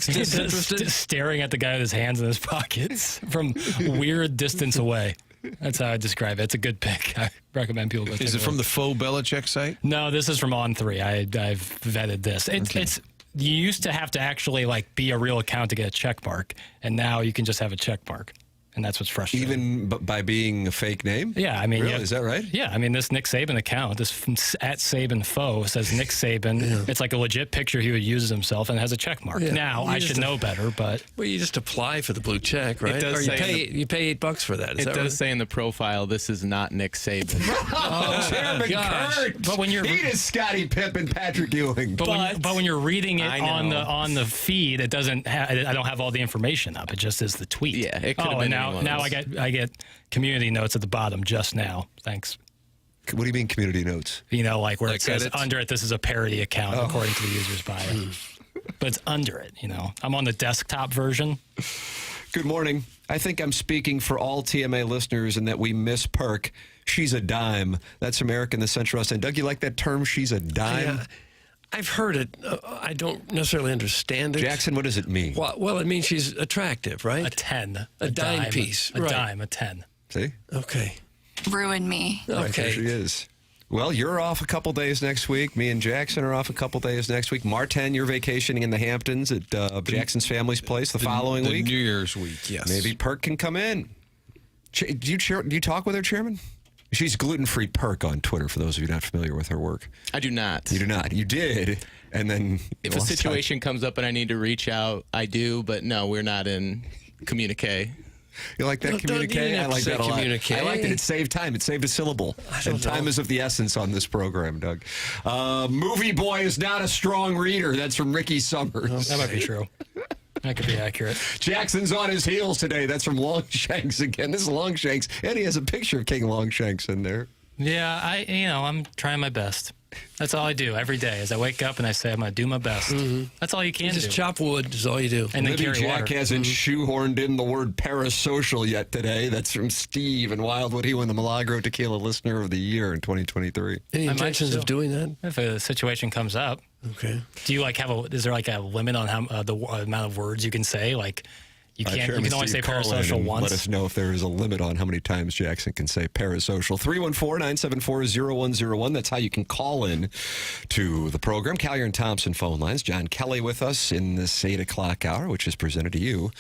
at the guy with his hands in his pockets from weird distance away. That's how I describe it. It's a good pick. I recommend people go take a look. Is it from the faux Belichick site? No, this is from On3. I've vetted this. It's you used to have to actually be a real account to get a check mark, and now you can just have a check mark. And that's what's frustrating. Even by being a fake name? Yeah, I mean, really? Is that right? Yeah, I mean, this Nick Saban account, this at Saban Foe says Nick Saban. Yeah. It's like a legit picture he would use himself, and it has a check mark. Yeah. Now I should know better, but you just apply for the blue check, right? It does or you pay $8 for that. It does say in the profile, this is not Nick Saban. Chairman Kurt. But when you're he is Scottie Pippen, Patrick Ewing. But when you're reading it on the feed, it doesn't. I don't have all the information up. It just is the tweet. Yeah, it could have been now I get community notes at the bottom just now. Thanks. What do you mean community notes? You know, where it says under it, this is a parody account according to the user's bio. But it's under it, I'm on the desktop version. Good morning. I think I'm speaking for all TMA listeners in that we miss Perk. She's a dime. That's from Eric in the Central West End. Doug, you like that term, she's a dime? Yeah. I've heard it. I don't necessarily understand it. Jackson, what does it mean? Well, it means she's attractive, right? A 10. A dime piece. A dime, a 10. See? Okay. Ruin me. Okay. There she is. Well, you're off a couple days next week. Me and Jackson are off a couple days next week. Martin, you're vacationing in the Hamptons at Jackson's family's place the following week. New Year's week, yes. Maybe Perk can come in. Do you talk with her, Chairman? She's gluten-free Perk on Twitter, for those of you not familiar with her work. I do not. You do not. You did, and then... If a situation comes up and I need to reach out, I do, but no, we're not in communique. You like that communique? I like that a lot. Communique. I like that it saved time. It saved a syllable. And time is of the essence on this program, Doug. Movie boy is not a strong reader. That's from Ricky Summers. That might be true. That could be accurate. Jackson's on his heels today. That's from Longshanks again. This is Longshanks, and he has a picture of King Longshanks in there. Yeah, I'm trying my best. That's all I do every day. As I wake up and I say I'm going to do my best. That's all you can do. Just chop wood is all you do. And then Libby carry Jack water. hasn't shoehorned in the word parasocial yet today. That's from Steve in Wildwood. He won the Milagro Tequila Listener of the Year in 2023. Any intentions of doing that? If a situation comes up. Okay. Do you is there like a limit on how the amount of words you can say? Like you can only say parasocial once. Let us know if there is a limit on how many times Jackson can say parasocial. 314-974-0101. That's how you can call in to the program. Callier and Thompson phone lines. John Kelly with us in this 8 o'clock hour, which is presented to you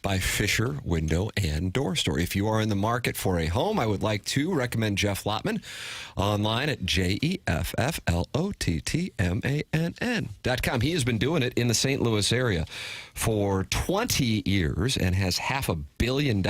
by Fisher Window and Door Store. If you are in the market for a home, I would like to recommend Jeff Lottman online at JEFFLOTTMANN.com. He has been doing it in the St. Louis area for 20 years and has $500 million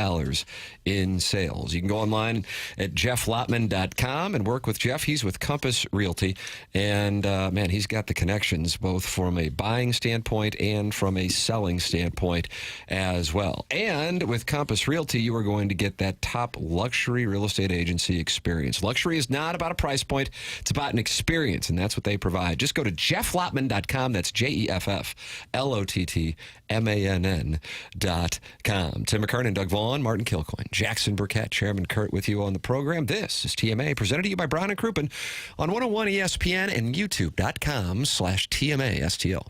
in sales. You can go online at jefflottman.com and work with Jeff. He's with Compass Realty, and man, he's got the connections both from a buying standpoint and from a selling standpoint as well. And with Compass Realty, you are going to get that top luxury real estate agency experience. Luxury is not about a price point. It's about an experience, and that's what they provide. Just go to jefflottman.com. That's JEFFLOTTMANN.com. Tim McKernan, Doug Vaughn, Martin Kilcoyne, Jackson Burkett, Chairman Kurt with you on the program. This is TMA, presented to you by Brown and Crouppen on 101 ESPN and YouTube.com/TMA STL.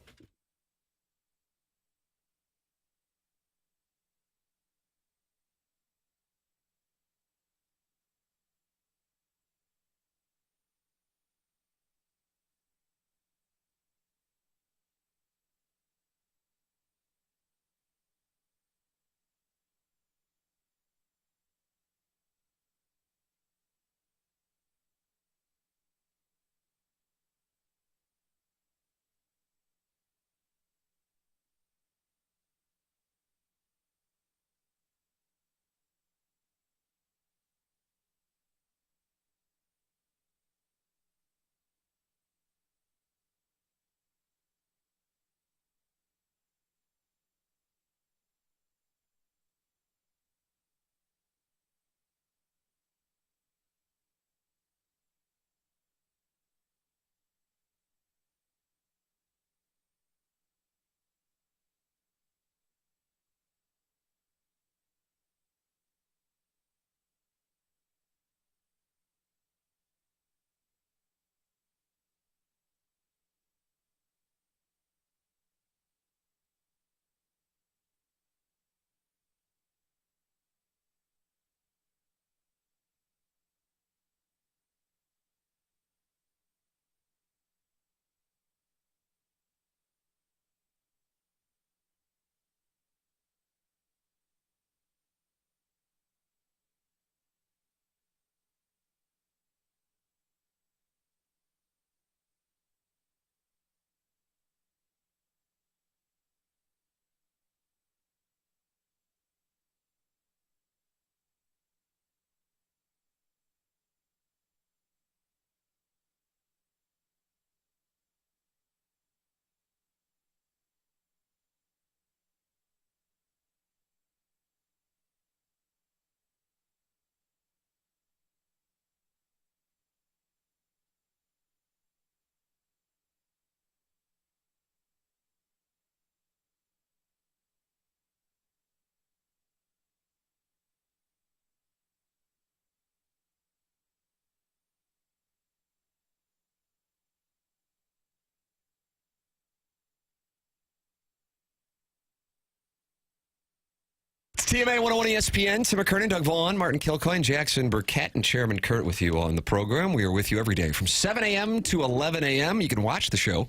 TMA 101 ESPN, Tim McKernan, Doug Vaughn, Martin Kilcoyne, Jackson Burkett, and Chairman Kurt with you on the program. We are with you every day from 7 a.m. to 11 a.m. You can watch the show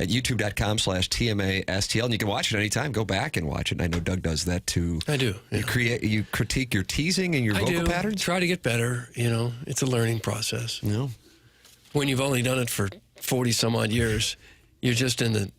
at youtube.com/TMASTL, and you can watch it anytime. Go back and watch it. And I know Doug does that too. I do. Yeah. You critique your teasing and your vocal patterns? Try to get better. It's a learning process. When you've only done it for 40 some odd years, you're just in the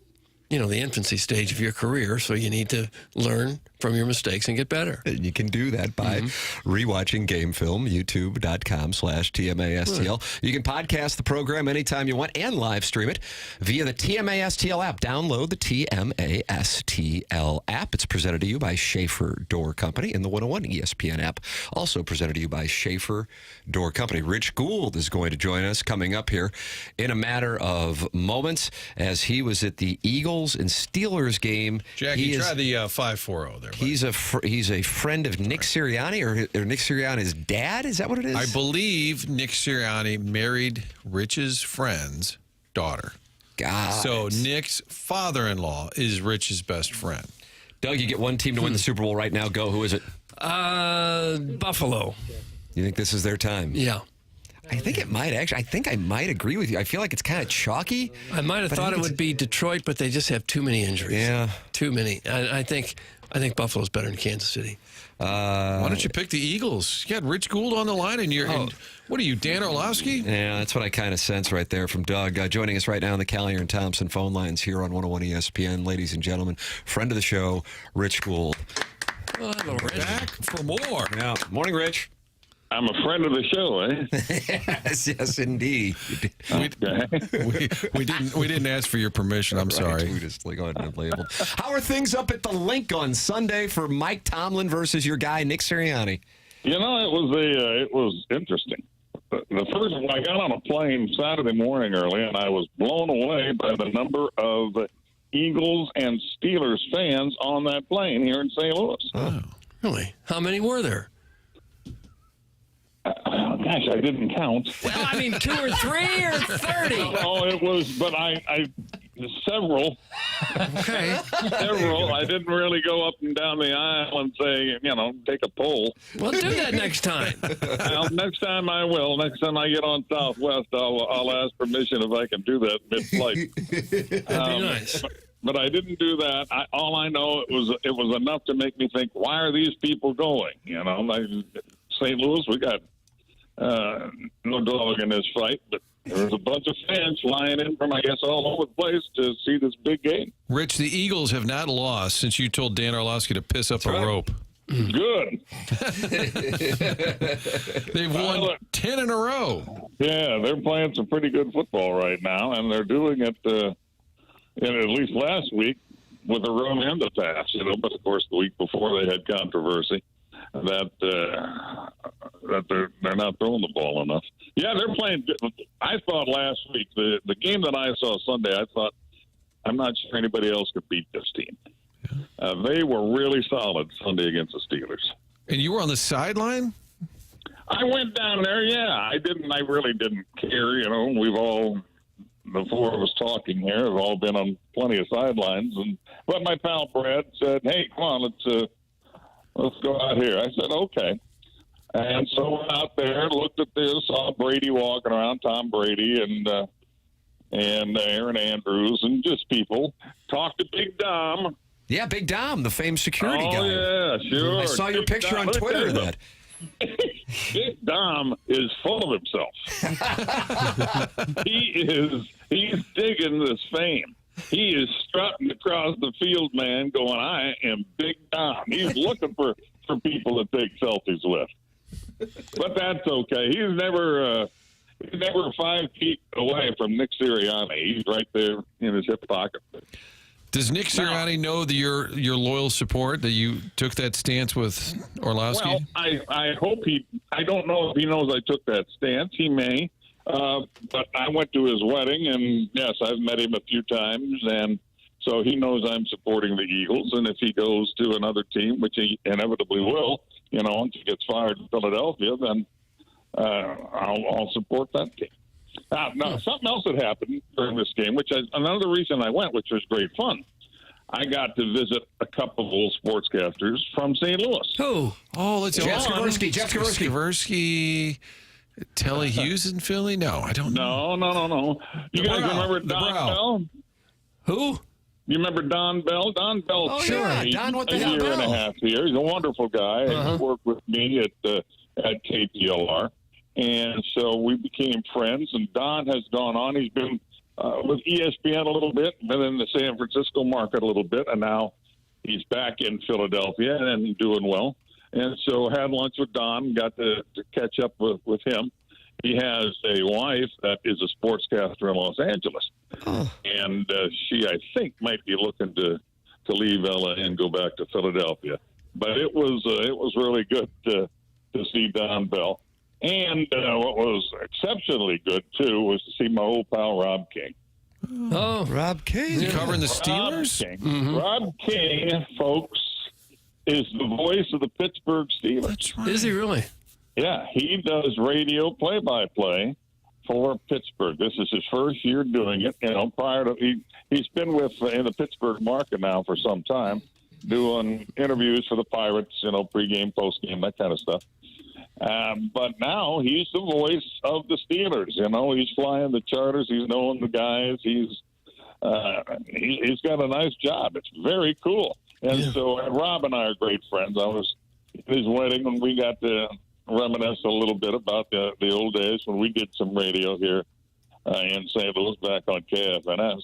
infancy stage of your career, so you need to learn from your mistakes and get better. And you can do that by rewatching game film, youtube.com/TMASTL. You can podcast the program anytime you want and live stream it via the TMASTL app. Download the TMASTL app. It's presented to you by Schaefer Door Company in the 101 ESPN app. Also presented to you by Schaefer Door Company. Rich Gould is going to join us coming up here in a matter of moments as he was at the Eagles and Steelers game. Jackie, try the 540 there. He's a friend of Nick Sirianni, or Nick Sirianni's dad. Is that what it is? I believe Nick Sirianni married Rich's friend's daughter. So Nick's father-in-law is Rich's best friend. Doug, you get one team to win the Super Bowl right now. Go. Who is it? Buffalo. You think this is their time? Yeah. I think it might actually. I think I might agree with you. I feel like it's kind of chalky. I might have thought it would be Detroit, but they just have too many injuries. Yeah. Too many. I think Buffalo's better than Kansas City. Why don't you pick the Eagles? You got Rich Gould on the line, and and what are you, Dan Orlovsky? Yeah, that's what I kind of sense right there from Doug. Joining us right now on the Callier and Thompson phone lines here on 101 ESPN. Ladies and gentlemen, friend of the show, Rich Gould. Well, hello, Rich. Back for more. Yeah. Morning, Rich. I'm a friend of the show, eh? yes, indeed. We didn't ask for your permission. I'm sorry. We just go ahead and label. How are things up at the Link on Sunday for Mike Tomlin versus your guy Nick Sirianni? It was interesting. The first one, I got on a plane Saturday morning early, and I was blown away by the number of Eagles and Steelers fans on that plane here in St. Louis. Oh, really? How many were there? Gosh, I didn't count. Well, I mean, 2 or 3 or 30. Oh, it was, but several. Okay. Several. I didn't really go up and down the aisle and say, take a poll. Well, do that next time. Well, next time I will. Next time I get on Southwest, I'll ask permission if I can do that mid-flight. That'd be nice. But I didn't do that. All I know, it was enough to make me think, why are these people going? St. Louis, we got no dog in this fight, but there was a bunch of fans flying in from, I guess, all over the place to see this big game. Rich, the Eagles have not lost since you told Dan Orlovsky to piss up a rope. Good. They've won 10 in a row. Yeah, they're playing some pretty good football right now, and they're doing it, at least last week, with a run and a pass, but of course the week before they had controversy that they're not throwing the ball enough. Yeah, they're playing. I thought last week the game that I saw Sunday, I thought I'm not sure anybody else could beat this team. They were really solid Sunday against the Steelers. And you were on the sideline? I went down there. Yeah, I really didn't care. We've all, the four of us talking here, have all been on plenty of sidelines. But my pal Brad said, "Hey, come on, let's go out here." I said, "Okay." And so went out there, looked at this, saw Brady walking around, Tom Brady, and Aaron Andrews, and just people. Talked to Big Dom. Yeah, Big Dom, the famed security guy. Oh, yeah, sure. I saw your picture on Twitter of that. Big Dom is full of himself. He's digging this fame. He is strutting across the field, man, going, "I am Big Dom." He's looking for people to take selfies with. But that's okay. He's never 5 feet away from Nick Sirianni. He's right there in his hip pocket. Does Nick Sirianni know that your loyal support, that you took that stance with Orlovsky? Well, I hope I don't know if he knows I took that stance. He may. But I went to his wedding, and yes, I've met him a few times, and so he knows I'm supporting the Eagles. And if he goes to another team, which he inevitably will, once he gets fired in Philadelphia, then I'll support that team. Now, something else that happened during this game, which is another reason I went, which was great fun. I got to visit a couple of old sportscasters from St. Louis. Who? Oh, let's see. Jeff Skversky. Telly Hughes in Philly? No, I don't know. No. You guys remember Don Bell? Who? You remember Don Bell? Don Bell. Oh, yeah. Don, what the hell? A year and a half here. He's a wonderful guy. He worked with me at KPLR. And so we became friends. And Don has gone on. He's been with ESPN a little bit, been in the San Francisco market a little bit, and now he's back in Philadelphia and doing well. And so had lunch with Don, got to catch up with him. He has a wife that is a sportscaster in Los Angeles. Oh. And she, I think, might be looking to leave LA and go back to Philadelphia. But it was really good to see Don Bell. And what was exceptionally good, too, was to see my old pal Rob King. Oh, Rob King. Is he covering the Steelers? Rob King, Rob King, folks, is the voice of the Pittsburgh Steelers. That's right. Is he really? Yeah, he does radio play-by-play for Pittsburgh. This is his first year doing it. Prior to he's been in the Pittsburgh market now for some time, doing interviews for the Pirates, pregame, postgame, that kind of stuff. But now he's the voice of the Steelers. He's flying the charters. He's knowing the guys. He's got a nice job. It's very cool. And so Rob and I are great friends. I was at his wedding when we got to reminisce a little bit about the old days when we did some radio here in St. Louis back on KFNS.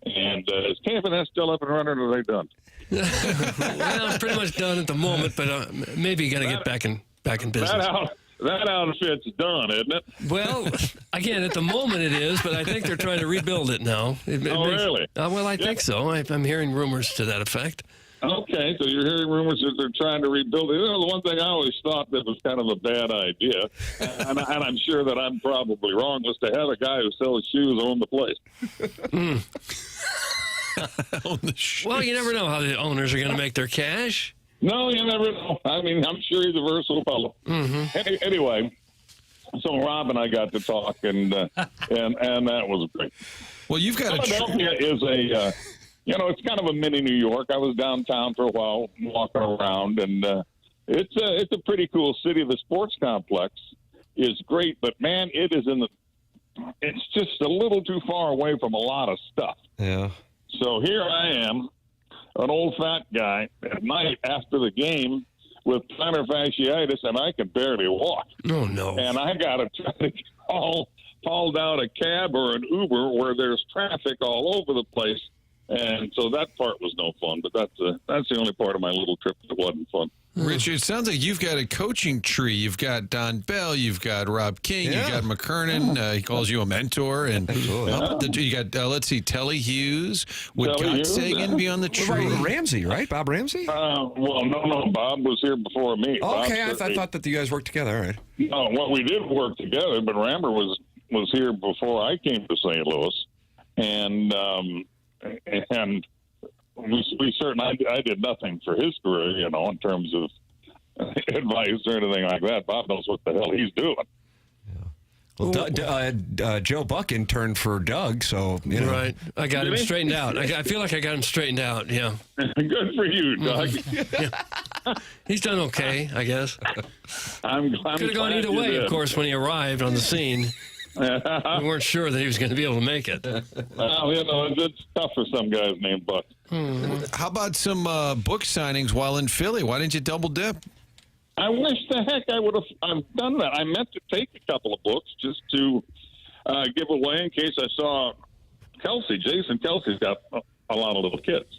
And is KFNS still up and running, or are they done? Well, pretty much done at the moment, but maybe you got to get back in business. That outfit's done, isn't it? Well, again, at the moment it is, but I think they're trying to rebuild it now. Really? Well, I think so. I'm hearing rumors to that effect. Okay, so you're hearing rumors that they're trying to rebuild it. The one thing I always thought that was kind of a bad idea, and I'm sure that I'm probably wrong, was to have a guy who sells shoes own the place. Own the shoes. Well, you never know how the owners are going to make their cash. No, you never know. I mean, I'm sure he's a versatile fellow. Mm-hmm. Anyway, so Rob and I got to talk, and that was great. Well, you've got Philadelphia is a, it's kind of a mini New York. I was downtown for a while, walking around, and it's a pretty cool city. The sports complex is great, but man, it's just a little too far away from a lot of stuff. Yeah. So here I am, an old fat guy at night after the game with plantar fasciitis, and I can barely walk. Oh, no. And I got to try to call down a cab or an Uber where there's traffic all over the place. And so that part was no fun, but that's the only part of my little trip that wasn't fun. Richard, it sounds like you've got a coaching tree. You've got Don Bell, you've got Rob King, you've got McKernan. He calls you a mentor, and you got let's see, Telly Hughes. Would God Sagan be on the tree? Ramsey, right? Bob Ramsey? Well, no, Bob was here before me. Okay, I thought that you guys worked together. All right. No, well, we did work together, but Ramber was here before I came to St. Louis, and we certainly, I did nothing for his career, in terms of advice or anything like that. Bob knows what the hell he's doing. Well, Joe Buck interned for Doug, so, Right. I got him straightened out. I feel like I got him straightened out, yeah. Good for you, Doug. He's done okay, I guess. I'm could have gone either way, of course, when he arrived on the scene. We weren't sure that he was going to be able to make it. Well, it's tough for some guys named Buck. How about some book signings while in Philly? Why didn't you double dip? I wish the heck I would have done that. I meant to take a couple of books just to give away in case I saw Kelsey. Jason Kelsey's got a lot of little kids.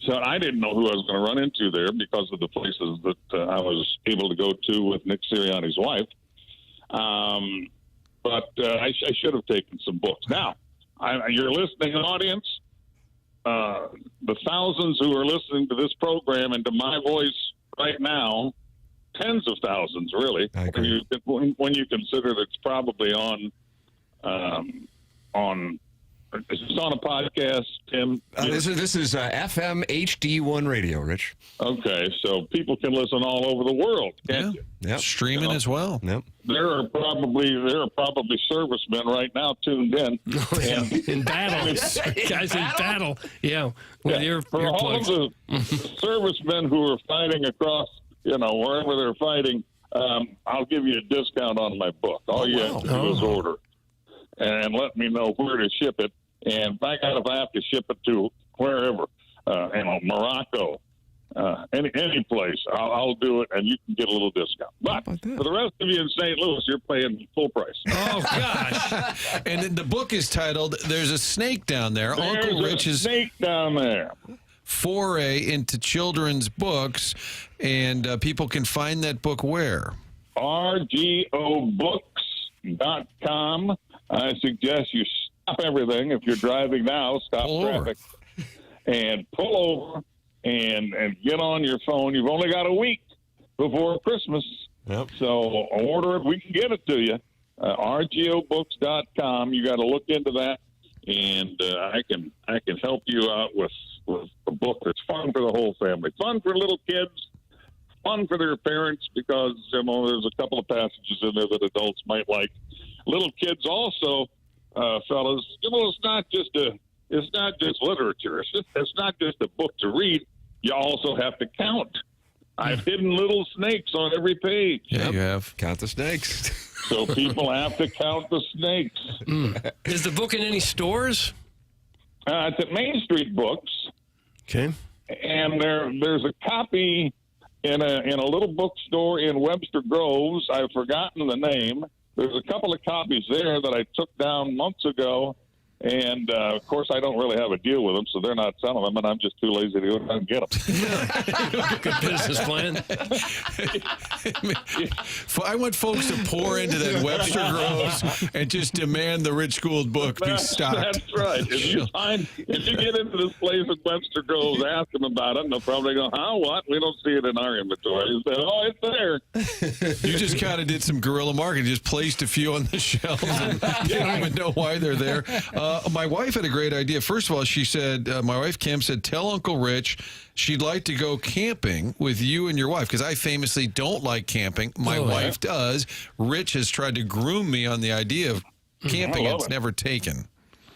So I didn't know who I was going to run into there because of the places that I was able to go to with Nick Sirianni's wife. But I should have taken some books. Now, your listening audience, the thousands who are listening to this program and to my voice right now, tens of thousands, really, when you consider that it's probably on Is this on a podcast, Tim? This is FM HD1 radio, Rich. Okay, so people can listen all over the world, can't you? Yep. Streaming as well. Yep. There are probably servicemen right now tuned in. In battle. Guys in battle. Yeah. With for all of the servicemen who are fighting across, wherever they're fighting, I'll give you a discount on my book. All you have to do is order and let me know where to ship it. And if I have to ship it to wherever, Morocco, any place, I'll do it, and you can get a little discount. But for the rest of you in St. Louis, you're paying full price. Oh, gosh. And the book is titled, There's a Snake Down There. Uncle Rich's snake down there. Foray into children's books, and people can find that book where? rgobooks.com. I suggest you stop everything. If you're driving now, stop traffic and pull over and get on your phone. You've only got a week before Christmas. Yep. So order it. We can get it to you. rgobooks.com. You got to look into that, and I can help you out with a book that's fun for the whole family, fun for little kids, fun for their parents, because there's a couple of passages in there that adults might like. Little kids also, fellas, it's not just literature. It's not just a book to read. You also have to count. I've hidden little snakes on every page. Yeah, you have. Count the snakes. So people have to count the snakes. Is the book in any stores? It's at Main Street Books. Okay. And there's a copy in a little bookstore in Webster Groves. I've forgotten the name. There's a couple of copies there that I took down months ago. And, of course, I don't really have a deal with them, so they're not selling them, and I'm just too lazy to go down and get them. Good business plan. I want folks to pour into that Webster Groves and just demand the Rich Gould book be stocked. That's right. If you get into this place at Webster Groves, ask them about it, and they'll probably go, what? We don't see it in our inventory. You say, it's there. You just kind of did some guerrilla marketing, just placed a few on the shelves, and you don't even know why they're there. My wife had a great idea. First of all, she said, my wife Kim said, tell Uncle Rich she'd like to go camping with you and your wife, because I famously don't like camping. My wife does. Rich has tried to groom me on the idea of camping. It's never taken.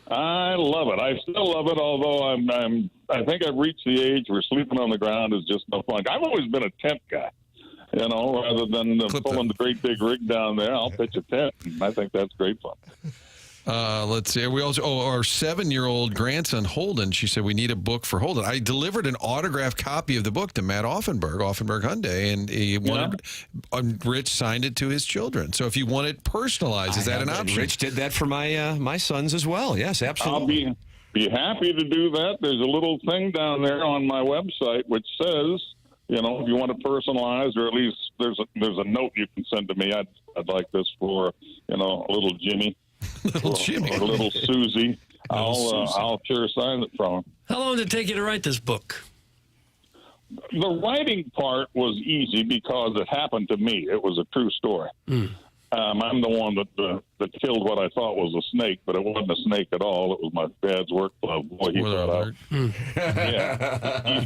I love it. I still love it, although I think I've reached the age where sleeping on the ground is just no fun. I've always been a tent guy. Rather than pulling the great big rig down there, I'll pitch a tent. And I think that's great fun. Let's see. We also, our 7-year-old grandson, Holden, she said, we need a book for Holden. I delivered an autographed copy of the book to Matt Offenberg Hyundai, and he wanted, Rich signed it to his children. So if you want it personalized, is that an option? Rich did that for my sons as well. Yes, absolutely. I'll be happy to do that. There's a little thing down there on my website which says, if you want to personalize, or at least there's a note you can send to me. I'd like this for, a little Jimmy. Little Jimmy. Or little Susie. I'll sure sign it from him. How long did it take you to write this book? The writing part was easy because it happened to me. It was a true story. I'm the one that killed what I thought was a snake, but it wasn't a snake at all. It was my dad's work glove. Boy, he thought he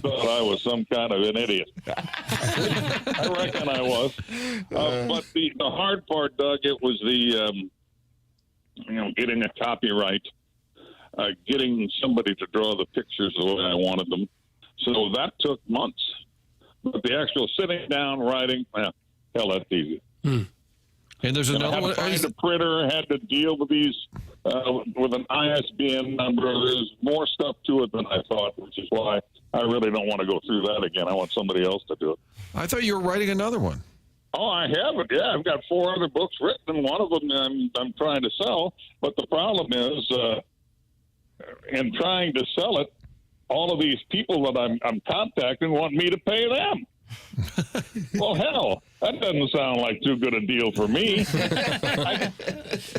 thought I was some kind of an idiot. I reckon I was. But the hard part, Doug, it was the getting a copyright, getting somebody to draw the pictures the way I wanted them. So that took months. But the actual sitting down, writing, that's easy. And there's another one. I had to find a printer, had to deal with these with an ISBN number. There's more stuff to it than I thought, which is why I really don't want to go through that again. I want somebody else to do it. I thought you were writing another one. Oh, I haven't. Yeah, I've got 4 other books written, and one of them I'm trying to sell. But the problem is, in trying to sell it, all of these people that I'm contacting want me to pay them. Well, hell, that doesn't sound like too good a deal for me.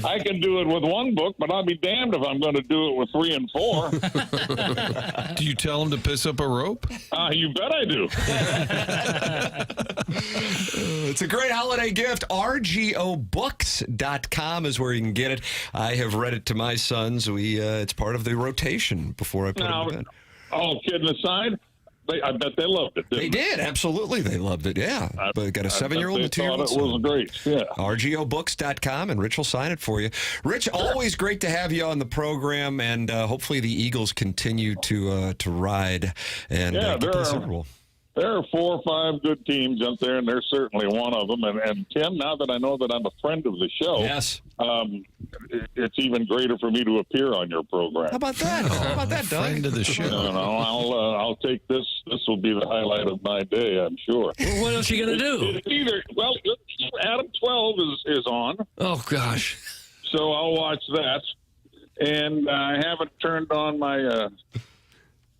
I can do it with one book, but I'll be damned if I'm going to do it with 3 and 4. Do you tell them to piss up a rope? You bet I do. It's a great holiday gift. RGOBooks.com is where you can get it. I have read it to my sons. It's part of the rotation before I put them to bed. All kidding aside, I bet they loved it. They did, absolutely. They loved it, yeah. But got a 7-year-old and a 2-year-old. It was great, yeah. RGOBooks.com, and Rich will sign it for you. Rich, always great to have you on the program, and hopefully the Eagles continue to ride and get to the Super Bowl. There are 4 or 5 good teams up there, and they're certainly one of them. And Tim, now that I know that I'm a friend of the show, yes, it's even greater for me to appear on your program. How about that? How about that, Doug? Friend of the show. I'll take this. This will be the highlight of my day, I'm sure. Well, what else are you going to do? Adam 12 is on. Oh, gosh. So I'll watch that. And I haven't turned on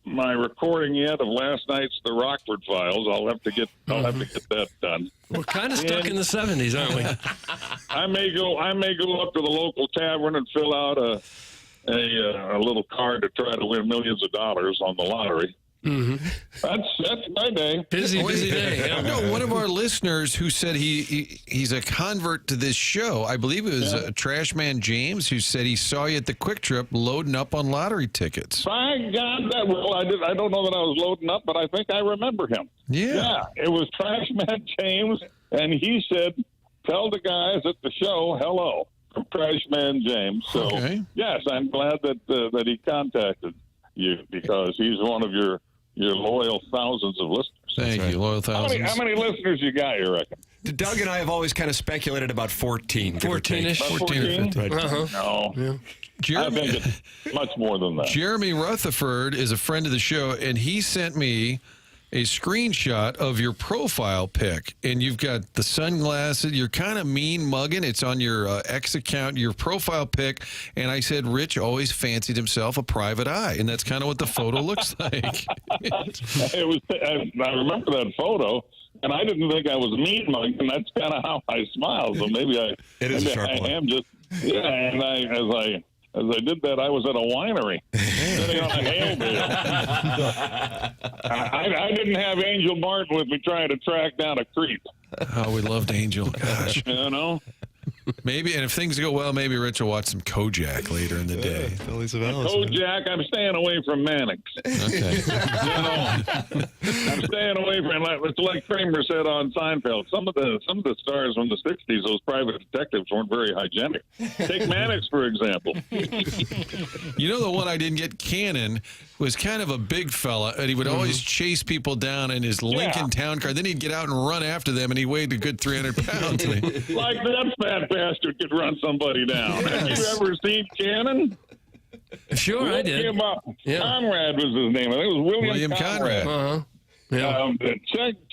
my recording yet of last night's The Rockford Files. I'll have to get that done. We're kind of stuck in the 70s, aren't we? I may go up to the local tavern and fill out a little card to try to win millions of dollars on the lottery. Mm-hmm. That's my day. Busy day. Yeah. No, one of our listeners who said he's a convert to this show. I believe it was Trash Man James who said he saw you at the Quick Trip loading up on lottery tickets. By God, I don't know that I was loading up, but I think I remember him. Yeah, it was Trash Man James, and he said, "Tell the guys at the show hello from Trash Man James." So yes, I'm glad that he contacted you because he's one of your loyal thousands of listeners. Thank you, loyal thousands. How many listeners you got, you reckon? Doug and I have always kind of speculated about 14. 14-ish. 14 or 15. No. Yeah. I think it's much more than that. Jeremy Rutherford is a friend of the show, and he sent me a screenshot of your profile pic, and you've got the sunglasses. You're kind of mean mugging. It's on your X account, your profile pic, and I said Rich always fancied himself a private eye, and that's kind of what the photo looks like. I remember that photo, and I didn't think I was mean mugging, and that's kind of how I smile. So maybe I am just and as I did that, I was at a winery sitting on a hail bale. I didn't have Angel Martin with me trying to track down a creep. Oh, we loved Angel. Gosh. You know? Maybe, and if things go well, maybe Rich will watch some Kojak later in the day. Kojak, I'm staying away from Mannix. Okay. I'm staying away from. It's like Kramer said on Seinfeld. Some of the stars from the '60s, those private detectives weren't very hygienic. Take Mannix for example. You know, the one I didn't get, Cannon, was kind of a big fella, and he would always chase people down in his Lincoln Town Car. Then he'd get out and run after them, and he weighed a good 300 pounds. Like that fat bastard could run somebody down. Have you ever seen Cannon? Sure, I did. Conrad was his name. I think it was William Conrad.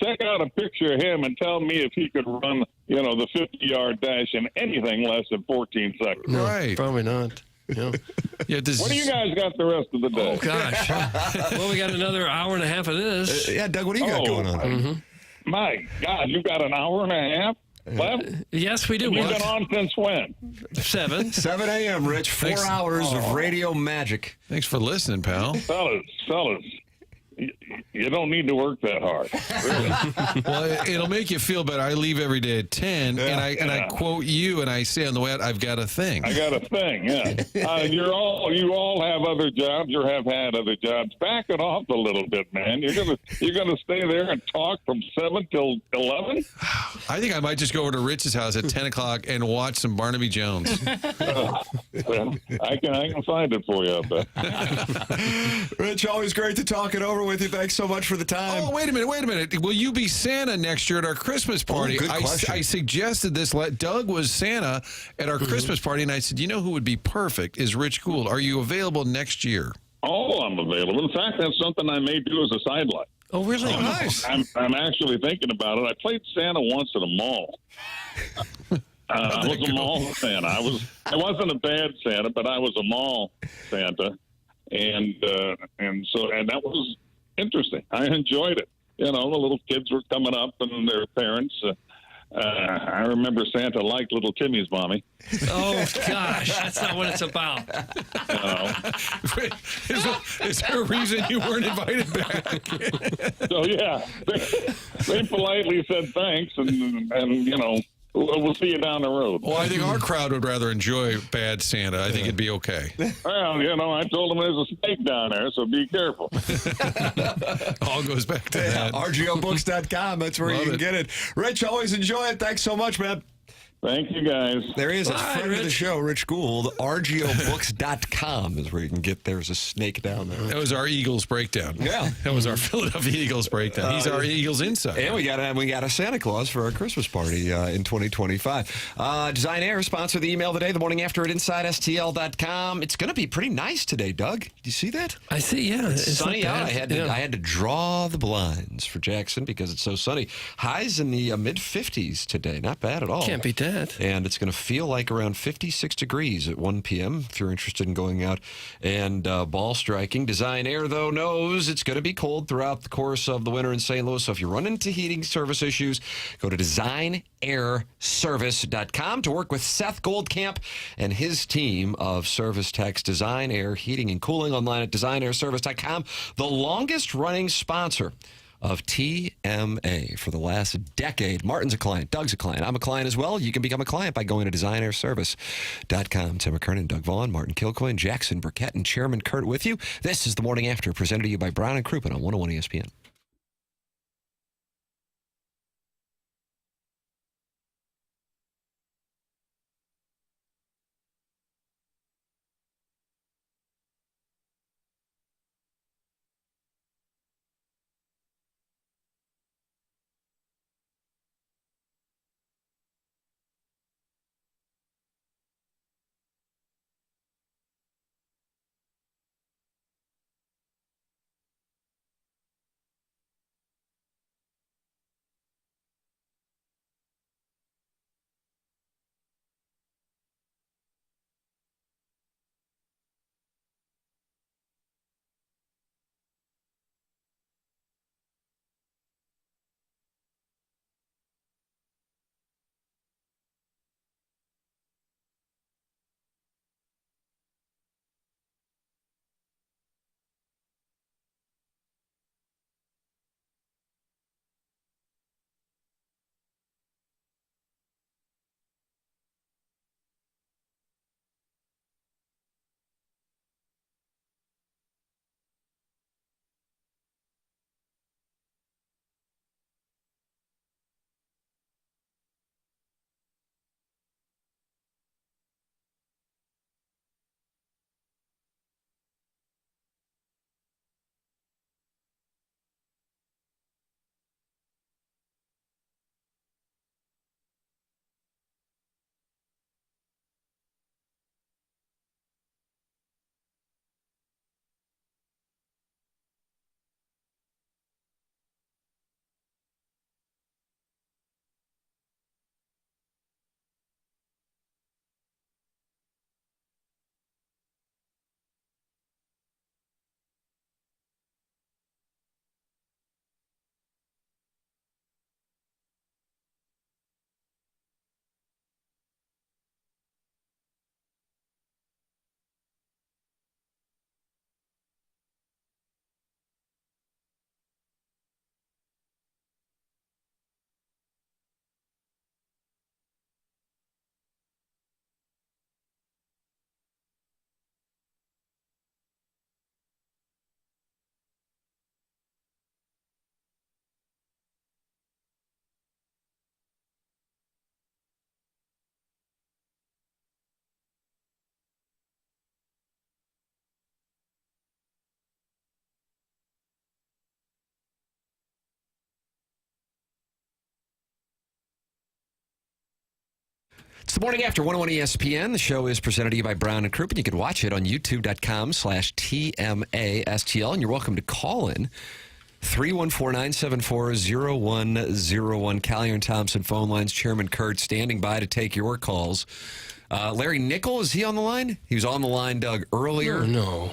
Check out a picture of him and tell me if he could run, the 50-yard dash in anything less than 14 seconds. No, right. Probably not. What do you guys got the rest of the day? Oh, gosh. Well, we got another hour and a half of this. Doug, what do you got going on? My God, you got an hour and a half left? Yes, we do. You've been on since when? 7 a.m., Rich. 4 hours of radio magic. Thanks for listening, pal. Fellas, you don't need to work that hard. Really. Well, it'll make you feel better. I leave every day at 10, and I quote you, and I say on the way out, I've got a thing. I got a thing, yeah. You all have other jobs or have had other jobs. Back it off a little bit, man. You're gonna stay there and talk from 7 till 11? I think I might just go over to Rich's house at 10 o'clock and watch some Barnaby Jones. I can find it for you out there. Rich, always great to talk it over with you. Thanks so much for the time. Oh, wait a minute. Will you be Santa next year at our Christmas party? Good question. I suggested this. Doug was Santa at our Christmas party, and I said, who would be perfect is Rich Gould. Are you available next year? Oh, I'm available. In fact, that's something I may do as a sideline. Oh, really? Oh, nice. I'm actually thinking about it. I played Santa once at a mall. I was a mall Santa. I wasn't a bad Santa, but I was a mall Santa, and that was interesting. I enjoyed it. The little kids were coming up and their parents, I remember Santa liked little Timmy's mommy. Oh, gosh, that's not what it's about. Is there a reason you weren't invited back? So, yeah, they politely said thanks, and you know, we'll see you down the road. Well, I think our crowd would rather enjoy bad Santa. I think it'd be okay. Well, you know, I told them there's a snake down there, so be careful. All goes back to that. RGOBooks.com. That's where you can get it. Rich, always enjoy it. Thanks so much, man. Thank you, guys. There he is. That's Bye, friend of the Rich. show, Rich Gould. RGOBooks.com is where you can get. There's a snake down there. That was our Eagles breakdown. Yeah. That was our Philadelphia Eagles breakdown. He's our Eagles insider. And we got a Santa Claus for our Christmas party in 2025. Design Air sponsor the email today, the morning after at InsideSTL.com. It's going to be pretty nice today, Doug. Do you see that? I see, yeah. It's sunny not out. bad. I had to draw the blinds for Jackson because it's so sunny. Highs in the mid-50s today. Not bad at all. Can't beat that. And it's going to feel like around 56 degrees at 1 p.m. if you're interested in going out and ball striking. Design Air, though, knows it's going to be cold throughout the course of the winter in St. Louis. So if you run into heating service issues, go to designairservice.com to work with Seth Goldcamp and his team of service techs. Design Air Heating and Cooling, online at designairservice.com. The longest running sponsor of TMA for the last decade. Martin's a client. Doug's a client. I'm a client as well. You can become a client by going to designairservice.com. Tim McKernan, Doug Vaughn, Martin Kilcoyne, Jackson Burkett, and Chairman Kurt with you. This is The Morning After, presented to you by Brown and Crouppen on 101 ESPN. It's The Morning After, 101 ESPN. The show is presented to you by Brown and Crouppen. You can watch it on youtube.com/TMASTL, and you're welcome to call in 314-974-0101. Callier and Thompson phone lines. Chairman Kurt standing by to take your calls. Larry Nickel, is he on the line? He was on the line, Doug, earlier. No.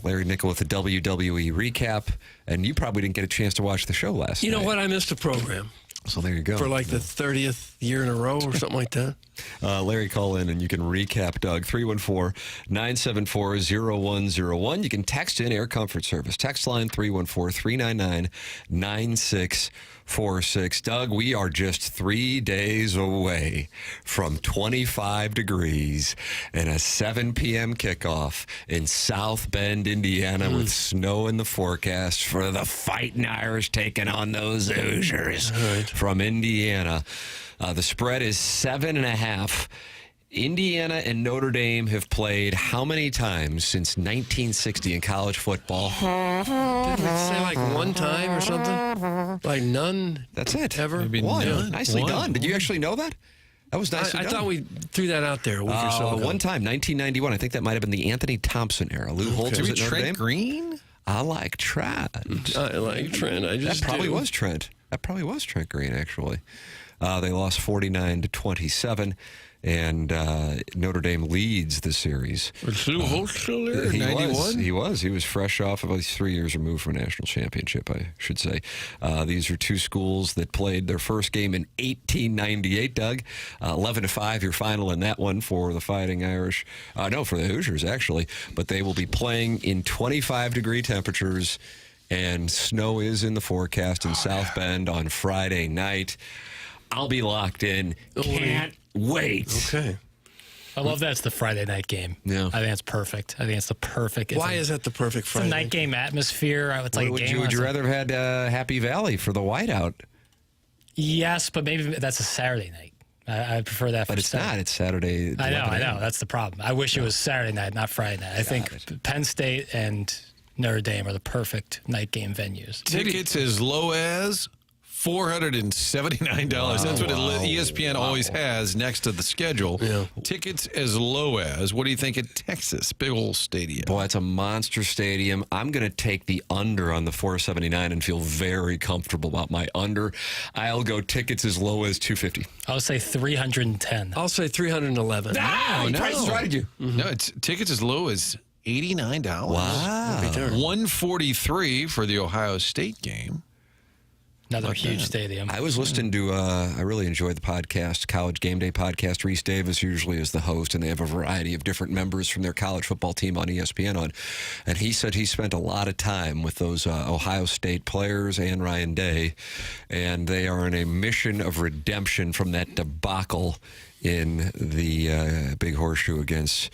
Larry Nickel with the WWE recap, and you probably didn't get a chance to watch the show last night. You know what? I missed a program. So there you go. For like the 30th year in a row or something like that. Larry, call in and you can recap, Doug. 314-974-0101. You can text in Air Comfort Service. Text line 314-399-9646. Doug, we are just 3 days away from 25 degrees and a 7 p.m. kickoff in South Bend, Indiana, with snow in the forecast for the Fighting Irish taking on those Hoosiers from Indiana. The spread is 7.5. Indiana and Notre Dame have played how many times since 1960 in college football? Didn't it say like one time or something? Like none? That's it. Ever? Maybe One. none. Nicely One. done. Did you actually know that? That was nicely I done. thought we threw that out there a week or so ago. One time, 1991. I think that might have been the Anthony Thompson era. Lou Holtz was at Notre Dame. Trent Green? I like Trent. I like Trent. I just That probably do. was Trent. That probably was Trent Green, actually. They lost 49-27, and Notre Dame leads the series. Was Lou Holtz still there in 91? He was. He was fresh off of at least 3 years removed from a national championship, I should say. These are two schools that played their first game in 1898, Doug. 11-5, your final in that one for the Fighting Irish. No, for the Hoosiers, actually. But they will be playing in 25-degree temperatures, and snow is in the forecast in South Bend on Friday night. I'll be locked in. Can't wait. Okay. I love that it's the Friday night game. Yeah. I think it's perfect. I think it's the perfect. Why is that the perfect It's Friday a night game atmosphere. It's like a game. Would you rather have had Happy Valley for the whiteout? Yes, but maybe that's a Saturday night. I prefer that. But it's not. It's Saturday. I 11 know. a.m. That's the problem. I wish it was Saturday night, not Friday night. I think Penn State and Notre Dame are the perfect night game venues. Tickets as low as $479. That's what ESPN always has next to the schedule. Yeah. Tickets as low as, what do you think at Texas? Big old stadium. Boy, it's a monster stadium. I'm going to take the under on the 479 and feel very comfortable about my under. I'll go tickets as low as $250. I'll say 310. I'll say 311. Price is right at you. No, it's tickets as low as $89. Wow. $143 for the Ohio State game. Another huge stadium. I was listening to, I really enjoyed the podcast, College Game Day podcast. Reese Davis usually is the host, and they have a variety of different members from their college football team on ESPN on. And he said he spent a lot of time with those Ohio State players and Ryan Day, and they are in a mission of redemption from that debacle in the Big Horseshoe against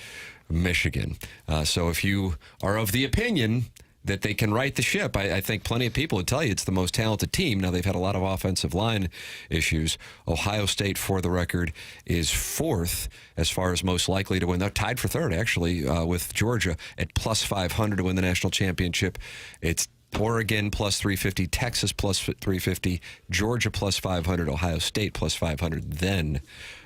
Michigan. So if you are of the opinion that they can right the ship, I think plenty of people would tell you it's the most talented team. Now, they've had a lot of offensive line issues. Ohio State, for the record, is fourth as far as most likely to win. They're tied for third, actually, with Georgia at plus 500 to win the national championship. It's Oregon plus 350, Texas plus 350, Georgia plus 500, Ohio State plus 500, then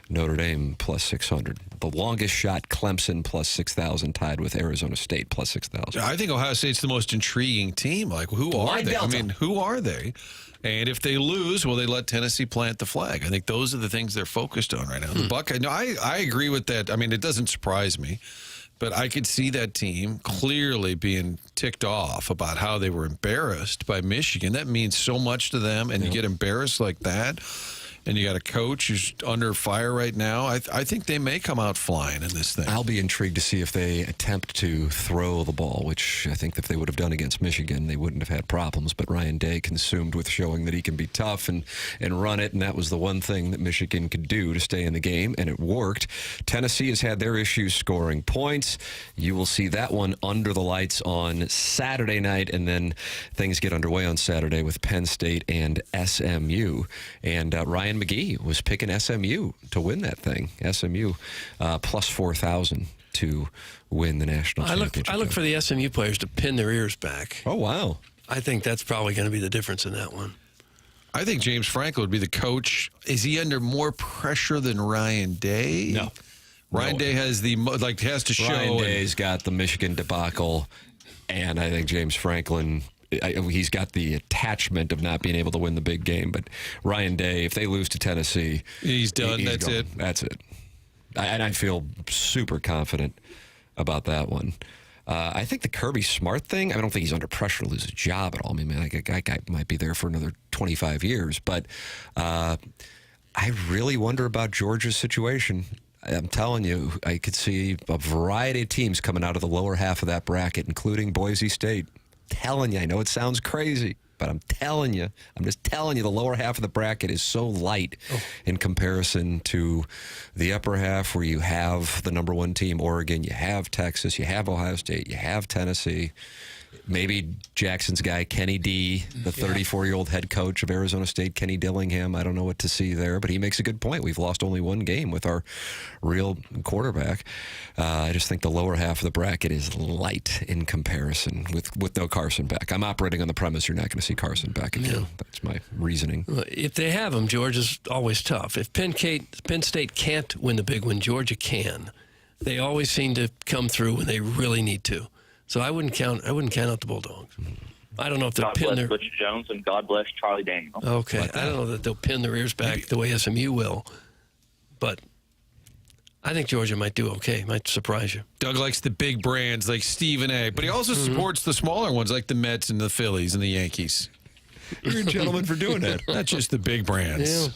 Notre Dame plus 600. The longest shot, Clemson plus 6,000, tied with Arizona State plus 6,000. I think Ohio State's the most intriguing team. Like, who are they? I mean, who are they? And if they lose, will they let Tennessee plant the flag? I think those are the things they're focused on right now. The Buckeyes, no, I agree with that. I mean, it doesn't surprise me. But I could see that team clearly being ticked off about how they were embarrassed by Michigan. That means so much to them, and you get embarrassed like that, and you got a coach who's under fire right now. I think they may come out flying in this thing. I'll be intrigued to see if they attempt to throw the ball, which I think if they would have done against Michigan, they wouldn't have had problems. But Ryan Day consumed with showing that he can be tough and run it, and that was the one thing that Michigan could do to stay in the game, and it worked. Tennessee has had their issues scoring points. You will see that one under the lights on Saturday night, and then things get underway on Saturday with Penn State and SMU. And Ryan McGee was picking SMU to win that thing. SMU plus 4,000 to win the national championship. I look for the SMU players to pin their ears back. Oh, wow. I think that's probably going to be the difference in that one. I think James Franklin would be the coach. Is he under more pressure than Ryan Day? No. Ryan Day has has to show. Ryan Day's got the Michigan debacle, and I think James Franklin, he's got the attachment of not being able to win the big game. But Ryan Day, if they lose to Tennessee, he's done. He's That's gone. it. That's it. And I feel super confident about that one. I think the Kirby Smart thing, I don't think he's under pressure to lose his job at all. I mean, man, that guy might be there for another 25 years. But I really wonder about Georgia's situation. I'm telling you, I could see a variety of teams coming out of the lower half of that bracket, including Boise State. Telling you, I know it sounds crazy, but I'm just telling you, the lower half of the bracket is so light in comparison to the upper half, where you have the number one team, Oregon, you have Texas, you have Ohio State, you have Tennessee. Maybe Jackson's guy, Kenny D, the 34-year-old head coach of Arizona State, Kenny Dillingham. I don't know what to see there, but he makes a good point. We've lost only one game with our real quarterback. I just think the lower half of the bracket is light in comparison with no Carson back. I'm operating on the premise you're not going to see Carson back again. Yeah. That's my reasoning. If they have him, Georgia's always tough. If Penn State can't win the big one, Georgia can. They always seem to come through when they really need to. So I wouldn't count out the Bulldogs. I don't know if they'll pin their Butch Jones and God bless Charlie Daniel. Okay, I don't know that they'll pin their ears back the way SMU will, but I think Georgia might do okay. Might surprise you. Doug likes the big brands like Stephen A., but he also supports the smaller ones like the Mets and the Phillies and the Yankees. You're a gentleman for doing that. Not just the big brands. Yeah.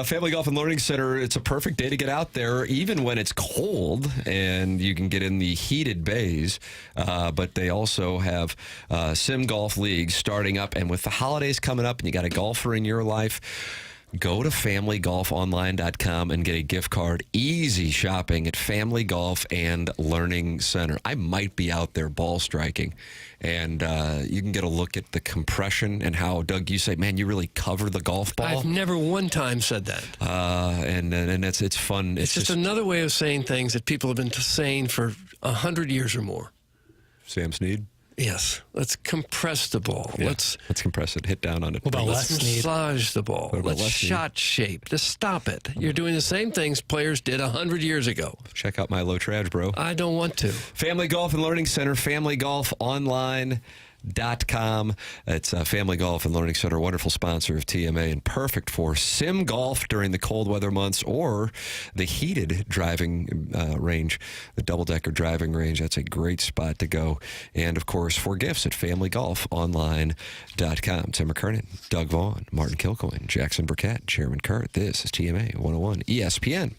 Family Golf and Learning Center, it's a perfect day to get out there, even when it's cold, and you can get in the heated bays. But they also have sim golf leagues starting up, and with the holidays coming up and you got a golfer in your life, go to familygolfonline.com and get a gift card. Easy shopping at Family Golf and Learning Center. I might be out there ball striking, and you can get a look at the compression and how, Doug, you say, man, you really cover the golf ball. I've never one time said that. And it's fun. It's just another way of saying things that people have been saying for 100 years or more. Sam Snead? Yes. Let's compress the ball. Yeah, let's compress it. Hit down on it. What about Let's Les Snead? massage the ball. Let's shot shape. Just stop it. You're doing the same things players did 100 years ago. Check out my low traj, bro. I don't want to. Family Golf and Learning Center, familygolfonline.com. It's Family Golf and Learning Center, wonderful sponsor of TMA, and perfect for sim golf during the cold weather months or the heated driving range, the double-decker driving range. That's a great spot to go. And, of course, for gifts at familygolfonline.com. Tim McKernan, Doug Vaughn, Martin Kilcoyne, Jackson Burkett, Chairman Kurt. This is TMA 101 ESPN.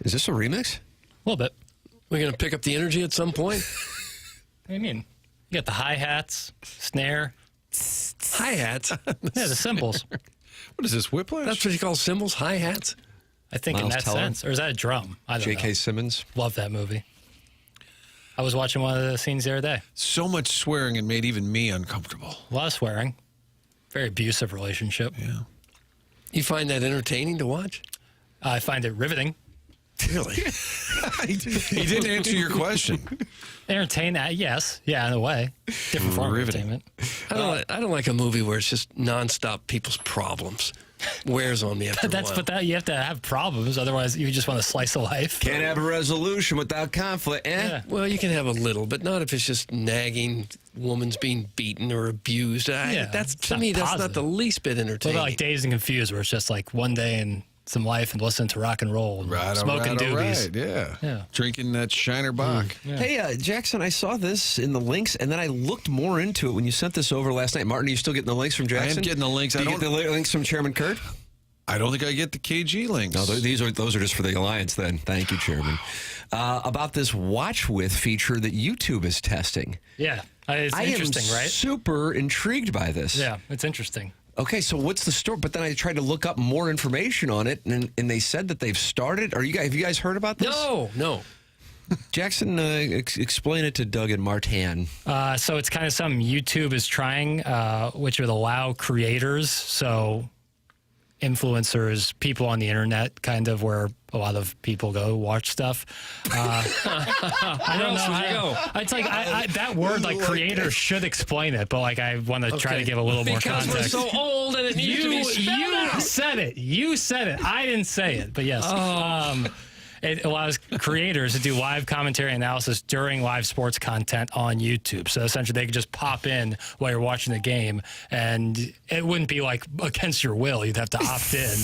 Is this a remix? A little bit. We're going to pick up the energy at some point? What do you mean? You got the hi-hats, snare. Hi-hats? Yeah, the cymbals. What is this, Whiplash? That's what you call cymbals? Hi-hats? I think Miles in that Teller? sense. Or is that a drum? I don't know. J.K. Simmons? Love that movie. I was watching one of the scenes the other day. So much swearing it made even me uncomfortable. A lot of swearing. Very abusive relationship. Yeah. You find that entertaining to watch? I find it riveting. Really? He didn't answer your question. Entertain, yes. Yeah, in a way. Different form of Riveting. entertainment. I don't like a movie where it's just nonstop people's problems. Wears on me after a while. But you have to have problems, otherwise you just want to slice of life. Can't have a resolution without conflict, eh? Yeah. Well, you can have a little, but not if it's just nagging, woman's being beaten or abused. That's it's to not me, that's positive. not the least bit What entertaining. about like Dazed and Confused, where it's just like one day in some life and listen to rock and roll and smoking doobies. Yeah. Drinking that Shiner Bock. Yeah. Hey, Jackson, I saw this in the links, and then I looked more into it when you sent this over last night. Martin, are you still getting the links from Jackson? I am getting the links. Do you get the links from Chairman Kurt? I don't think I get the KG links. No, those are just for the Alliance then. Thank you, Chairman. About this Watch With feature that YouTube is testing. Yeah. It's interesting, I am right? super intrigued by this. Yeah, it's interesting. Okay, so what's the story? But then I tried to look up more information on it, and they said that they've started. Have you guys heard about this? No. Jackson, explain it to Doug and Martin. So it's kind of something YouTube is trying, which would allow creators, so influencers, people on the internet, kind of where a lot of people go watch stuff. I don't know. It's like that word, like creator, should explain it, but like I want to try to give a little more context. Because we're so old and it needs to be spelled out. Said it. You said it. I didn't say it, but yes. It allows creators to do live commentary analysis during live sports content on YouTube. So essentially, they could just pop in while you're watching the game, and it wouldn't be like against your will. You'd have to opt in.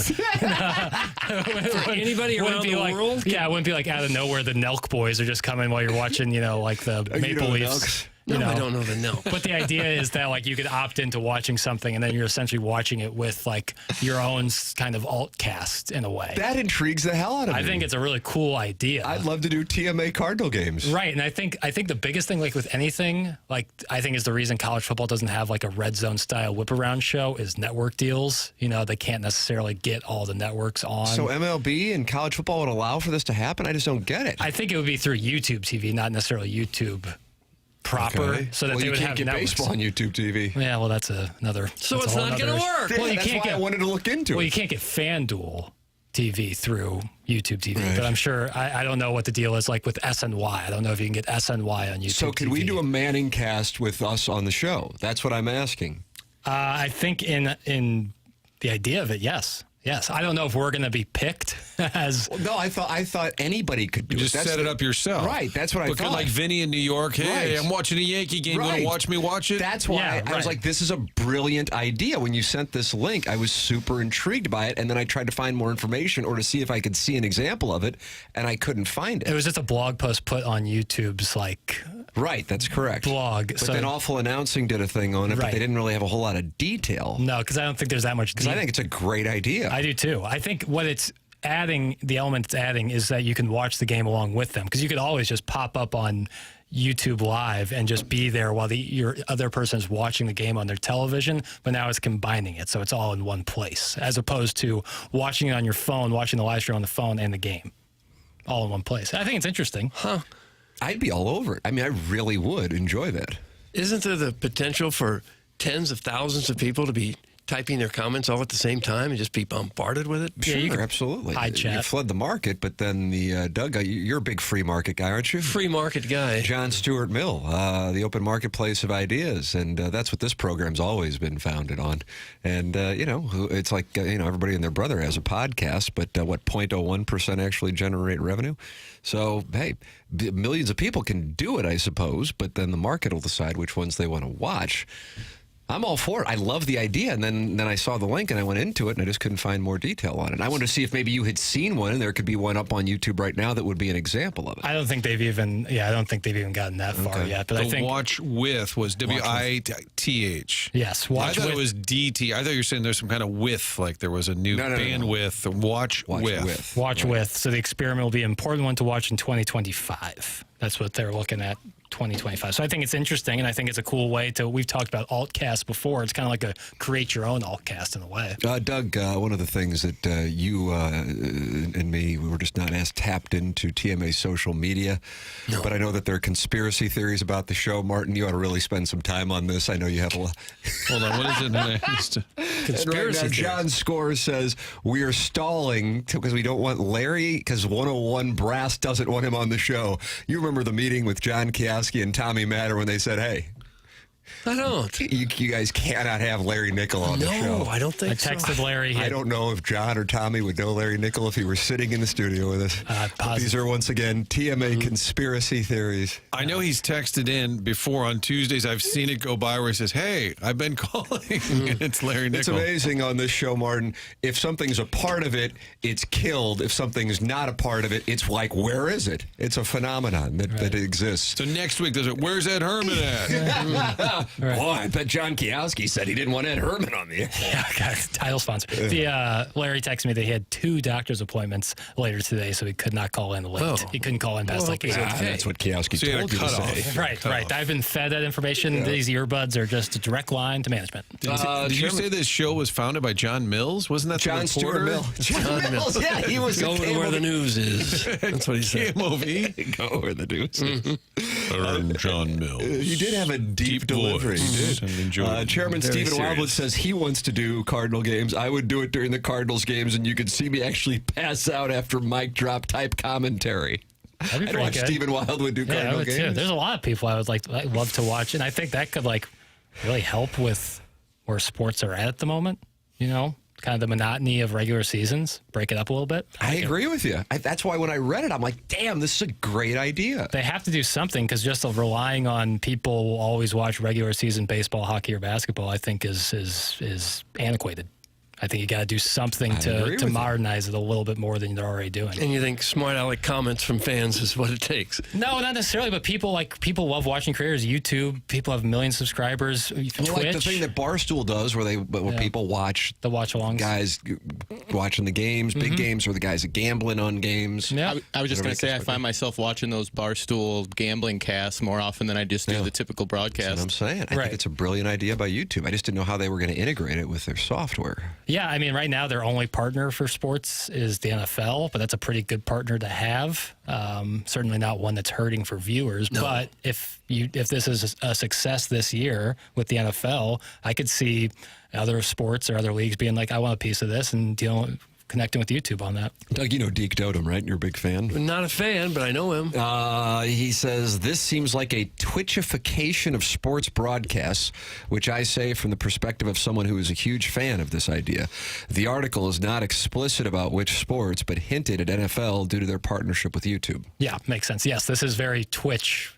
Anybody around the world? Yeah, it wouldn't be like out of nowhere the Nelk boys are just coming while you're watching, like the Maple Leafs. No, I don't know the Nelk. But the idea is that like you could opt into watching something, and then you're essentially watching it with like your own kind of alt cast in a way. That intrigues the hell out of me. I think it's a really cool idea. I'd love to do TMA Cardinal games. Right, and I think the biggest thing, like with anything, like I think is the reason college football doesn't have like a red zone style whip around show is network deals. They can't necessarily get all the networks on. So MLB and college football would allow for this to happen? I just don't get it. I think it would be through YouTube TV, not necessarily YouTube proper, Okay. so that they you would can't have get networks. baseball on YouTube TV. Yeah, well, that's another. So that's it's a whole not going to nother work. issue. Well, you That's can't why get. I wanted to look into Well, it. you can't get FanDuel TV through YouTube TV, Right. but I'm sure I don't know what the deal is like with SNY. I don't know if you can get SNY on YouTube. So could TV. we do a Manning cast with us on the show? That's what I'm asking. I think in the idea of it, yes. I don't know if we're going to be picked as. Well, no, I thought anybody could do You it. just set it up yourself. Right, that's what I thought. Like Vinny in New York. Hey, Right. I'm watching a Yankee game. You want Right. to watch me watch it? That's why Yeah, I was right. like, this is a brilliant idea. When you sent this link, I was super intrigued by it. And then I tried to find more information or to see if I could see an example of it, and I couldn't find It it. was just a blog post put on YouTube's like Right, that's correct. blog. But then Awful Announcing did a thing on it, but Right. they didn't really have a whole lot of detail. No, because I don't think there's that much. Because I think it's a great idea. I do too. I think what it's adding, the element it's adding, is that you can watch the game along with them. Because you could always just pop up on YouTube Live and just be there while your other person is watching the game on their television. But now it's combining it, so it's all in one place, as opposed to watching it on your phone, watching the live stream on the phone and the game, all in one place. I think it's interesting. Huh. I'd be all over it. I mean, I really would enjoy that. Isn't there the potential for tens of thousands of people to be typing their comments all at the same time and just be bombarded with it? Sure, you could absolutely. hide You chat. flood the market, but then the Doug, you're a big free market guy, aren't you? Free market guy. John Stuart Mill, the open marketplace of ideas, and that's what this program's always been founded on. And it's like everybody and their brother has a podcast, but what 0.01% actually generate revenue? So hey, millions of people can do it, I suppose, but then the market will decide which ones they want to watch. I'm all for it. I love the idea. And then I saw the link and I went into it and I just couldn't find more detail on it. And I wanted to see if maybe you had seen one and there could be one up on YouTube right now that would be an example of it. I don't think they've even gotten that far yet. But the I think Watch With was WITH. Yes, I thought it was DT. I thought you were saying there's some kind of with, like there was a new bandwidth. Watch With. Watch With. So the experiment will be an important one to watch in 2025. That's what they're looking at, 2025. So I think it's interesting, and I think it's a cool way to. We've talked about altcast before. It's kind of like a create your own altcast in a way. Doug, one of the things that you and me, we were just not as tapped into TMA's social media. No. But I know that there are conspiracy theories about the show. Martin, you ought to really spend some time on this. I know you have a lot. Hold on, what is it next? Conspiracy right now, John Scores says we are stalling because we don't want Larry, because 101 Brass doesn't want him on the show. You remember the meeting with John Kioski and Tommy Matter when they said, hey, I don't. You guys cannot have Larry Nickel on the show. No, I don't think so. I texted Larry. I don't know if John or Tommy would know Larry Nickel if he were sitting in the studio with us. These are, once again, TMA conspiracy theories. I know he's texted in before on Tuesdays. I've seen it go by where he says, hey, I've been calling. And it's Larry Nickel. It's amazing on this show, Martin. If something's a part of it, it's killed. If something's not a part of it, it's like, where is it? It's a phenomenon that exists. So next week, where's Ed Herman at? Right. Boy, I bet John Kioski said he didn't want Ed Herman on the air. Yeah, title sponsor. Larry texted me that he had 2 doctor's appointments later today, so he could not call in late. Oh. He couldn't call in past like 8. That's what Kioski told you to say. Right. I've been fed that information. Yeah. These earbuds are just a direct line to management. Did you say this show was founded by John Mills? Wasn't that John Stuart Mill? John Mills. Yeah, he was going where the news is. That's what he said. KMOV. Go where the news is. John Mills. You did have a deep delivery. Chairman Stephen Wildwood says he wants to do Cardinal games. I would do it during the Cardinals games, and you could see me actually pass out after mic drop type commentary. I'd watch Stephen Wildwood do Cardinal games. Too. There's a lot of people I'd love to watch, and I think that could really help with where sports are at the moment. Kind of the monotony of regular seasons, break it up a little bit. I agree with you. That's why when I read it, I'm like, damn, this is a great idea. They have to do something, because just relying on people who always watch regular season baseball, hockey, or basketball, I think is antiquated. I think you got to do something to modernize it a little bit more than they're already doing. And you think smart aleck comments from fans is what it takes? No, not necessarily. But people love watching creators. YouTube, people have million subscribers. Twitch, like the thing that Barstool does, where people watch the watch-alongs, guys watching the games, big games, or the guys gambling on games. Yeah, I was just going to say I find myself watching those Barstool gambling casts more often than I just do the typical broadcast. That's what I'm saying. I think it's a brilliant idea by YouTube. I just didn't know how they were going to integrate it with their software. Yeah, I mean, right now their only partner for sports is the NFL, but that's a pretty good partner to have. Certainly not one that's hurting for viewers. No. But if this is a success this year with the NFL, I could see other sports or other leagues being like, I want a piece of this, and connecting with YouTube on that. Doug, you know Deke Dotem, right? You're a big fan. Not a fan, but I know him. He says, this seems like a Twitchification of sports broadcasts, which I say from the perspective of someone who is a huge fan of this idea. The article is not explicit about which sports, but hinted at NFL due to their partnership with YouTube. Yeah, makes sense. Yes, this is very Twitch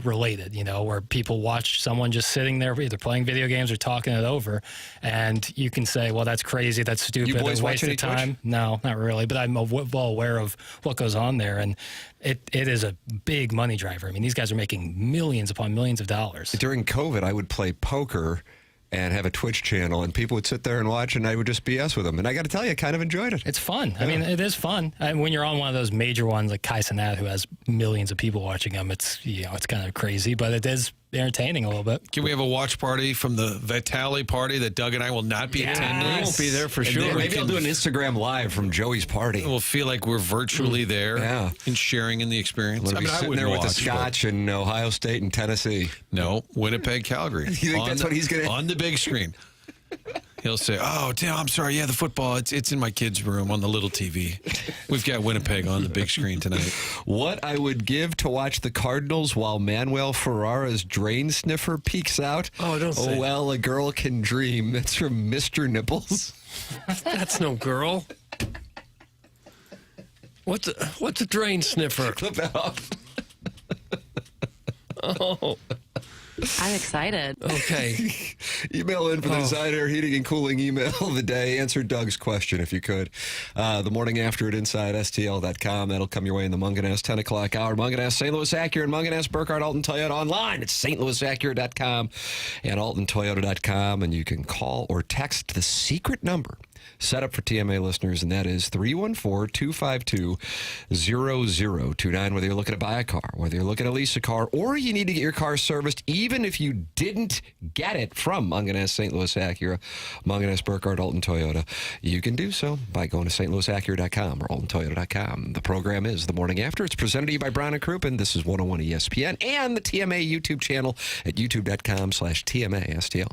related, where people watch someone just sitting there either playing video games or talking it over, and you can say, well, that's crazy, that's stupid, you boys waste of time. Twitch? No, not really, but I'm well aware of what goes on there, and it is a big money driver. I mean, these guys are making millions upon millions of dollars. During COVID, I would play poker and have a Twitch channel, and people would sit there and watch, and I would just BS with them. And I got to tell you, I kind of enjoyed it. It's fun. Yeah. I mean, it is fun. And when you're on one of those major ones like Kai Cenat, who has millions of people watching him, it's it's kind of crazy, but it is entertaining a little bit. Can we have a watch party from the Vitale party that Doug and I will not be attending? We won't be there for sure. Maybe I'll do an Instagram live from Joey's party. We'll feel like we're virtually there and sharing in the experience. I mean, sitting there with the Scotch in Ohio State and Tennessee. No, Winnipeg, Calgary. You think that's what he's going to... On the big screen. He'll say, oh, damn, I'm sorry. Yeah, the football, it's in my kid's room on the little TV. We've got Winnipeg on the big screen tonight. What I would give to watch the Cardinals while Manuel Ferrara's drain sniffer peeks out. Oh, don't say. Oh, well, a girl can dream. That's from Mr. Nipples. That's no girl. What's a drain sniffer? Clip that off. Oh. I'm excited. Okay. Email in for the Design Air Heating and Cooling email of the day. Answer Doug's question if you could. The morning after at InsideSTL.com. That'll come your way in the Munganess 10 o'clock hour. Munganess, St. Louis Acura, and Munganess, Burkhardt, Alton Toyota online. It's stlouisacura.com and altontoyota.com. And you can call or text the secret number set up for TMA listeners, and that is 314-252-0029. Whether you're looking to buy a car, whether you're looking to lease a car, or you need to get your car serviced, even if you didn't get it from Munganess, St. Louis Acura, Munganess, Burkhardt, Alton Toyota, you can do so by going to stlouisacura.com or altontoyota.com. The program is The Morning After. It's presented to you by Brown and Crouppen. This is 101 ESPN and the TMA YouTube channel at youtube.com/TMASTL.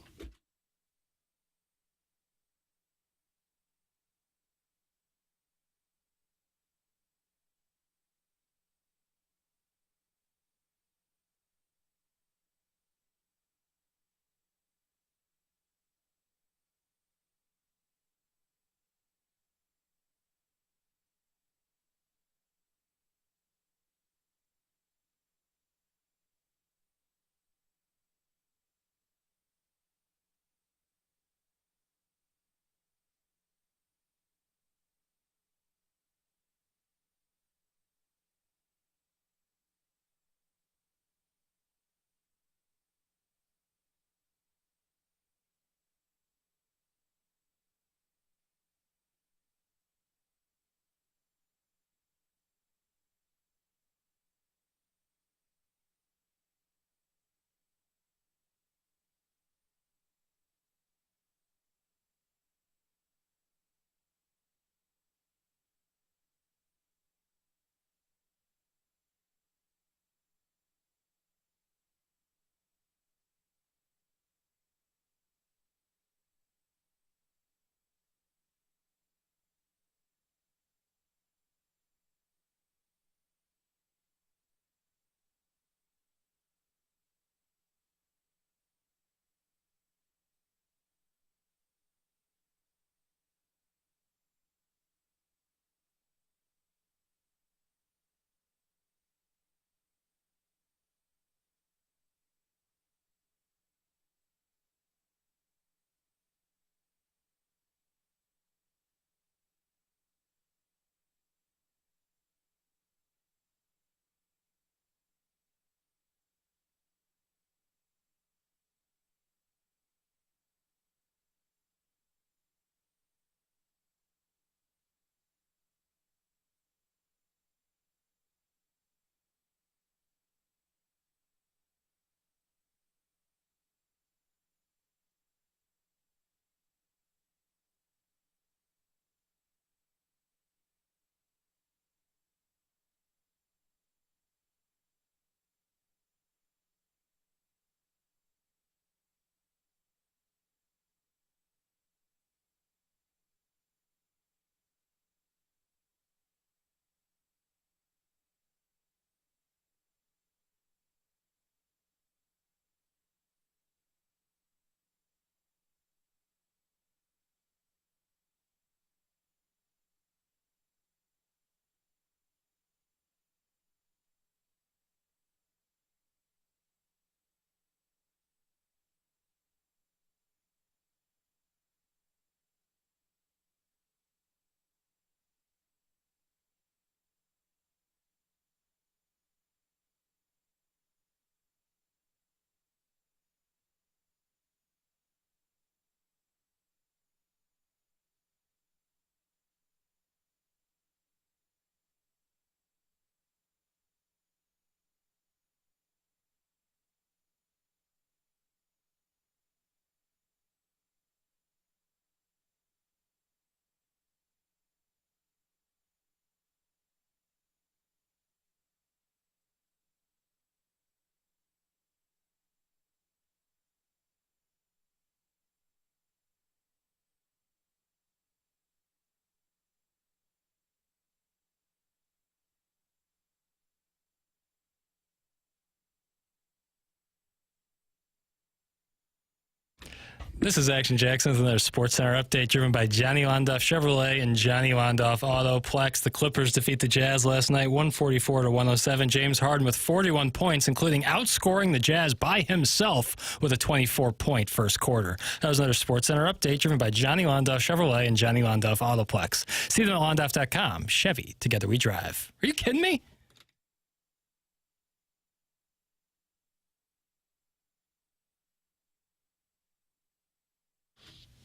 This is Action Jackson with another Sports Center update driven by Johnny Londoff Chevrolet and Johnny Londoff Autoplex. The Clippers defeat the Jazz last night, 144-107. James Harden with 41 points, including outscoring the Jazz by himself with a 24-point first quarter. That was another Sports Center update driven by Johnny Londoff Chevrolet and Johnny Londoff Autoplex. See them at Londoff.com. Chevy, together we drive. Are you kidding me?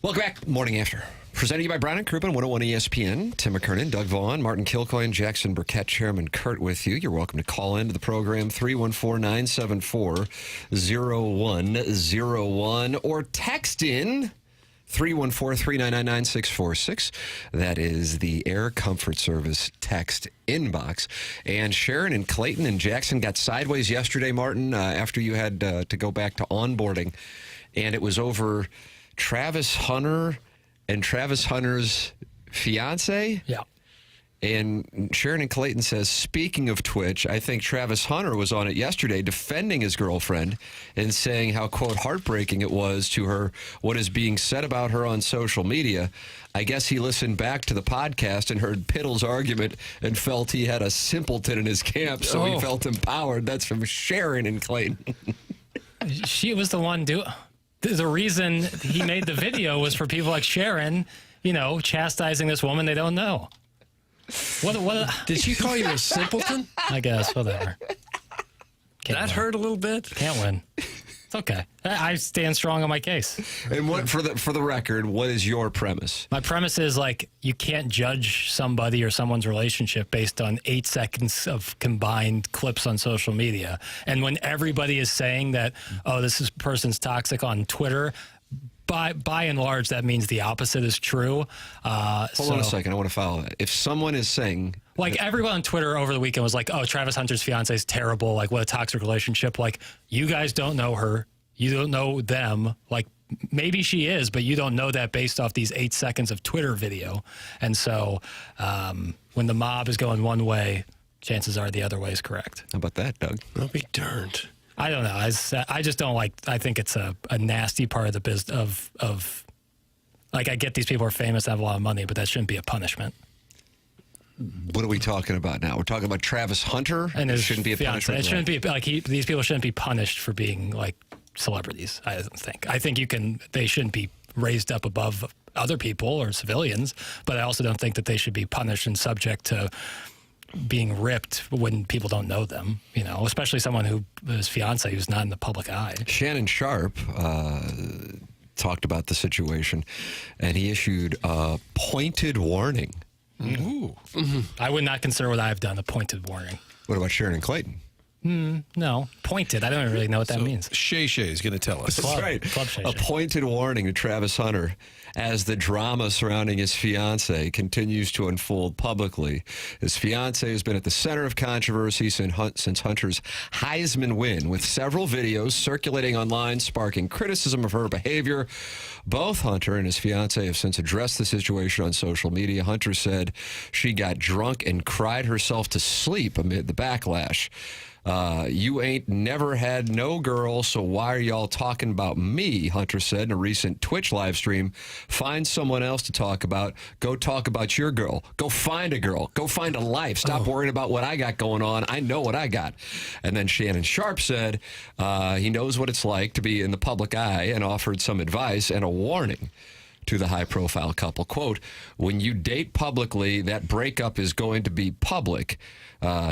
Welcome back. Morning After. Presented to you by Brown & Crouppen, 101 ESPN. Tim McKernan, Doug Vaughn, Martin Kilcoyne, Jackson Burkett, Chairman Kurt with you. You're welcome to call into the program, 314-974-0101, or text in 314-399-9646. That is the Air Comfort Service text inbox. And Sharon and Clayton and Jackson got sideways yesterday, Martin, after you had to go back to onboarding. And it was over Travis Hunter and Travis Hunter's fiance. Yeah. And Sharon and Clayton says, speaking of Twitch, I think Travis Hunter was on it yesterday defending his girlfriend and saying how, quote, heartbreaking it was to her what is being said about her on social media. I guess he listened back to the podcast and heard Pittle's argument and felt he had a simpleton in his camp, so he felt empowered. That's from Sharon and Clayton. She was the one doing... The reason he made the video was for people like Sharon, chastising this woman they don't know. What Did she call you a simpleton? I guess, whatever. That hurt a little bit? Can't win. It's okay. I stand strong on my case. And what for the record, what is your premise? My premise is you can't judge somebody or someone's relationship based on 8 seconds of combined clips on social media. And when everybody is saying that, this person's toxic on Twitter, by and large, that means the opposite is true. Hold on a second. I want to follow that. If someone is saying... everyone on Twitter over the weekend was like, Travis Hunter's fiance is terrible. What a toxic relationship. You guys don't know her. You don't know them. Maybe she is, but you don't know that based off these 8 seconds of Twitter video. And so when the mob is going one way, chances are the other way is correct. How about that, Doug? I'll be darned. I don't know. I just don't I think it's a nasty part of the business of I get these people are famous, have a lot of money, but that shouldn't be a punishment. What are we talking about now? We're talking about Travis Hunter, and it shouldn't be a punishment. It shouldn't be these people shouldn't be punished for being celebrities. I don't think. I think they shouldn't be raised up above other people or civilians, but I also don't think that they should be punished and subject to being ripped when people don't know them, especially someone his fiance who's not in the public eye. Shannon Sharp talked about the situation, and he issued a pointed warning. Ooh. Mm-hmm. I would not consider what I've done a pointed warning. What about Sharon and Clayton? No, pointed. I don't really know what that means. Shay is going to tell us. That's right. Club Shay. A pointed warning to Travis Hunter as the drama surrounding his fiancée continues to unfold publicly. His fiancée has been at the center of controversy since Hunter's Heisman win, with several videos circulating online sparking criticism of her behavior. Both Hunter and his fiancée have since addressed the situation on social media. Hunter said she got drunk and cried herself to sleep amid the backlash. You ain't never had no girl, so why are y'all talking about me? Hunter said in a recent Twitch live stream. Find someone else to talk about. Go talk about your girl. Go find a girl. Go find a life. Stop worrying about what I got going on. I know what I got. And then Shannon Sharp said he knows what it's like to be in the public eye and offered some advice and a warning to the high-profile couple. Quote, when you date publicly, that breakup is going to be public,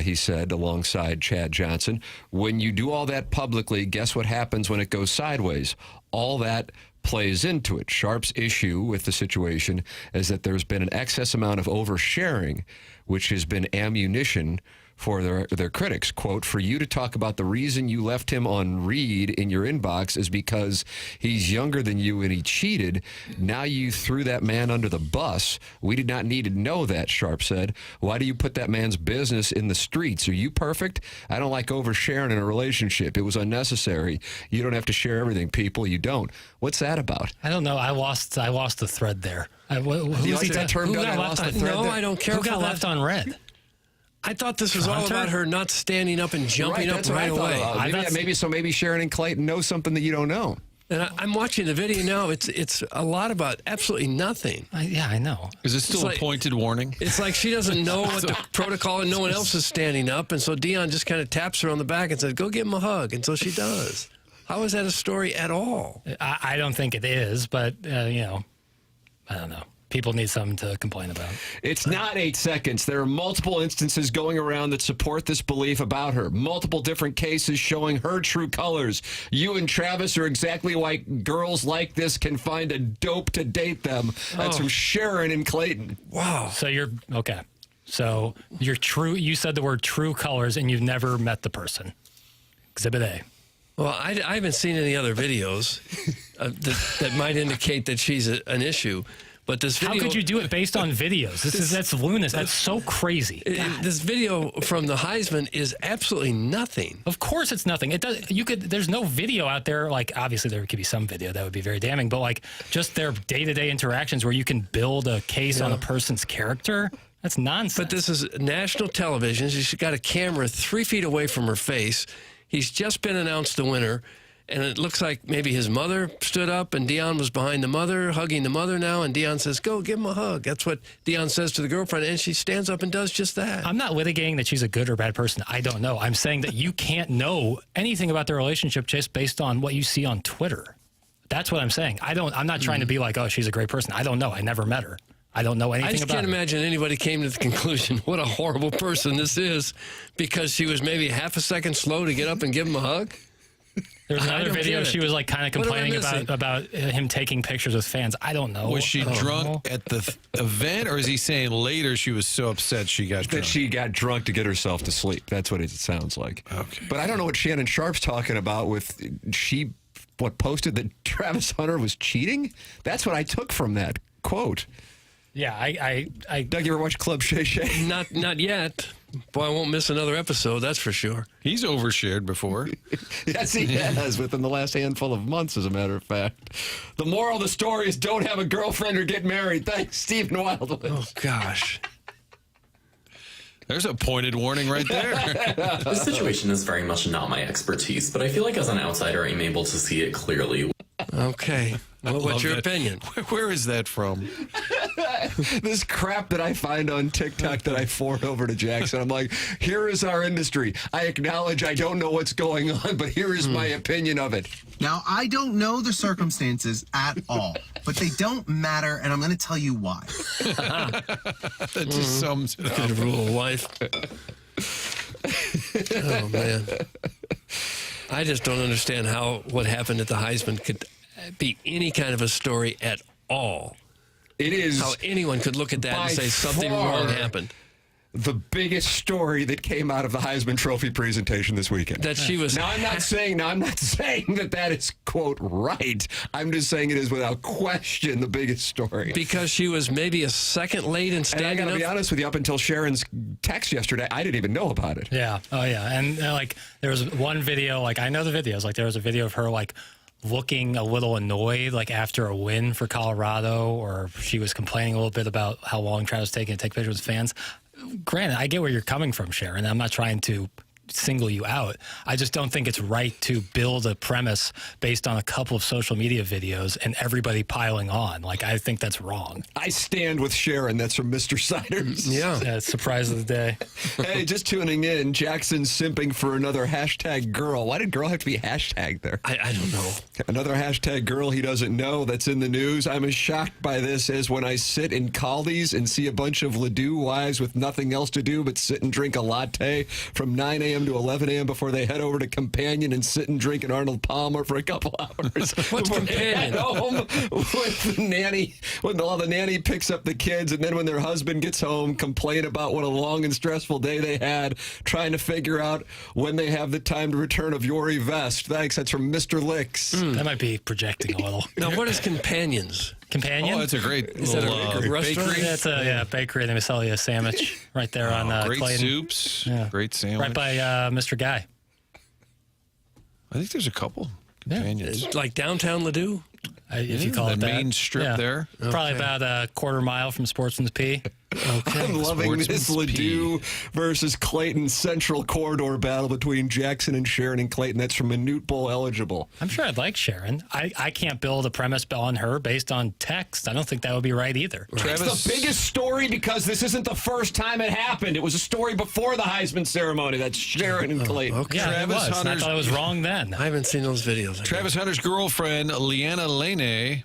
he said alongside Chad Johnson. When you do all that publicly, guess what happens when it goes sideways? All that plays into it. Sharp's issue with the situation is that there's been an excess amount of oversharing, which has been ammunition for their critics. Quote, for you to talk about the reason you left him on read in your inbox is because he's younger than you and he cheated. Now you threw that man under the bus. We did not need to know that, Sharp said. Why do you put that man's business in the streets? Are you perfect? I don't like oversharing in a relationship. It was unnecessary. You don't have to share everything, people. You don't. What's that about? I don't know. I lost the thread there. Do you like that term, Doug? I lost the thread. No, I don't care. Who got left on red? I thought this was all about her not standing up and jumping up right away. Maybe Sharon and Clayton know something that you don't know. And I'm watching the video now. It's a lot about absolutely nothing. Yeah, I know. Is this still a pointed warning? It's like she doesn't know what the protocol and no one else is standing up. And so Dion just kind of taps her on the back and says, go give him a hug. And so she does. How is that a story at all? I don't think it is, but, I don't know. People need something to complain about. It's not 8 seconds. There are multiple instances going around that support this belief about her. Multiple different cases showing her true colors. You and Travis are exactly why girls like this can find a dope to date them. That's from Sharon in Clayton. Wow. So okay. So you said the word true colors and you've never met the person. Exhibit A. Well, I haven't seen any other videos that might indicate that she's an issue. But this video, how could you do it based on videos? That's lunacy. That's so crazy. This video from the Heisman is absolutely nothing. Of course, it's nothing. It does. There's no video out there. Like, obviously, there could be some video that would be very damning. But like, just their day-to-day interactions where you can build a case on a person's character. That's nonsense. But this is national television. She's got a camera 3 feet away from her face. He's just been announced the winner. And it looks like maybe his mother stood up and Dion was behind the mother, hugging the mother now. And Dion says, go, give him a hug. That's what Dion says to the girlfriend. And she stands up and does just that. I'm not litigating that she's a good or bad person. I don't know. I'm saying that you can't know anything about their relationship just based on what you see on Twitter. That's what I'm saying. I'm not trying to be like, oh, she's a great person. I don't know. I never met her. I don't know anything about her. I just can't imagine anybody came to the conclusion what a horrible person this is because she was maybe half a second slow to get up and give him a hug. There was another video. She was like kind of complaining about him taking pictures with fans. I don't know. Was she drunk at the event, or is he saying later she was so upset she got drunk? That she got drunk to get herself to sleep. That's what it sounds like. Okay. But I don't know what Shannon Sharp's talking about with she posted that Travis Hunter was cheating? That's what I took from that quote. Yeah, I Doug, you ever watch Club Shay Shay? Not yet. Boy, I won't miss another episode, that's for sure. He's overshared before. Yes, he has, within the last handful of months, as a matter of fact. The moral of the story is don't have a girlfriend or get married. Thanks, Stephen Wildwood. Oh, gosh. There's a pointed warning right there. This situation is very much not my expertise, but I feel like as an outsider, I'm able to see it clearly. Okay. Well, what's your opinion? Where is that from? This crap that I find on TikTok that I forward over to Jackson. I'm like, here is our industry. I acknowledge I don't know what's going on, but here is my opinion of it. Now, I don't know the circumstances at all, but they don't matter, and I'm going to tell you why. That just sums it up. Good rule, wife. Oh, man. I just don't understand how what happened at the Heisman could be any kind of a story at all. It is how anyone could look at that and say something wrong happened. The biggest story that came out of the Heisman Trophy presentation this weekend. That she was. Now I'm not saying that is quote right. I'm just saying it is without question the biggest story because she was maybe a second late in standing up. And I got to be honest with you, up until Sharon's text yesterday, I didn't even know about it. Yeah. Oh yeah. And like there was one video. Like I know the videos. Like there was a video of her like looking a little annoyed, like after a win for Colorado, or she was complaining a little bit about how long Travis was taking to take pictures with fans. Granted, I get where you're coming from, Sharon. I'm not trying to single you out. I just don't think it's right to build a premise based on a couple of social media videos and everybody piling on. Like, I think that's wrong. I stand with Sharon. That's from Mr. Siders. Yeah. Surprise of the day. Hey, just tuning in. Jackson's simping for another hashtag girl. Why did girl have to be hashtagged there? I don't know. Another hashtag girl he doesn't know that's in the news. I'm as shocked by this as when I sit in Caldi's and see a bunch of Ledoux wives with nothing else to do but sit and drink a latte from 9 a.m. to 11 a.m. before they head over to Companion and sit and drink an Arnold Palmer for a couple hours. What's Companion? Home with the nanny, when the nanny picks up the kids, and then when their husband gets home, complain about what a long and stressful day they had, trying to figure out when they have the time to return of Yori Vest. Thanks. That's from Mr. Licks. That might be projecting a little. Now, what is Companions? Companion? Oh, it's a great restaurant? bakery. It's a bakery. They sell you a sandwich right there on great Clayton. soups. Yeah. Great sandwich. Right by Mr. Guy. I think there's a couple Companions. Like downtown Ledoux? if you call it that. main strip there. Probably about a quarter mile from Sportsman's P. I'm loving this Ladue versus Clayton Central Corridor battle between Jackson and Sharon and Clayton. That's from Minute Bowl eligible. I'm sure I'd like Sharon. I can't build a premise on her based on text. I don't think that would be right either. It's the biggest story because this isn't the first time it happened. It was a story before the Heisman ceremony. That's Sharon and Clayton. Okay. Yeah, it was. And I thought I was wrong then. I haven't seen those videos. Travis Hunter's girlfriend, Leanna Lene,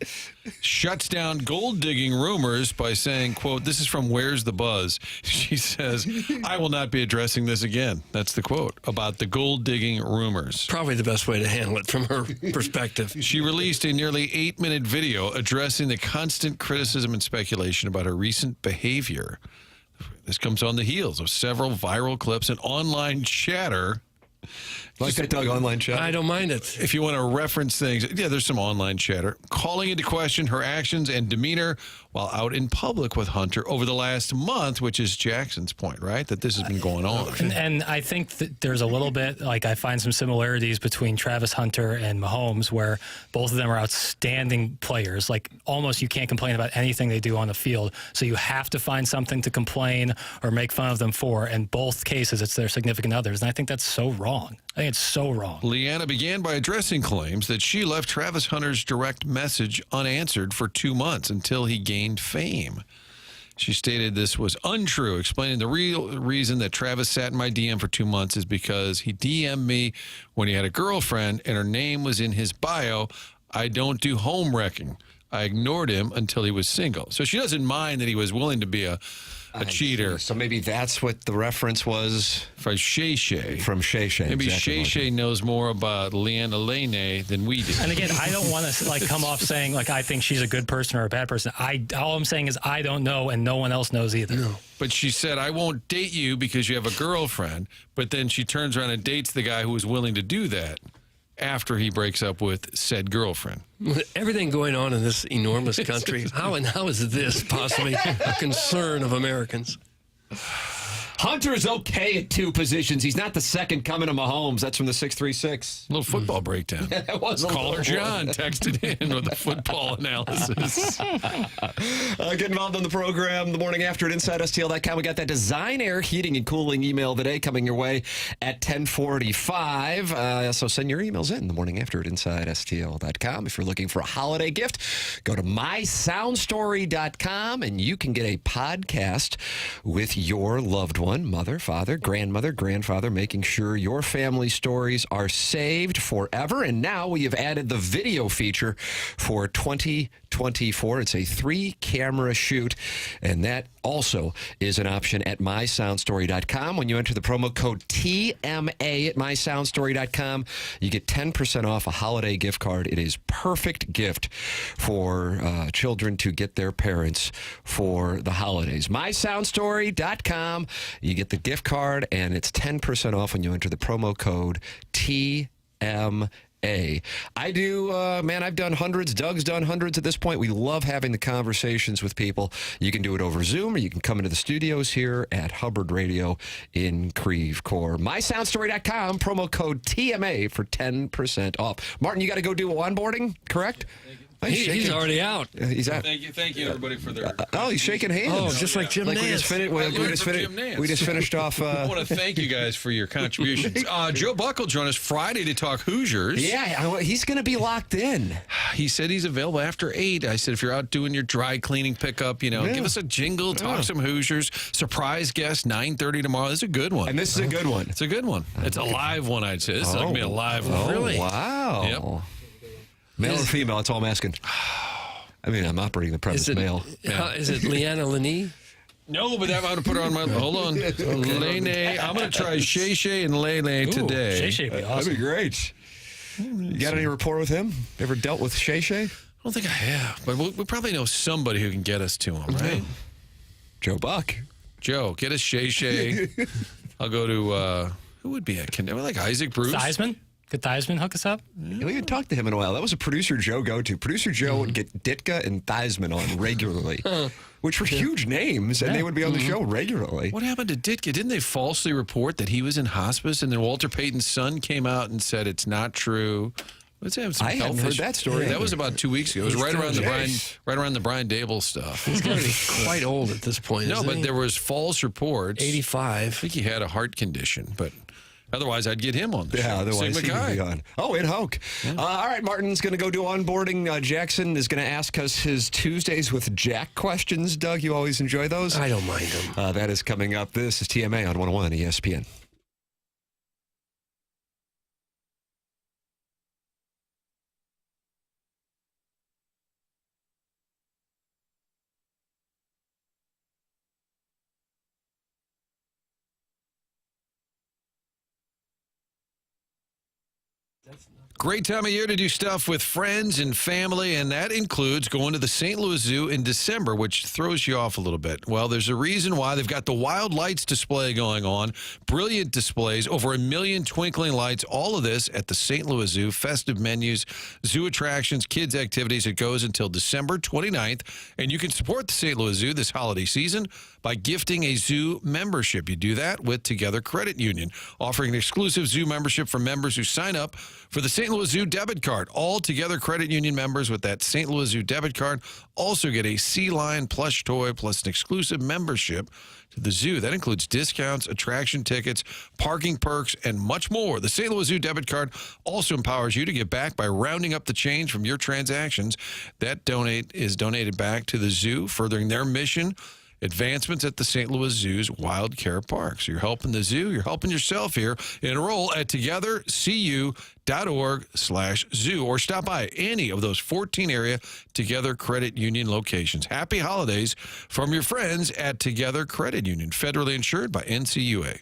shuts down gold-digging rumors by saying, quote, this is from Where's the Buzz? She says, I will not be addressing this again. That's the quote about the gold-digging rumors. Probably the best way to handle it from her perspective. She released a nearly 8-minute video addressing the constant criticism and speculation about her recent behavior. This comes on the heels of several viral clips and online chatter. Like that, Doug, online chatter? I don't mind it. If you want to reference things, yeah, there's some online chatter. Calling into question her actions and demeanor while out in public with Hunter over the last month, which is Jackson's point, right? That this has been going on. And I think that there's a little bit, like I find some similarities between Travis Hunter and Mahomes, where both of them are outstanding players. Like almost you can't complain about anything they do on the field. So you have to find something to complain or make fun of them for. In both cases, it's their significant others. And I think that's so wrong. I think it's so wrong. Leanna began by addressing claims that she left Travis Hunter's direct message unanswered for 2 months until he gained fame. She stated this was untrue, explaining the real reason that Travis sat in my DM for 2 months is because he DM'd me when he had a girlfriend and her name was in his bio. I don't do home wrecking. I ignored him until he was single. So she doesn't mind that he was willing to be a cheater. So maybe that's what the reference was from Shay Shay. From Shay Shay. Maybe exactly Shay Shay knows more about Leanna Lene than we do. And again, I don't want to like come off saying like I think she's a good person or a bad person. All I'm saying is I don't know, and no one else knows either. No. But she said, I won't date you because you have a girlfriend. But then she turns around and dates the guy who was willing to do that after he breaks up with said girlfriend. With everything going on in this enormous country, how is this possibly a concern of Americans? Hunter's okay at 2 positions. He's not the second coming of Mahomes. That's from the 636. Little football breakdown. It was Caller John texted in with a football analysis. Get involved in the program the morning after at InsideSTL.com. We got that Design Air Heating and Cooling email today coming your way at 10:45. So send your emails in the morning after at InsideSTL.com. If you're looking for a holiday gift, go to mysoundstory.com and you can get a podcast with your loved one. Mother, father, grandmother, grandfather, making sure your family stories are saved forever. And now we have added the video feature for 2024. It's a 3-camera shoot, and that also is an option at mysoundstory.com. When you enter the promo code TMA at mysoundstory.com, you get 10% off a holiday gift card. It is perfect gift for children to get their parents for the holidays. mysoundstory.com. You get the gift card, and it's 10% off when you enter the promo code TMA. I do, man, I've done hundreds. Doug's done hundreds at this point. We love having the conversations with people. You can do it over Zoom, or you can come into the studios here at Hubbard Radio in Creve Coeur. MySoundStory.com, promo code TMA for 10% off. Martin, you got to go do onboarding, correct? He's already out. He's out. Thank you, everybody, for their. He's shaking hands. Oh, just like Jim Nance. We just finished off. I want to thank you guys for your contributions. Joe Buck will join us Friday to talk Hoosiers. Yeah, he's going to be locked in. He said he's available after 8. I said, if you're out doing your dry cleaning pickup, give us a jingle, talk some Hoosiers. Surprise guest, 9:30 tomorrow. This is a good one. And this is a good one. It's a good one. It's a live one, I'd say. This is going to be a live one. Really? Wow. Yep. Male or female? That's all I'm asking. I mean, I'm operating the premise male. Is it Leanna Lene? No, but I'm going to put her on my. Hold on. Lene. I'm going to try Shay Shay and Lene today. Shay Shay would be awesome. That'd be great. You got any rapport with him? Ever dealt with Shay Shay? I don't think I have, but we probably know somebody who can get us to him, right? Joe Buck. Joe, get us Shay Shay. I'll go to, who would be like Isaac Bruce? Theismann? Could Theismann hook us up? We haven't talked to him in a while. That was a Producer Joe go-to. Producer Joe would get Ditka and Theismann on regularly, which were huge names, and they would be on the show regularly. What happened to Ditka? Didn't they falsely report that he was in hospice, and then Walter Payton's son came out and said it's not true? Let's have some I hadn't heard that story. That was about 2 weeks ago. It was right around the Brian Dable stuff. He's got to be quite old at this point. No, but he? there was false reports. 85. I think he had a heart condition, but otherwise I'd get him on the show. Yeah, otherwise Sigma he would guy. be on. Oh, and Hoke. Yeah. All right, Martin's going to go do onboarding. Jackson is going to ask us his Tuesdays with Jack questions. Doug, you always enjoy those? I don't mind them. That is coming up. This is TMA on 101 ESPN. Great time of year to do stuff with friends and family, and that includes going to the St. Louis Zoo in December, which throws you off a little bit. Well, there's a reason why. They've got the Wild Lights display going on. Brilliant displays, over 1 million twinkling lights, all of this at the St. Louis Zoo. Festive menus, zoo attractions, kids' activities. It goes until December 29th, and you can support the St. Louis Zoo this holiday season by gifting a zoo membership. You do that with Together Credit Union, offering an exclusive zoo membership for members who sign up for the St. Louis Zoo debit card. All Together Credit Union members with that St. Louis Zoo debit card also get a sea lion plush toy plus an exclusive membership to the zoo. That includes discounts, attraction tickets, parking perks, and much more. The St. Louis Zoo debit card also empowers you to give back by rounding up the change from your transactions. That is donated back to the zoo, furthering their mission. Advancements at the St. Louis Zoo's Wild Care Park. So you're helping the zoo, you're helping yourself here. Enroll at togethercu.org/zoo or stop by any of those 14 area Together Credit Union locations. Happy holidays from your friends at Together Credit Union, federally insured by NCUA.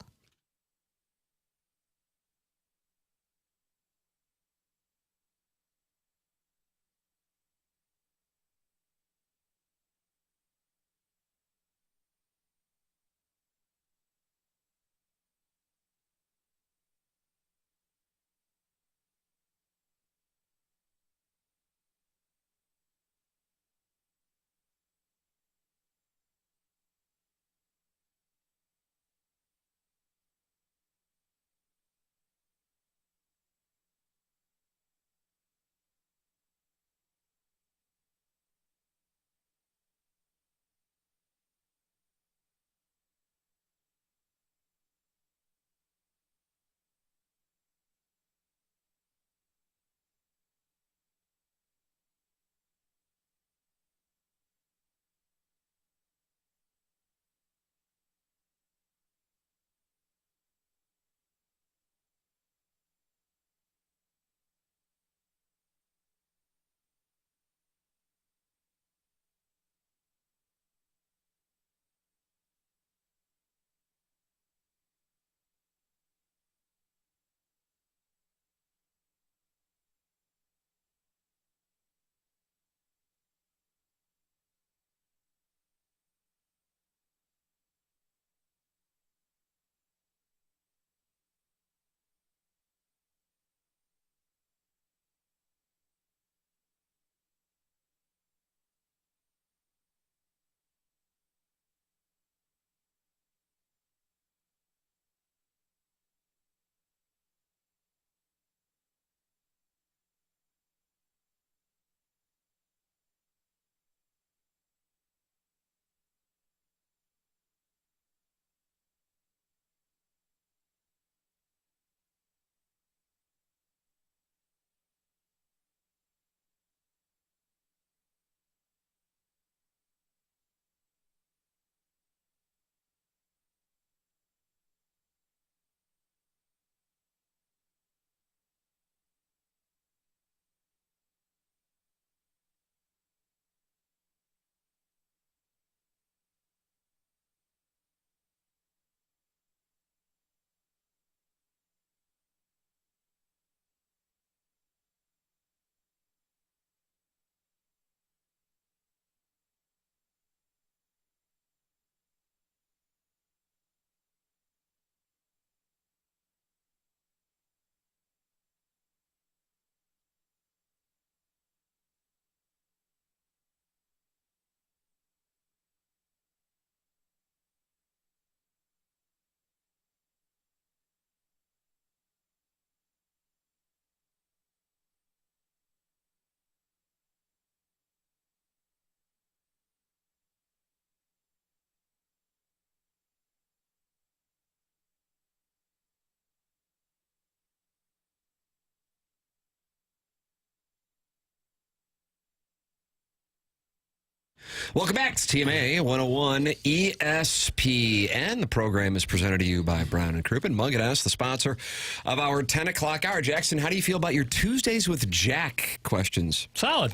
Welcome back to TMA 101 ESPN. The program is presented to you by Brown and Crouppen. Mungan S, the sponsor of our 10 o'clock hour. Jackson, how do you feel about your Tuesdays with Jack questions? Solid.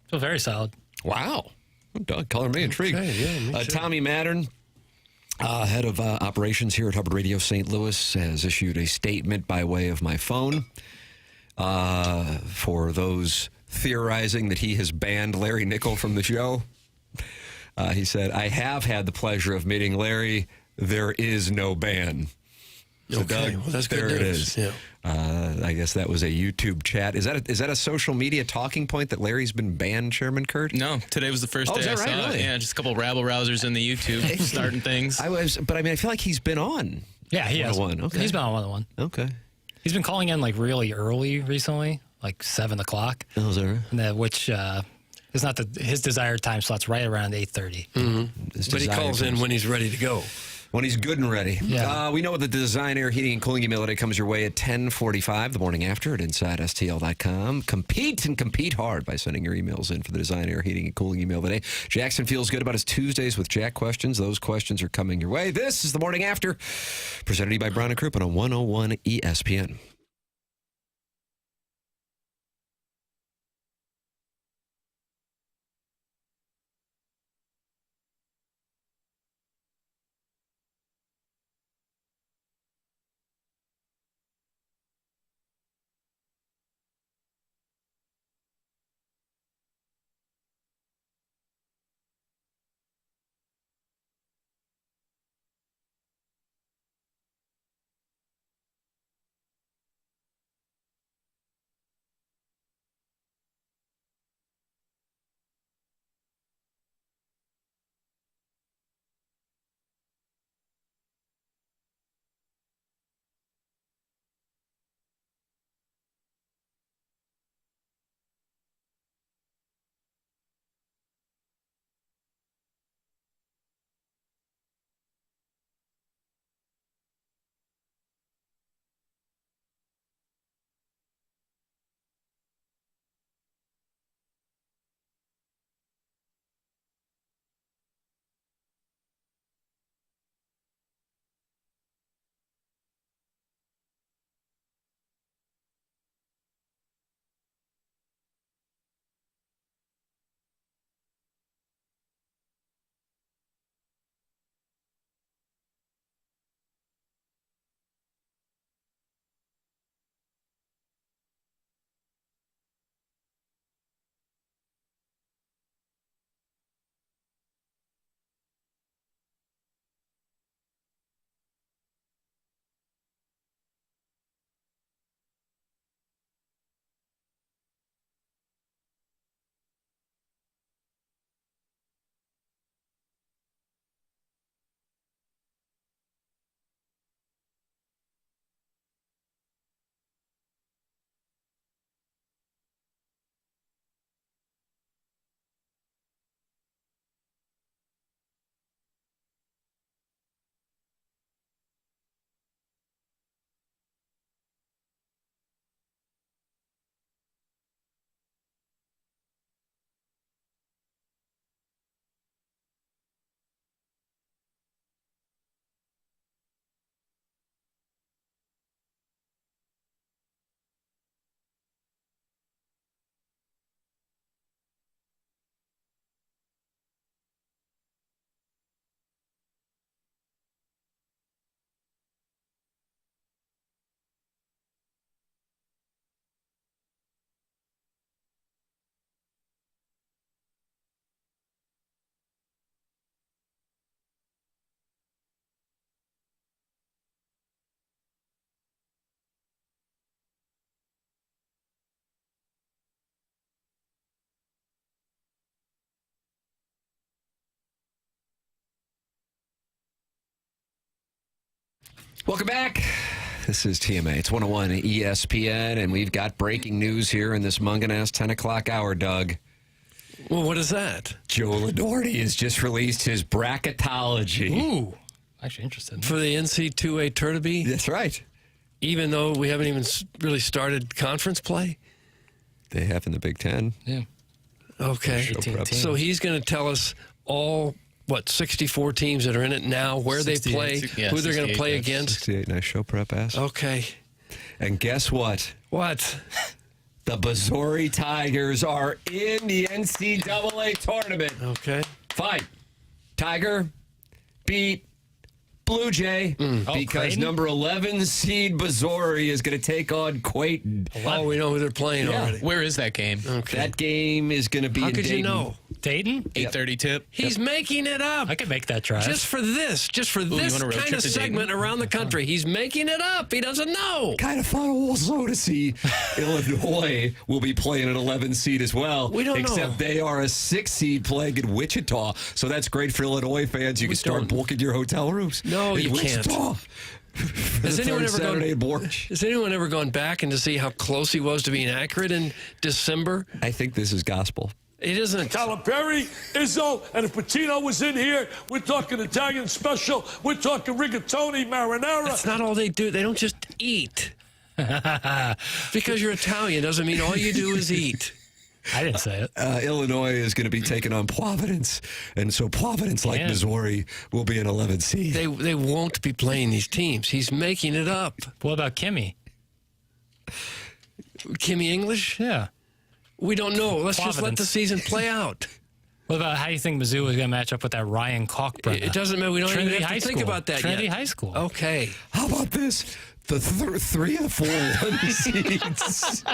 Feel very solid. Wow. Doug, color me intrigued. Okay, yeah, me too. Tommy Mattern, head of operations here at Hubbard Radio St. Louis, has issued a statement by way of my phone for those theorizing that he has banned Larry Nickel from the show. He said, I have had the pleasure of meeting Larry. There is no ban. So Okay, Doug, well, that's good there it news. is. Yeah. I guess that was a YouTube chat. Is that a social media talking point that Larry's been banned, Chairman Kurt? No, today was the first day is I that right? saw Really? it. Yeah, just a couple rabble-rousers in the YouTube starting things. But I feel like he's been on. Yeah, he has. 101. Okay. He's been on 101. Okay. He's been calling in like really early recently, like 7 o'clock. Oh, is that right? And which is not his desired time slot's right around 8:30. Mm-hmm. But he calls in when he's ready to go. When he's good and ready. Yeah. We know that the Design Air Heating and Cooling email today comes your way at 10:45 the morning after at InsideSTL.com. Compete hard by sending your emails in for the Design Air Heating and Cooling email today. Jackson feels good about his Tuesdays with Jack questions. Those questions are coming your way. This is the Morning After, presented to you by Brown and Crouppen on 101 ESPN. Welcome back. This is TMA. It's 101 ESPN, and we've got breaking news here in this Mungan-ass 10 o'clock hour, Doug. Well, what is that? Joe Ladorty has just released his bracketology. Ooh. Actually interested. For the NCAA tournament? That's right. Even though we haven't even really started conference play? They have in the Big Ten. Yeah. Okay. Show prep. So he's going to tell us all, 64 teams that are in it now, where they play, who they're going to play against. 68, nice show prep ass. Okay. And guess what? What? The Missouri Tigers are in the NCAA tournament. Okay. Fine. Tiger beat Blue Jay because number 11 seed Missouri is going to take on Creighton. Oh, we know who they're playing already. Where is that game? Okay. That game is going to be How in could Dayton. you know? Dayton? 8:30 tip. He's making it up. I could make that drive. Just for this you want a road kind trip of to segment Dayton? around the country. He's making it up. He doesn't know. Kind of fun also to see Illinois will be playing an 11 seed as well. We don't except know. they are a 6 seed playing in Wichita. So that's great for Illinois fans. You can start booking your hotel rooms. No, in you Wichita. can't. Has anyone ever gone back and to see how close he was to being accurate in December? I think this is gospel. It isn't. Calipari, Izzo, and if Pacino was in here, we're talking Italian special. We're talking rigatoni, marinara. That's not all they do. They don't just eat. Because you're Italian doesn't mean all you do is eat. I didn't say it. Illinois is going to be taking on Providence, and so Providence, like Missouri, will be an 11 seed. They won't be playing these teams. He's making it up. What about Kimmy? Kimmy English? Yeah. We don't know. Let's just let the season play out. What about how do you think Mizzou is going to match up with that Ryan Kalkbrenner? It doesn't matter. We don't Trinity even have High to think School. about that Trinity yet. High School. Okay. How about this? The 3 of the 4 1 seeds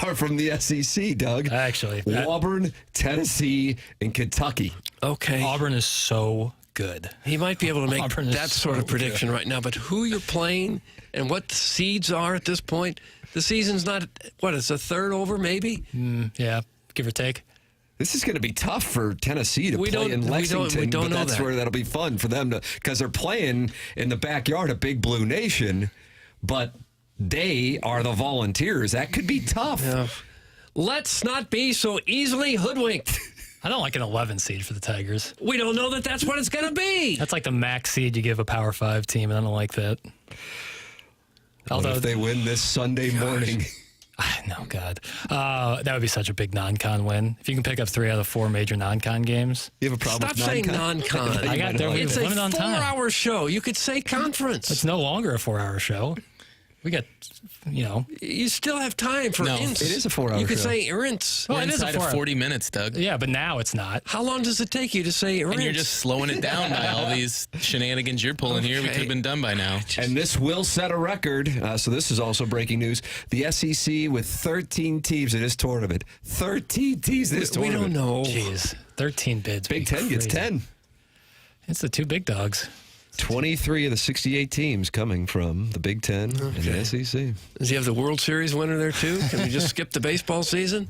are from the SEC, Doug. Actually. Auburn, Tennessee, and Kentucky. Okay. Auburn is so good. He might be able to make Auburn is that sort of so prediction good. right now, but who you're playing and what the seeds are at this point, the season's not, it's a third over maybe? Yeah, give or take. This is going to be tough for Tennessee to We play don't- in we don't- Lexington, we don't but know that's that. where that'll be fun for them because they're playing in the backyard of Big Blue Nation, but they are the Volunteers. That could be tough. Yeah. Let's not be so easily hoodwinked. I don't like an 11 seed for the Tigers. We don't know that that's what it's going to be. That's like the max seed you give a Power 5 team, and I don't like that. Although if they win this Sunday morning. No, God. That would be such a big non-con win. If you can pick up 3 out of the 4 major non-con games. You have a problem Stop saying non-con. I got there. It's a won it on time. 4-hour show. You could say conference. It's no longer a 4-hour show. We got, You still have time for ints. It is a 4-hour show. You could say ints. Well, inside of 40 minutes, Doug. Yeah, but now it's not. How long does it take you to say ints? And you're just slowing it down by all these shenanigans you're pulling here. We could have been done by now. And this will set a record. So this is also breaking news. The SEC with 13 teams in this tournament. 13 teams in this We tournament. don't know. Jeez, 13 bids. Big Ten gets 10. It's the 2 big dogs. 23 of the 68 teams coming from the Big Ten and the SEC. Does he have the World Series winner there, too? Can we just skip the baseball season?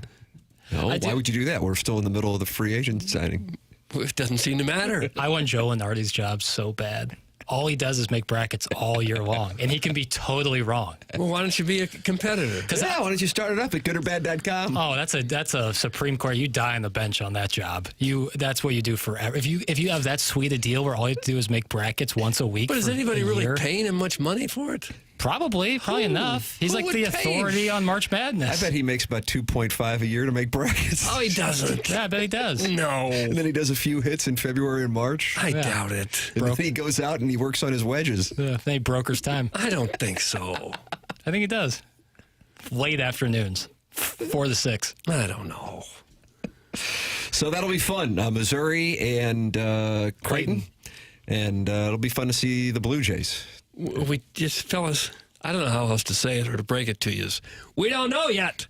No, why would you do that? We're still in the middle of the free agent signing. It doesn't seem to matter. I want Joe Lenardi's job so bad. All he does is make brackets all year long, and he can be totally wrong. Well, why don't you be a competitor? Yeah, why don't you start it up at goodorbad.com? Oh, that's a Supreme Court. You die on the bench on that job. That's what you do forever. If you have that sweet a deal where all you have to do is make brackets once a week. But is for anybody a really year, paying him much money for it? Probably enough. He's Who like would the pay him? authority on March Madness. I bet he makes about $2.5 a year to make brackets. Oh, he doesn't. Yeah, I bet he does. No. And then he does a few hits in February and March. I doubt it. And then he goes out and he works on his wedges. Then he brokers time. I don't think so. I think he does. Late afternoons, 4 to 6. I don't know. So that'll be fun. Missouri and Creighton. And it'll be fun to see the Blue Jays. We just, fellas, I don't know how else to say it or to break it to you. We don't know yet.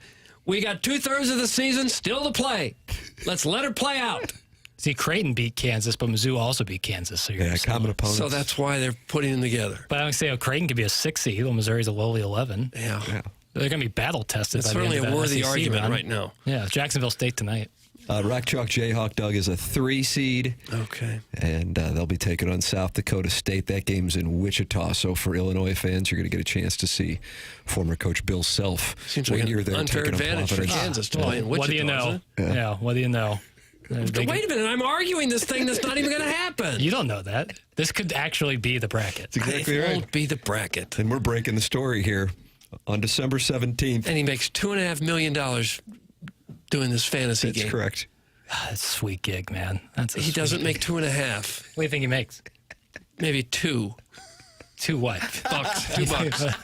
We got 2/3 of the season still to play. Let's let it play out. See, Creighton beat Kansas, but Mizzou also beat Kansas. So you're common opponents. So that's why they're putting them together. But I would say Creighton could be a 6 seed, while Missouri's a lowly 11. Yeah. They're going to be battle tested. It's by the certainly end of a that worthy SEC argument run. right now. Yeah, Jacksonville State tonight. Rock Chalk Jayhawk, Doug, is a 3 seed. Okay. And they'll be taking on South Dakota State. That game's in Wichita. So for Illinois fans, you're going to get a chance to see former coach Bill Self. Seems like an unfair advantage for Kansas to play in Wichita. What do you know? doesn't it? Yeah, what do you know? Wait a minute, I'm arguing this thing that's not even going to happen. You don't know that. This could actually be the bracket. That's exactly It right. won't be the bracket. And we're breaking the story here on December 17th. And he makes $2.5 million doing this fantasy game. That's correct. That's a sweet gig, man. He doesn't make 2.5. What do you think he makes? Maybe 2. 2 what? Bucks. $2.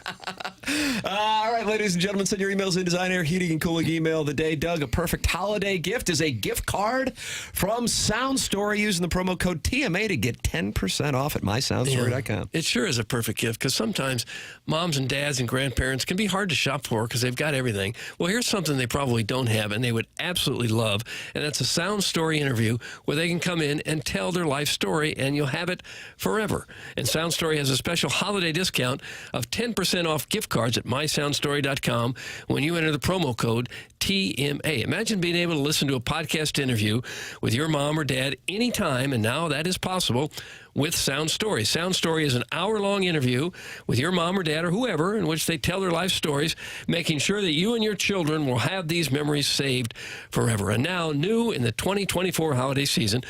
All right, ladies and gentlemen, send your emails in Design Air Heating and Cooling email of the day. Doug, a perfect holiday gift is a gift card from Sound Story using the promo code TMA to get 10% off at mysoundstory.com. It sure is a perfect gift because sometimes moms and dads and grandparents can be hard to shop for because they've got everything. Well, here's something they probably don't have and they would absolutely love, and that's a Sound Story interview where they can come in and tell their life story, and you'll have it forever. And Sound Story has a special holiday discount of 10% off gift cards at mysoundstory.com when you enter the promo code TMA. Imagine being able to listen to a podcast interview with your mom or dad anytime, and now that is possible with Sound Story. Sound Story is an hour-long interview with your mom or dad or whoever in which they tell their life stories, making sure that you and your children will have these memories saved forever. And now, new in the 2024 holiday season,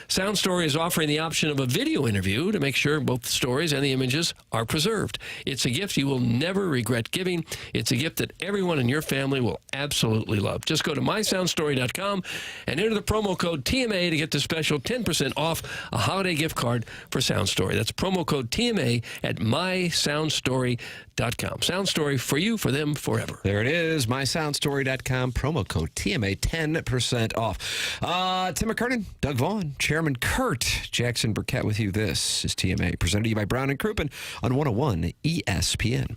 Sound Story is offering the option of a video interview to make sure both the stories and the images are preserved. It's a gift you will never regret giving. It's a gift that everyone in your family will absolutely love. Just go to mysoundstory.com and enter the promo code TMA to get the special 10% off a holiday gift card for Sound Story. That's promo code TMA at mysoundstory.com. Sound Story, for you, for them, forever. There it is, mysoundstory.com, promo code TMA, 10% off. Tim McKernan, Doug Vaughn, Chairman Kurt, Jackson Burkett with you. This is TMA, presented to you by Brown and Crouppen on 101 ESPN.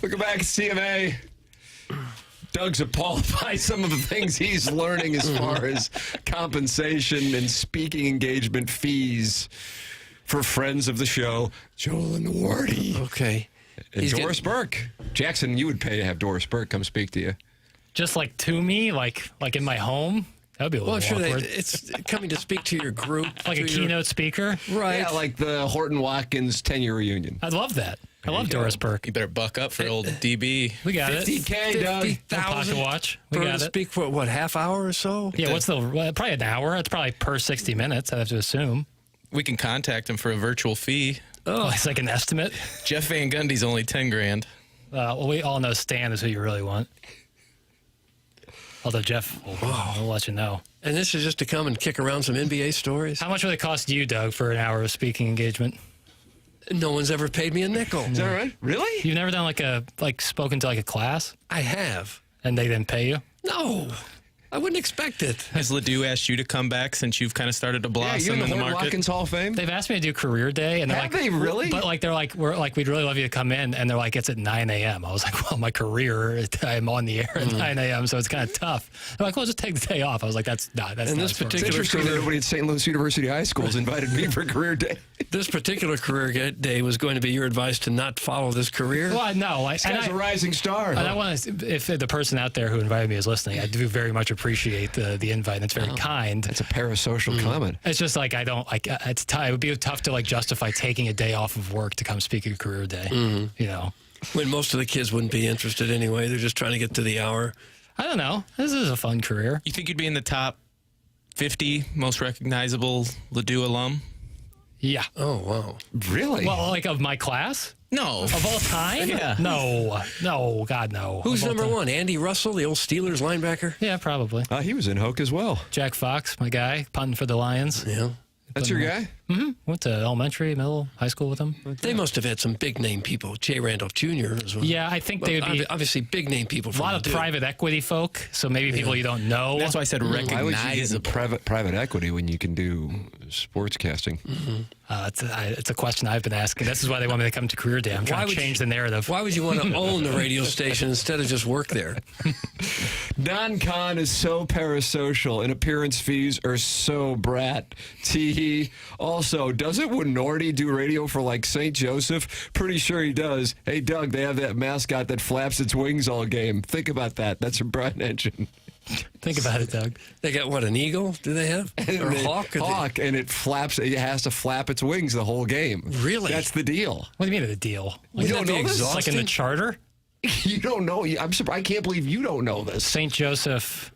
Welcome back, CMA. Doug's appalled by some of the things he's learning as far as compensation and speaking engagement fees for friends of the show. Joel and Wardy. Okay. And Doris Burke. Jackson, you would pay to have Doris Burke come speak to you. Just like to me, like in my home. That would be a little Well, I'm sure awkward. it's coming to speak to your group. Like a keynote speaker? Right. Yeah, like the Horton Watkins 10-year reunion. I'd love that. I love Doris Burke. You better buck up for old DB. We got it. $50K, Doug. Pocket watch. We for got to it. speak for, what, half hour or so? Yeah, what's probably an hour. It's probably per 60 minutes, I have to assume. We can contact him for a virtual fee. Oh, it's like an estimate. Jeff Van Gundy's only $10,000. Well, we all know Stan is who you really want. Although Jeff will let you know. And this is just to come and kick around some NBA stories? How much would it cost you, Doug, for an hour of speaking engagement? No one's ever paid me a nickel. Is that right? Really? You've never done spoken to like a class? I have. And they didn't pay you? No. I wouldn't expect it. Has Ledoux asked you to come back since you've kind of started to blossom in the market? Watkins Hall of Fame? They've asked me to do career day, and they're Have like, they really? But we'd really love you to come in, and they're like, it's at 9 a.m. I was like, well, my career, I'm on the air at 9 a.m., so it's kind of tough. They're like, well, just take the day off. I was like, that's not. And this It's particular interesting that career, everybody at St. Louis University High School has invited me for career day. this particular career day was going to be your advice to not follow this career. Well, no, This guy's a rising star. And I want to, if the person out there who invited me is listening, I do very much appreciate the invite. And it's very kind. It's a parasocial comment. It's just like I don't like. It's it would be tough to justify taking a day off of work to come speak at a career day. You know, when most of the kids wouldn't be interested anyway. They're just trying to get to the hour. I don't know. This is a fun career. You think you'd be in the top 50 most recognizable Ledoux alum? Yeah. Oh, wow. Really? Well, of my class? No. Of all time? Yeah. No, God, no. Who's Of all number time. one? Andy Russell, the old Steelers linebacker? Yeah, probably. He was in Hoke as well. Jack Fox, my guy, punting for the Lions. Yeah. That's your guy? Mm-hmm. Went to elementary, middle, high school with him. They must have had some big name people. Jay Randolph Jr. as well. Yeah, I think they would be obviously big name people. a lot of private equity folk, so maybe people you don't know. That's why I said Why would you get recognizable. private equity when you can do sportscasting? It's a question I've been asking. This is why they want me to come to career day. I'm trying to change the narrative. Why would you want to own the radio station instead of just work there? Don Kahn is so parasocial, and appearance fees are so brat. Tee. Also, doesn't Winorty do radio for St. Joseph? Pretty sure he does. Hey, Doug, they have that mascot that flaps its wings all game. Think about that. That's a Brian Engine. Think about it, Doug. They got what, an eagle? Do they have? Or a hawk? Hawk, and it flaps. It has to flap its wings the whole game. Really? That's the deal. What do you mean the deal? You don't know this? Like in the charter? You don't know. I'm surprised. I can't believe you don't know this. St. Joseph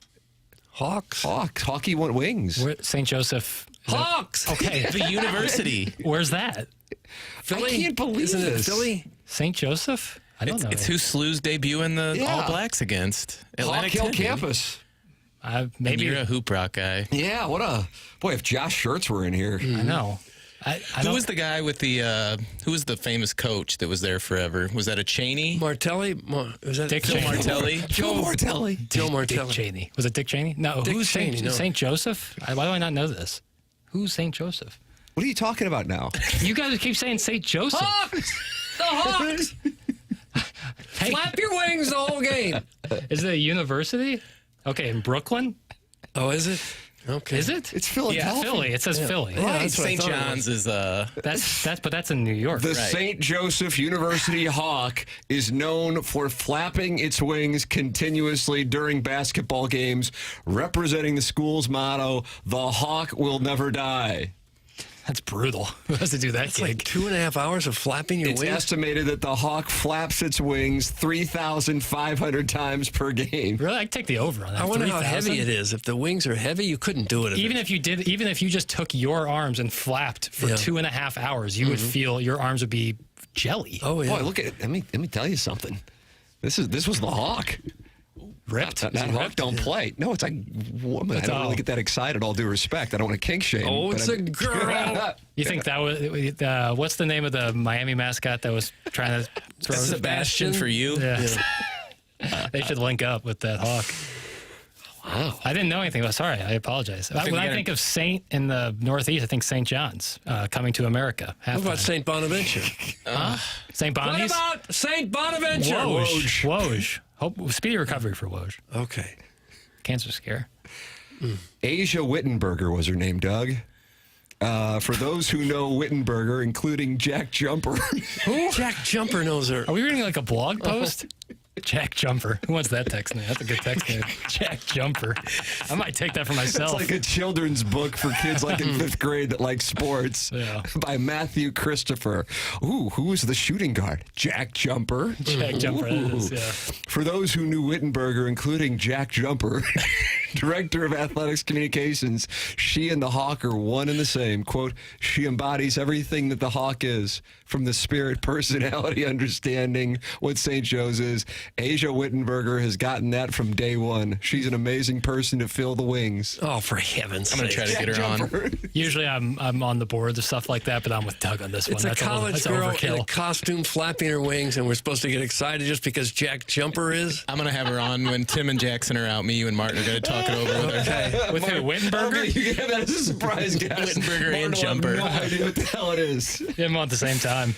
Hawks? Hockey want wings. St. Joseph. Hawks! Okay. The university. Where's that? Philly? I can't believe Isn't this. it Philly? St. Joseph? I don't know. It's who Slew's debuting the All Blacks against. Hawk Atlantic Hill 10, campus. Maybe you're a hoop rock guy. Yeah, boy, if Josh Schertz were in here. I know. Who was the guy with who was the famous coach that was there forever? Was that a Cheney? Martelli? Was that Dick Joe Cheney. Martelli? Joe Martelli. Joe Martelli. Dick Cheney. Was it Dick Cheney? No. Dick Who's Cheney, no. St. Joseph? Why do I not know this? Who's St. Joseph? What are you talking about now? You guys keep saying St. Joseph. Hawks! The Hawks! Hey. Flap your wings the whole game. Is it a university? Okay, in Brooklyn? Oh, is it? Okay. Is it? It's Philadelphia. Yeah, Philly. It says Philly. Yeah, Right, that's what I St. thought it John's was. is But that's in New York. The Right. St. Joseph University Hawk is known for flapping its wings continuously during basketball games, representing the school's motto, "The Hawk will never die." That's brutal. Who has to do that It's gig? like 2.5 hours of flapping your It's wings. estimated that the Hawk flaps its wings 3,500 times per game. Really? I'd take the over on that. I wonder how 3,000? heavy it is. If the wings are heavy, you couldn't do it. Even if you just took your arms and flapped for 2.5 hours, you would feel your arms would be jelly. Oh, yeah. Boy, look at it. Let me tell you something. This was the Hawk. Ripped. That Hawk don't play. No, it's a woman. I don't really get that excited. All due respect, I don't want to kink shame. Oh, it's a girl. You think that was what's the name of the Miami mascot that was trying to throw Sebastian for you. Yeah. They should link up with that Hawk. Wow. I didn't know anything about. Sorry, I apologize. When I think of Saint in the Northeast, I think St. John's coming to America. What about St. Bonaventure? St. Bonnie's? What about St. Bonaventure? Woj. Hope speedy recovery for Woj. Okay. Cancer scare. Asia Wittenberger was her name, Doug. For those who know Wittenberger, including Jack Jumper. Who? Jack Jumper knows her. Are we reading like a blog post? Jack Jumper. Who wants that text name? That's a good text name. Jack Jumper. I might take that for myself. It's like a children's book for kids like in 5th grade that like sports by Matthew Christopher. Ooh, who was the shooting guard? Jack Jumper. Jack Jumper, that is, yeah. For those who knew Wittenberger, including Jack Jumper, Director of Athletics Communications, she and the Hawk are one and the same. Quote, she embodies everything that the Hawk is, from the spirit, personality, understanding what St. Joe's is. Asia Wittenberger has gotten that from day one. She's an amazing person to fill the wings. Oh, for heaven's sake. I'm going to try to get her on. Usually I'm on the board of stuff like that, but I'm with Doug on this one. It's a college girl in a costume flapping her wings, and we're supposed to get excited just because Jack Jumper is? I'm going to have her on when Tim and Jackson are out. Me, you, and Martin are going to talk it over with her. Okay. With who, Wittenberger? Okay, you can have that as a surprise guest. Wittenberger and Jumper. I have no idea what the hell it is. Them at the same time.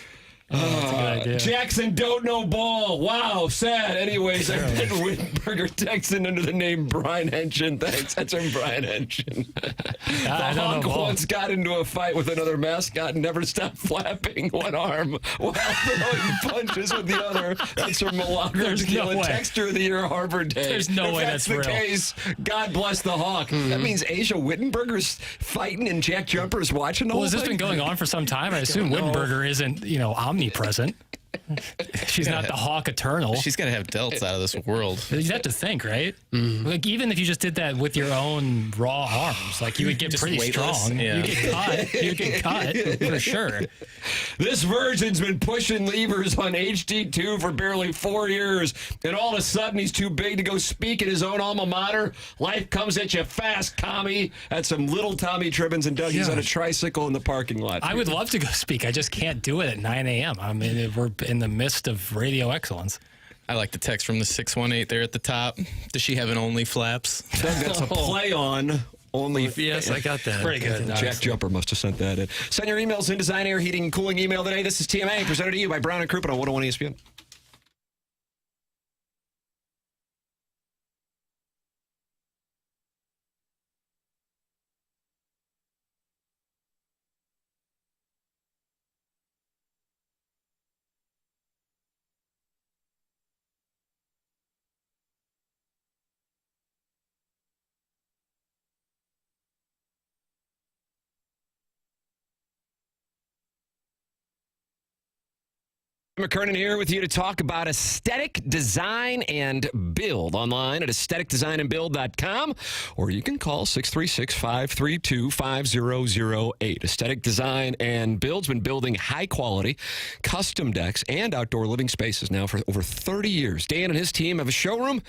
Oh, that's a good idea. Jackson don't know ball. Wow, sad. Anyways, I bet Wittenberger texting under the name Brian Henshin. Thanks. That's from Brian Henshin. The Hawk once got into a fight with another mascot and never stopped flapping one arm while throwing punches with the other. That's from Milagro Tequila, Texture of the Year, Harvard Day. There's no way that's the real. case. God bless the Hawk. That means Asia Wittenberger's fighting and Jack Jumper's watching the whole Has this thing? been going on for some time? I assume Wittenberger isn't, omnipresent. She's not the Hawk Eternal. She's got to have delts out of this world. You have to think, right? Like, even if you just did that with your own raw arms, like, you would get Just pretty weightless, strong. yeah. You get cut. You get cut for sure. This virgin's been pushing levers on HD2 for barely 4 years, and all of a sudden he's too big to go speak at his own alma mater. Life comes at you fast, commie. That's some little Tommy Tribbins and Dougie's on a tricycle in the parking lot. I would love to go speak. I just can't do it at 9 a.m. I mean, we're in the midst of radio excellence. I like the text from the 618 there at the top. Does she have an only flaps? That's a play on only. Yes, I got that. Pretty good. Jack Jumper must have sent that in. Send your emails in Design, Air, Heating, and Cooling email today. This is TMA, presented to you by Brown and Crouppen on 101 ESPN. McKernan here with you to talk about aesthetic design and build online at aestheticdesignandbuild.com, or you can call 636-532-5008. Aesthetic Design and Build's been building high-quality custom decks and outdoor living spaces now for over 30 years. Dan and his team have a showroom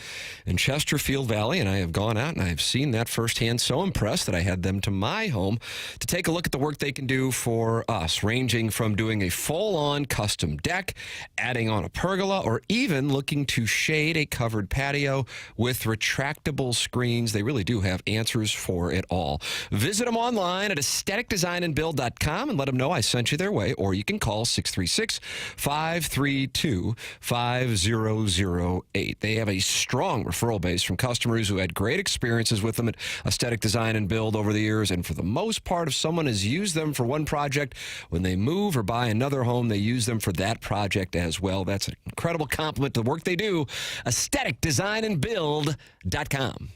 in Chesterfield Valley, and I have gone out and I have seen that firsthand. So impressed that I had them to my home to take a look at the work they can do for us, ranging from doing a full-on custom deck, adding on a pergola, or even looking to shade a covered patio with retractable screens. They really do have answers for it all. Visit them online at aestheticdesignandbuild.com and let them know I sent you their way, or you can call 636-532-5008. They have a strong referral base from customers who had great experiences with them at Aesthetic Design and Build over the years, and for the most part, if someone has used them for one project, when they move or buy another home, they use them for that project as well. That's an incredible compliment to the work they do. aestheticdesignandbuild.com.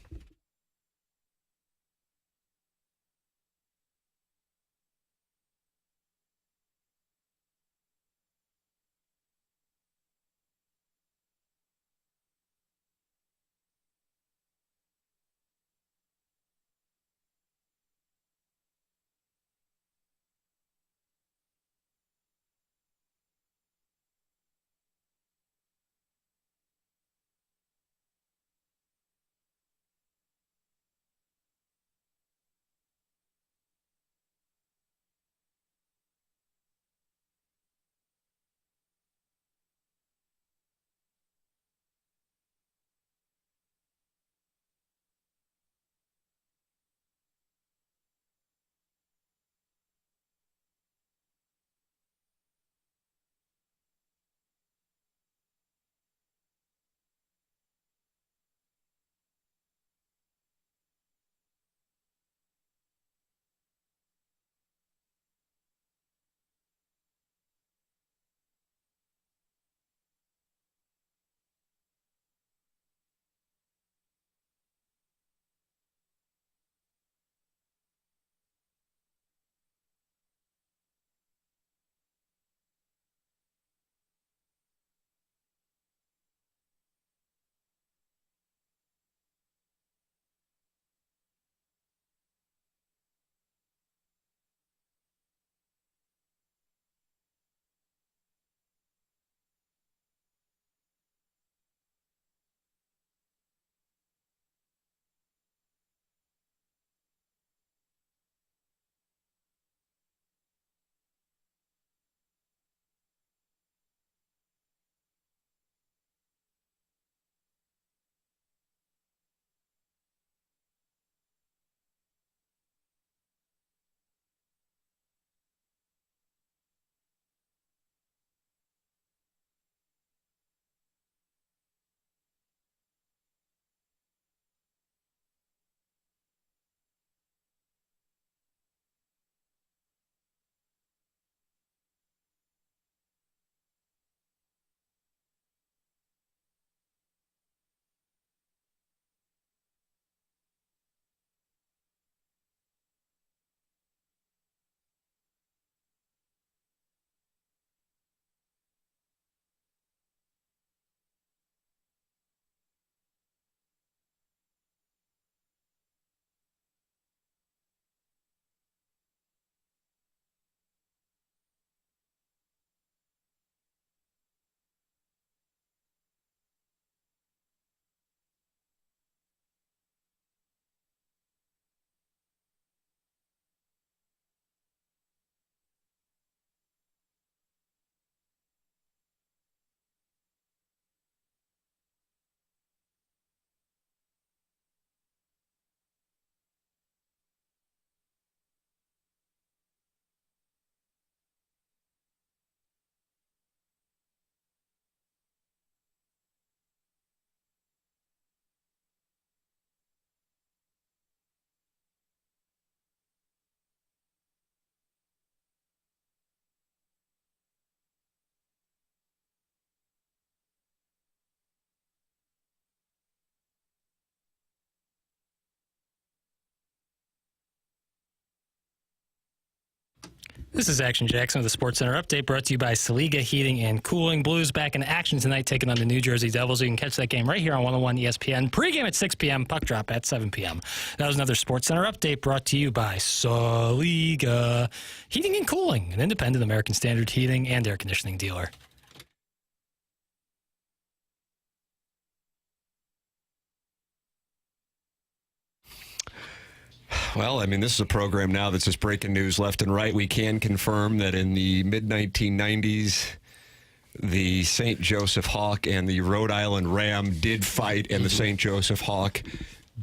This is Action Jackson with the Sports Center update brought to you by Saliga Heating and Cooling. Blues back in action tonight, taking on the New Jersey Devils. You can catch that game right here on 101 ESPN. Pre-game at 6 p.m., puck drop at 7 p.m. That was another Sports Center update brought to you by Saliga Heating and Cooling, an independent American Standard heating and air conditioning dealer. Well, I mean, this is a program now that's just breaking news left and right. We can confirm that in the mid-1990s, the St. Joseph Hawk and the Rhode Island Ram did fight, and the St. Joseph Hawk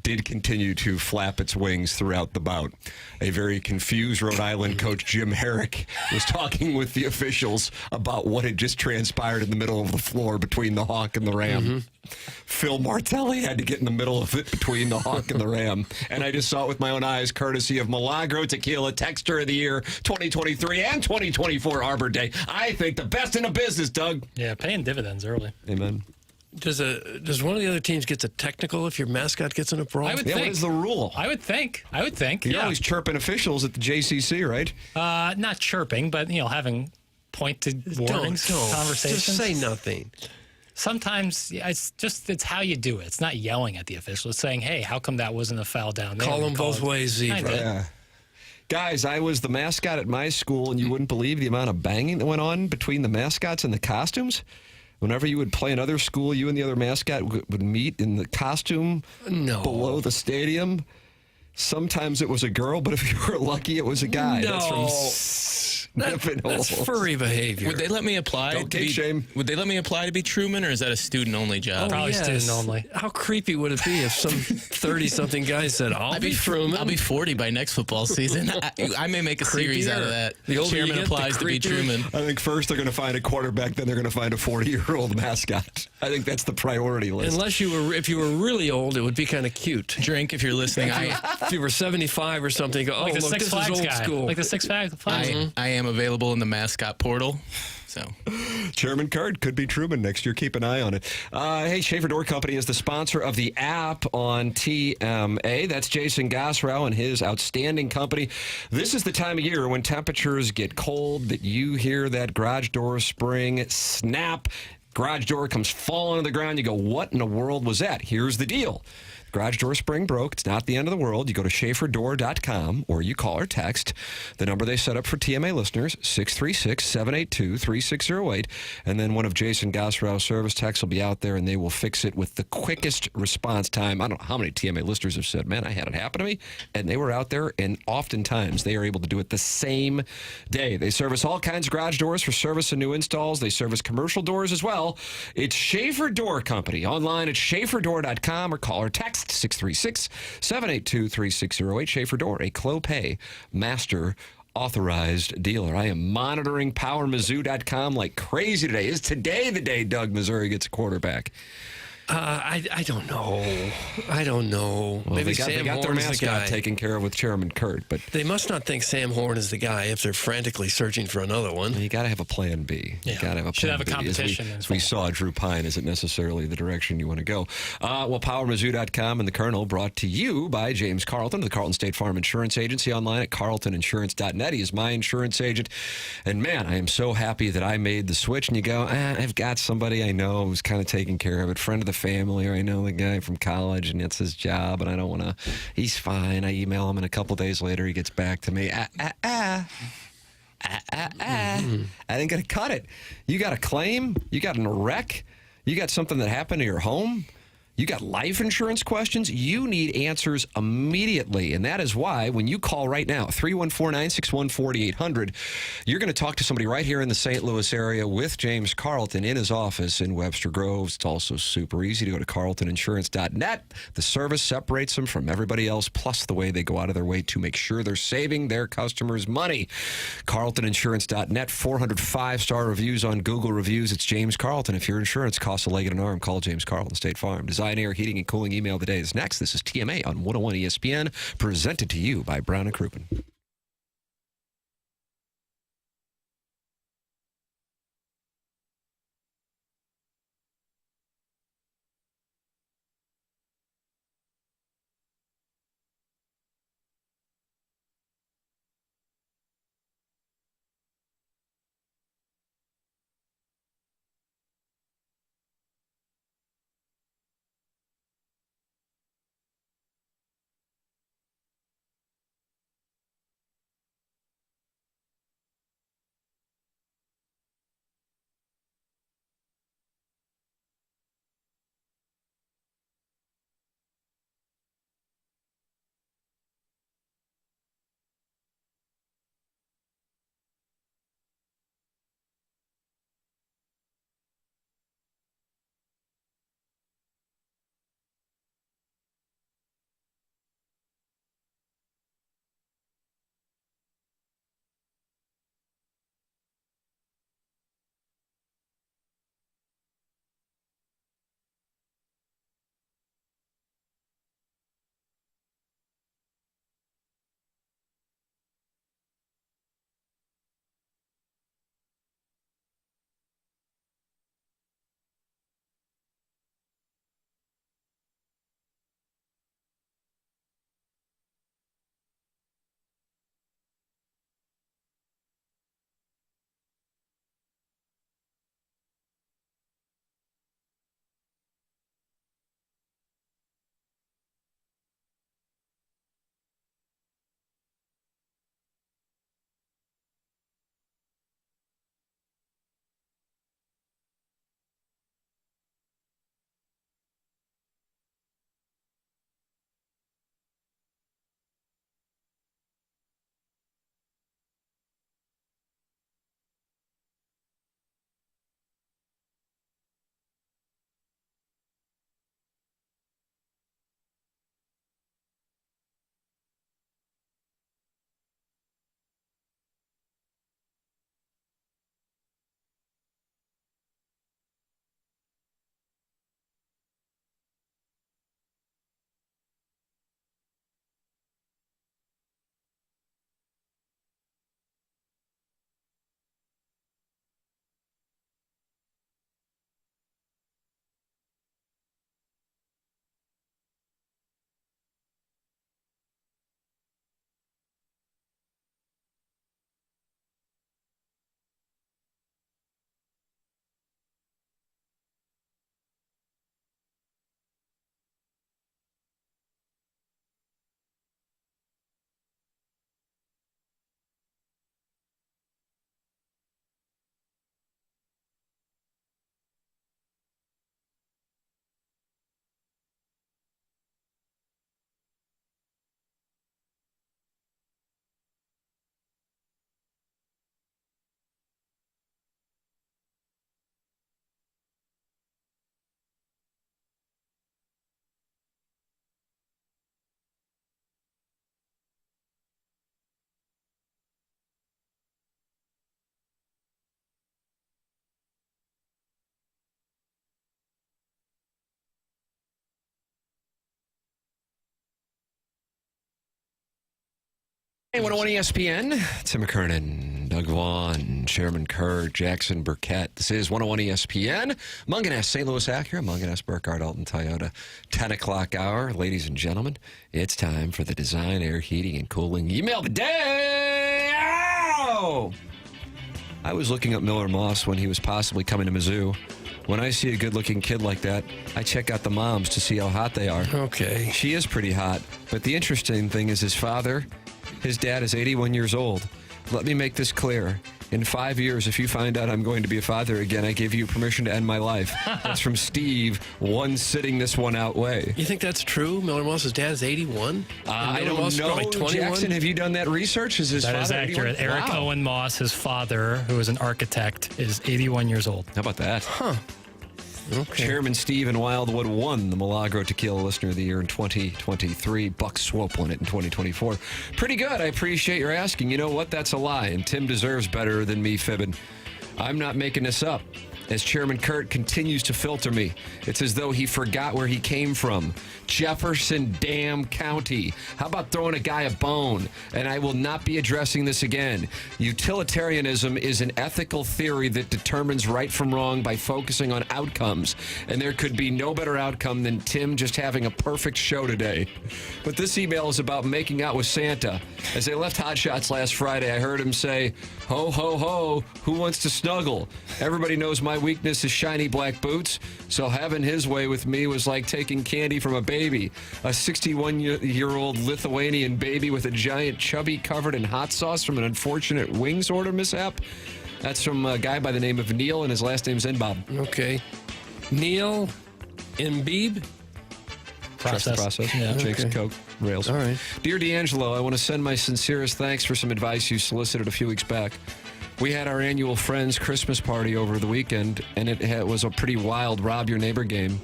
did continue to flap its wings throughout the bout. A very confused Rhode Island coach, Jim Herrick, was talking with the officials about what had just transpired in the middle of the floor between the Hawk and the Ram. Phil Martelli had to get in the middle of it between the Hawk and the Ram. And I just saw it with my own eyes, courtesy of Milagro Tequila, Texture of the Year 2023 and 2024 Arbor Day. I think the best in the business, Doug. Yeah, paying dividends early. Amen. Does one of the other teams get a technical if your mascot gets in a brawl? I would think. What is the rule? I would think. You're always chirping officials at the JCC, right? Not chirping, but, having pointed warnings, conversations. Just say nothing. Sometimes it's how you do it. It's not yelling at the official. It's saying, hey, how come that wasn't a foul down there? Call them both ways, zebra. Yeah. Guys, I was the mascot at my school, and you wouldn't believe the amount of banging that went on between the mascots and the costumes. Whenever you would play another school, you and the other mascot would meet in the costume below the stadium. Sometimes it was a girl, but if you were lucky, it was a guy. No. That's from That's furry behavior. Would they let me apply? Don't take shame. Would they let me apply to be Truman, or is that a student-only job? Probably student only. How creepy would it be if some 30-something guy said, I'll be Truman? I'll be 40 by next football season. I may make a series out of that. The older chairman you get, applies to be Truman. I think first they're going to find a quarterback, then they're going to find a 40-year-old mascot. I think that's the priority list. Unless if you were really old, it would be kind of cute. Drink, if you're listening. If you were 75 or something, you go, Like the look, Six this Flags is old guy. school. Like the Six Flags. I am available in the mascot portal. So, Chairman Card could be Truman next year. Keep an eye on it. Hey, Schaefer Door Company is the sponsor of the app on TMA. That's Jason Gosrow and his outstanding company. This is the time of year when temperatures get cold that you hear that garage door spring snap. Garage door comes falling to the ground. You go, what in the world was that? Here's the deal. Garage door spring broke. It's not the end of the world. You go to SchaeferDoor.com or you call or text the number they set up for TMA listeners, 636-782-3608. And then one of Jason Gosrow's service techs will be out there and they will fix it with the quickest response time. I don't know how many TMA listeners have said, man, I had it happen to me. And they were out there, and oftentimes they are able to do it the same day. They service all kinds of garage doors for service and new installs. They service commercial doors as well. It's Schaefer Door Company. Online at SchaeferDoor.com or call or text 636-782-3608. Schaefer Door, a Clopay master authorized dealer. I am monitoring PowerMizzou.com like crazy today. Is today the day Doug Missouri gets a quarterback? I don't know. I don't know. Well, Maybe they got their mascot taken care of with Chairman Kurt, but they must not think Sam Horn is the guy if they're frantically searching for another one. You got to have a plan B. You got to have a plan Should have a B. competition. As we saw, Drew Pine isn't necessarily the direction you want to go. Well, PowerMizzou.com and the Colonel brought to you by James Carlton, the Carlton State Farm Insurance Agency, online at carltoninsurance.net. He is my insurance agent, and man, I am so happy that I made the switch. And you go, I've got somebody I know who's kind of taking care of it, friend of the family, or I know the guy from college and it's his job and I don't want to, he's fine. I email him and a couple days later he gets back to me. I ain't gonna cut it. You got a claim, you got a wreck, you got something that happened to your home, you got life insurance questions, you need answers immediately. And that is why when you call right now, 314-961-4800, you're going to talk to somebody right here in the St. Louis area with James Carlton in his office in Webster Groves. It's also super easy to go to carltoninsurance.net. The service separates them from everybody else, plus the way they go out of their way to make sure they're saving their customers money. carltoninsurance.net, 405-star reviews on Google Reviews. It's James Carlton. If your insurance costs a leg and an arm, call James Carlton, State Farm. Design Air Heating and Cooling email of the day is next. This is TMA on 101 ESPN, presented to you by Brown & Crouppen. Hey, 101 ESPN. Tim McKernan, Doug Vaughn, Chairman Kurt, Jackson Burkett. This is 101 ESPN. Munganess, St. Louis Acura, Munganess, Burkhardt, Alton, Toyota. 10 o'clock hour. Ladies and gentlemen, it's time for the Design, Air, Heating, and Cooling Email of the Day. Ow! I was looking up Miller Moss when he was possibly coming to Mizzou. When I see a good-looking kid like that, I check out the moms to see how hot they are. Okay. She is pretty hot. But the interesting thing is his dad is 81 years old. Let me make this clear. In 5 years, if you find out I'm going to be a father again, I give you permission to end my life. That's from Steve, one sitting this one out way. You think that's true? Miller Moss's dad is 81? I don't know. Jackson, have you done that research? Is his That father is accurate. 81? Eric Wow. Owen Moss, his father, who is an architect, is 81 years old. How about that? Huh. Okay. Chairman Steve in Wildwood won the Milagro Tequila Listener of the Year in 2023. Buck Swope won it in 2024. Pretty good. I appreciate your asking. You know what? That's a lie, and Tim deserves better than me fibbing. I'm not making this up. As Chairman Kurt continues to filter me, it's as though he forgot where he came from. Jefferson Dam County. How about throwing a guy a bone? And I will not be addressing this again. Utilitarianism is an ethical theory that determines right from wrong by focusing on outcomes. And there could be no better outcome than Tim just having a perfect show today. But this email is about making out with Santa. As they left Hot Shots last Friday, I heard him say, "Ho, ho, ho, who wants to snuggle?" Everybody knows my weakness is shiny black boots, so having his way with me was like taking candy from a baby. A 61-year-old Lithuanian baby with a giant chubby covered in hot sauce from an unfortunate wings order mishap. That's from a guy by the name of Neil, and his last name's Enbob. Okay. Neil Embiid? Trust the process. Yeah. Jake's Okay. Coke. Rails. All right. Dear D'Angelo, I want to send my sincerest thanks for some advice you solicited a few weeks back. We had our annual Friends Christmas party over the weekend, and it was a pretty wild rob your neighbor game.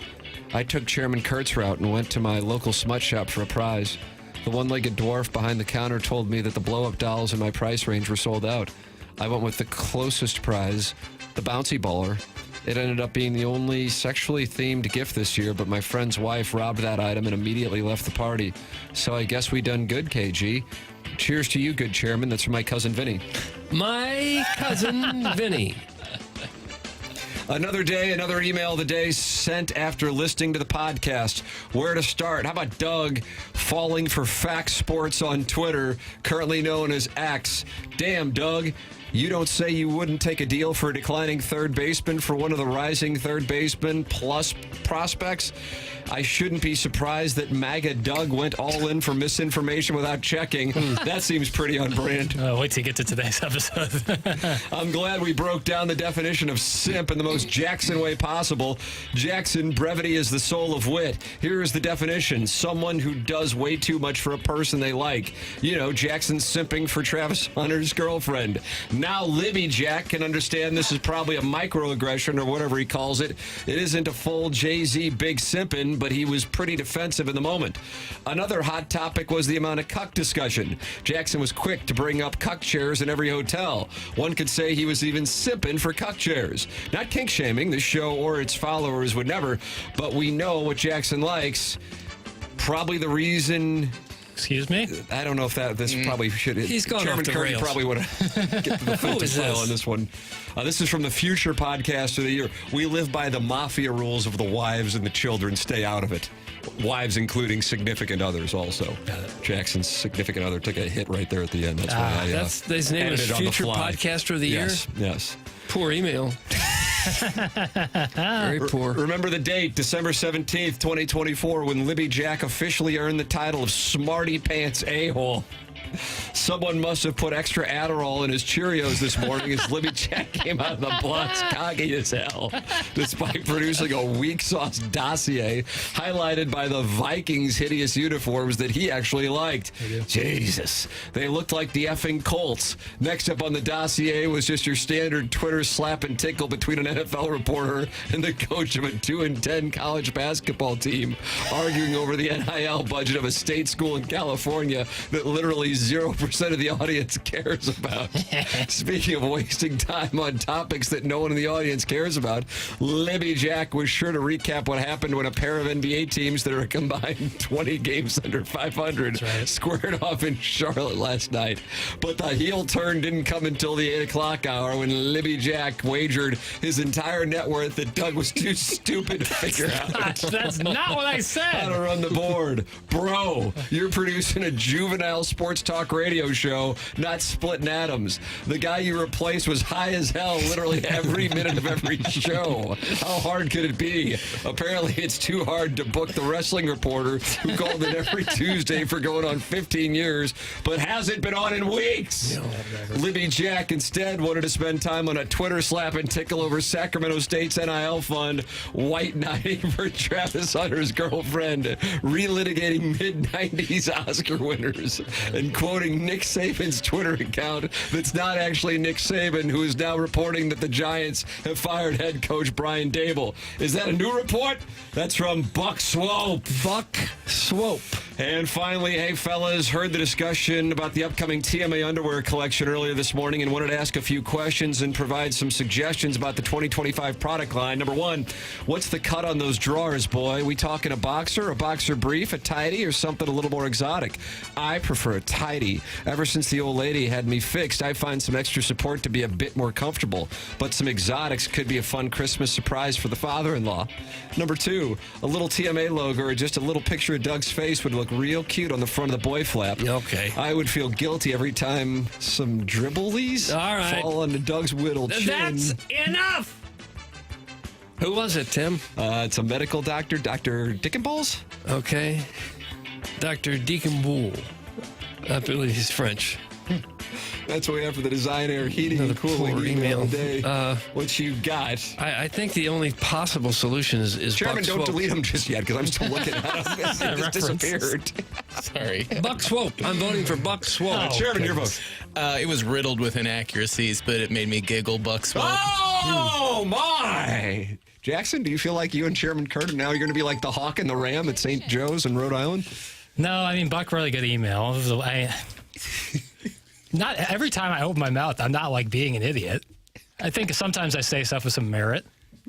I took Chairman Kurt's route and went to my local smut shop for a prize. The one-legged dwarf behind the counter told me that the blow-up dolls in my price range were sold out. I went with the closest prize, the bouncy baller. It ended up being the only sexually themed gift this year, but my friend's wife robbed that item and immediately left the party. So I guess we done good, KG. Cheers to you, good chairman. That's from my cousin Vinny. My cousin Vinny. Another day, another email of the day sent after listening to the podcast. Where to start? How about Doug falling for Fact Sports on Twitter, currently known as X? Damn, Doug. You don't say you wouldn't take a deal for a declining third baseman for one of the rising third baseman plus prospects? I shouldn't be surprised that MAGA Doug went all in for misinformation without checking. That seems pretty on brand. Wait till you get to today's episode. I'm glad we broke down the definition of simp in the most Jackson way possible. Jackson, brevity is the soul of wit. Here is the definition. Someone who does way too much for a person they like. You know, Jackson's simping for Travis Hunter's girlfriend. Now Libby Jack can understand this is probably a microaggression or whatever he calls it. It isn't a full Jay-Z big simping, but he was pretty defensive in the moment. Another hot topic was the amount of cuck discussion. Jackson was quick to bring up cuck chairs in every hotel. One could say he was even simping for cuck chairs. Not kink shaming, the show or its followers would never, but we know what Jackson likes. Probably the reason... Excuse me? I don't know if this probably should... He's gone Chairman off the Curry rails. probably would have get to the full detail on this one. This is from the Future Podcast of the Year. We live by the mafia rules of the wives and the children. Stay out of it. Wives including significant others also. Jackson's significant other took a hit right there at the end. That's why I That's his name is edited on the Future fly. Podcaster of the Year? Yes. Poor email. Very poor. Remember the date, December 17th, 2024, when Libby Jack officially earned the title of Smarty Pants A-hole. Someone must have put extra Adderall in his Cheerios this morning as Libby Jack came out of the blocks cocky as hell, despite producing a weak sauce dossier highlighted by the Vikings' hideous uniforms that he actually liked. Jesus. They looked like the effing Colts. Next up on the dossier was just your standard Twitter slap and tickle between an NFL reporter and the coach of a 2-10 college basketball team arguing over the NIL budget of a state school in California that literally 0% of the audience cares about. Speaking of wasting time on topics that no one in the audience cares about, Libby Jack was sure to recap what happened when a pair of NBA teams that are a combined 20 games under 500 squared off in Charlotte last night. But the heel turn didn't come until the 8 o'clock hour when Libby Jack wagered his entire net worth that Doug was too stupid to figure out. That's not what I said. How to run the board. Bro, you're producing a juvenile sports talk radio show, not splitting atoms. The guy you replaced was high as hell literally every minute of every show. How hard could it be? Apparently it's too hard to book the wrestling reporter who called in every Tuesday for going on 15 years, but hasn't been on in weeks. Libby Jack instead wanted to spend time on a Twitter slap and tickle over Sacramento State's NIL fund, white knighting for Travis Hunter's girlfriend, relitigating mid-90s Oscar winners, and quoting Nick Saban's Twitter account that's not actually Nick Saban, who is now reporting that the Giants have fired head coach Brian Dable. Is that a new report? That's from Buck Swope. Buck Swope. And finally, hey, fellas, heard the discussion about the upcoming TMA underwear collection earlier this morning and wanted to ask a few questions and provide some suggestions about the 2025 product line. Number one, what's the cut on those drawers, boy? We talking a boxer brief, a tidy, or something a little more exotic? I prefer a tidy. Ever since the old lady had me fixed, I find some extra support to be a bit more comfortable. But some exotics could be a fun Christmas surprise for the father-in-law. Number two, a little TMA logo or just a little picture of Doug's face would look real cute on the front of the boy flap. Okay. I would feel guilty every time some dribblies fall onto Doug's whittled chin. That's enough! Who was it, Tim? It's a medical doctor, Dr. Dickenballs. Okay. Dr. Deacon. I believe he's French. That's what we have for the Design Air Heating and Cooling email day. What you got? I think the only possible solution is Chairman, Buck don't Swope. delete them just yet, because I'm still looking at them. It just disappeared. Sorry. Buck Swope. I'm voting for Buck Swope. Chairman, your vote. It was riddled with inaccuracies, but it made me giggle. Buck Swope. Oh, my! Jackson, do you feel like you and Chairman Curtin now you're going to be like the Hawk and the Ram at St. Joe's in Rhode Island? No, I mean, Buck really good email. Not every time I open my mouth, I'm not like being an idiot. I think sometimes I say stuff with some merit.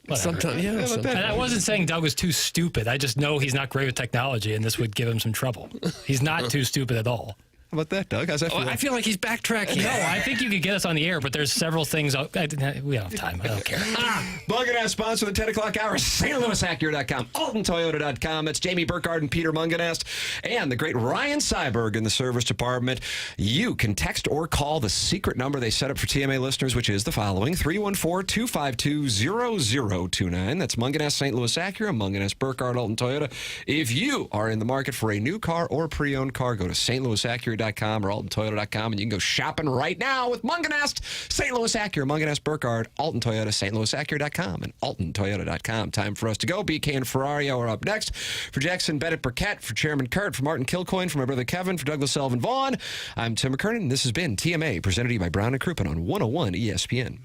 Whatever. Sometimes, yeah. And I wasn't saying Doug was too stupid. I just know he's not great with technology, and this would give him some trouble. He's not too stupid at all. How about that, Doug? How's that feel? I feel like he's backtracking. No, I think you could get us on the air, but there's several things. We don't have time. I don't care. Munganast sponsor the 10 o'clock hour, StLouisAcura.com, AltonToyota.com. That's Jamie Burkhardt and Peter Munganast, and the great Ryan Seiberg in the service department. You can text or call the secret number they set up for TMA listeners, which is the following, 314-252-0029. That's Munganast, St. Louis Acura, Munganast, Burkhardt, Alton Toyota. If you are in the market for a new car or pre-owned car, go to StLouisAcura.com or AltonToyota.com, and you can go shopping right now with Munganast, St. Louis Acura, Munganast, Burkhardt, Alton Toyota, StLouisAcura.com, and AltonToyota.com. Time for us to go. BK and Ferrario are up next. For Jackson Burkett, for Chairman Kurt, for Martin Kilcoyne, for my brother Kevin, for Douglas Sullivan Vaughn, I'm Tim McKernan. This has been TMA, presented to you by Brown & Crouppen on 101 ESPN.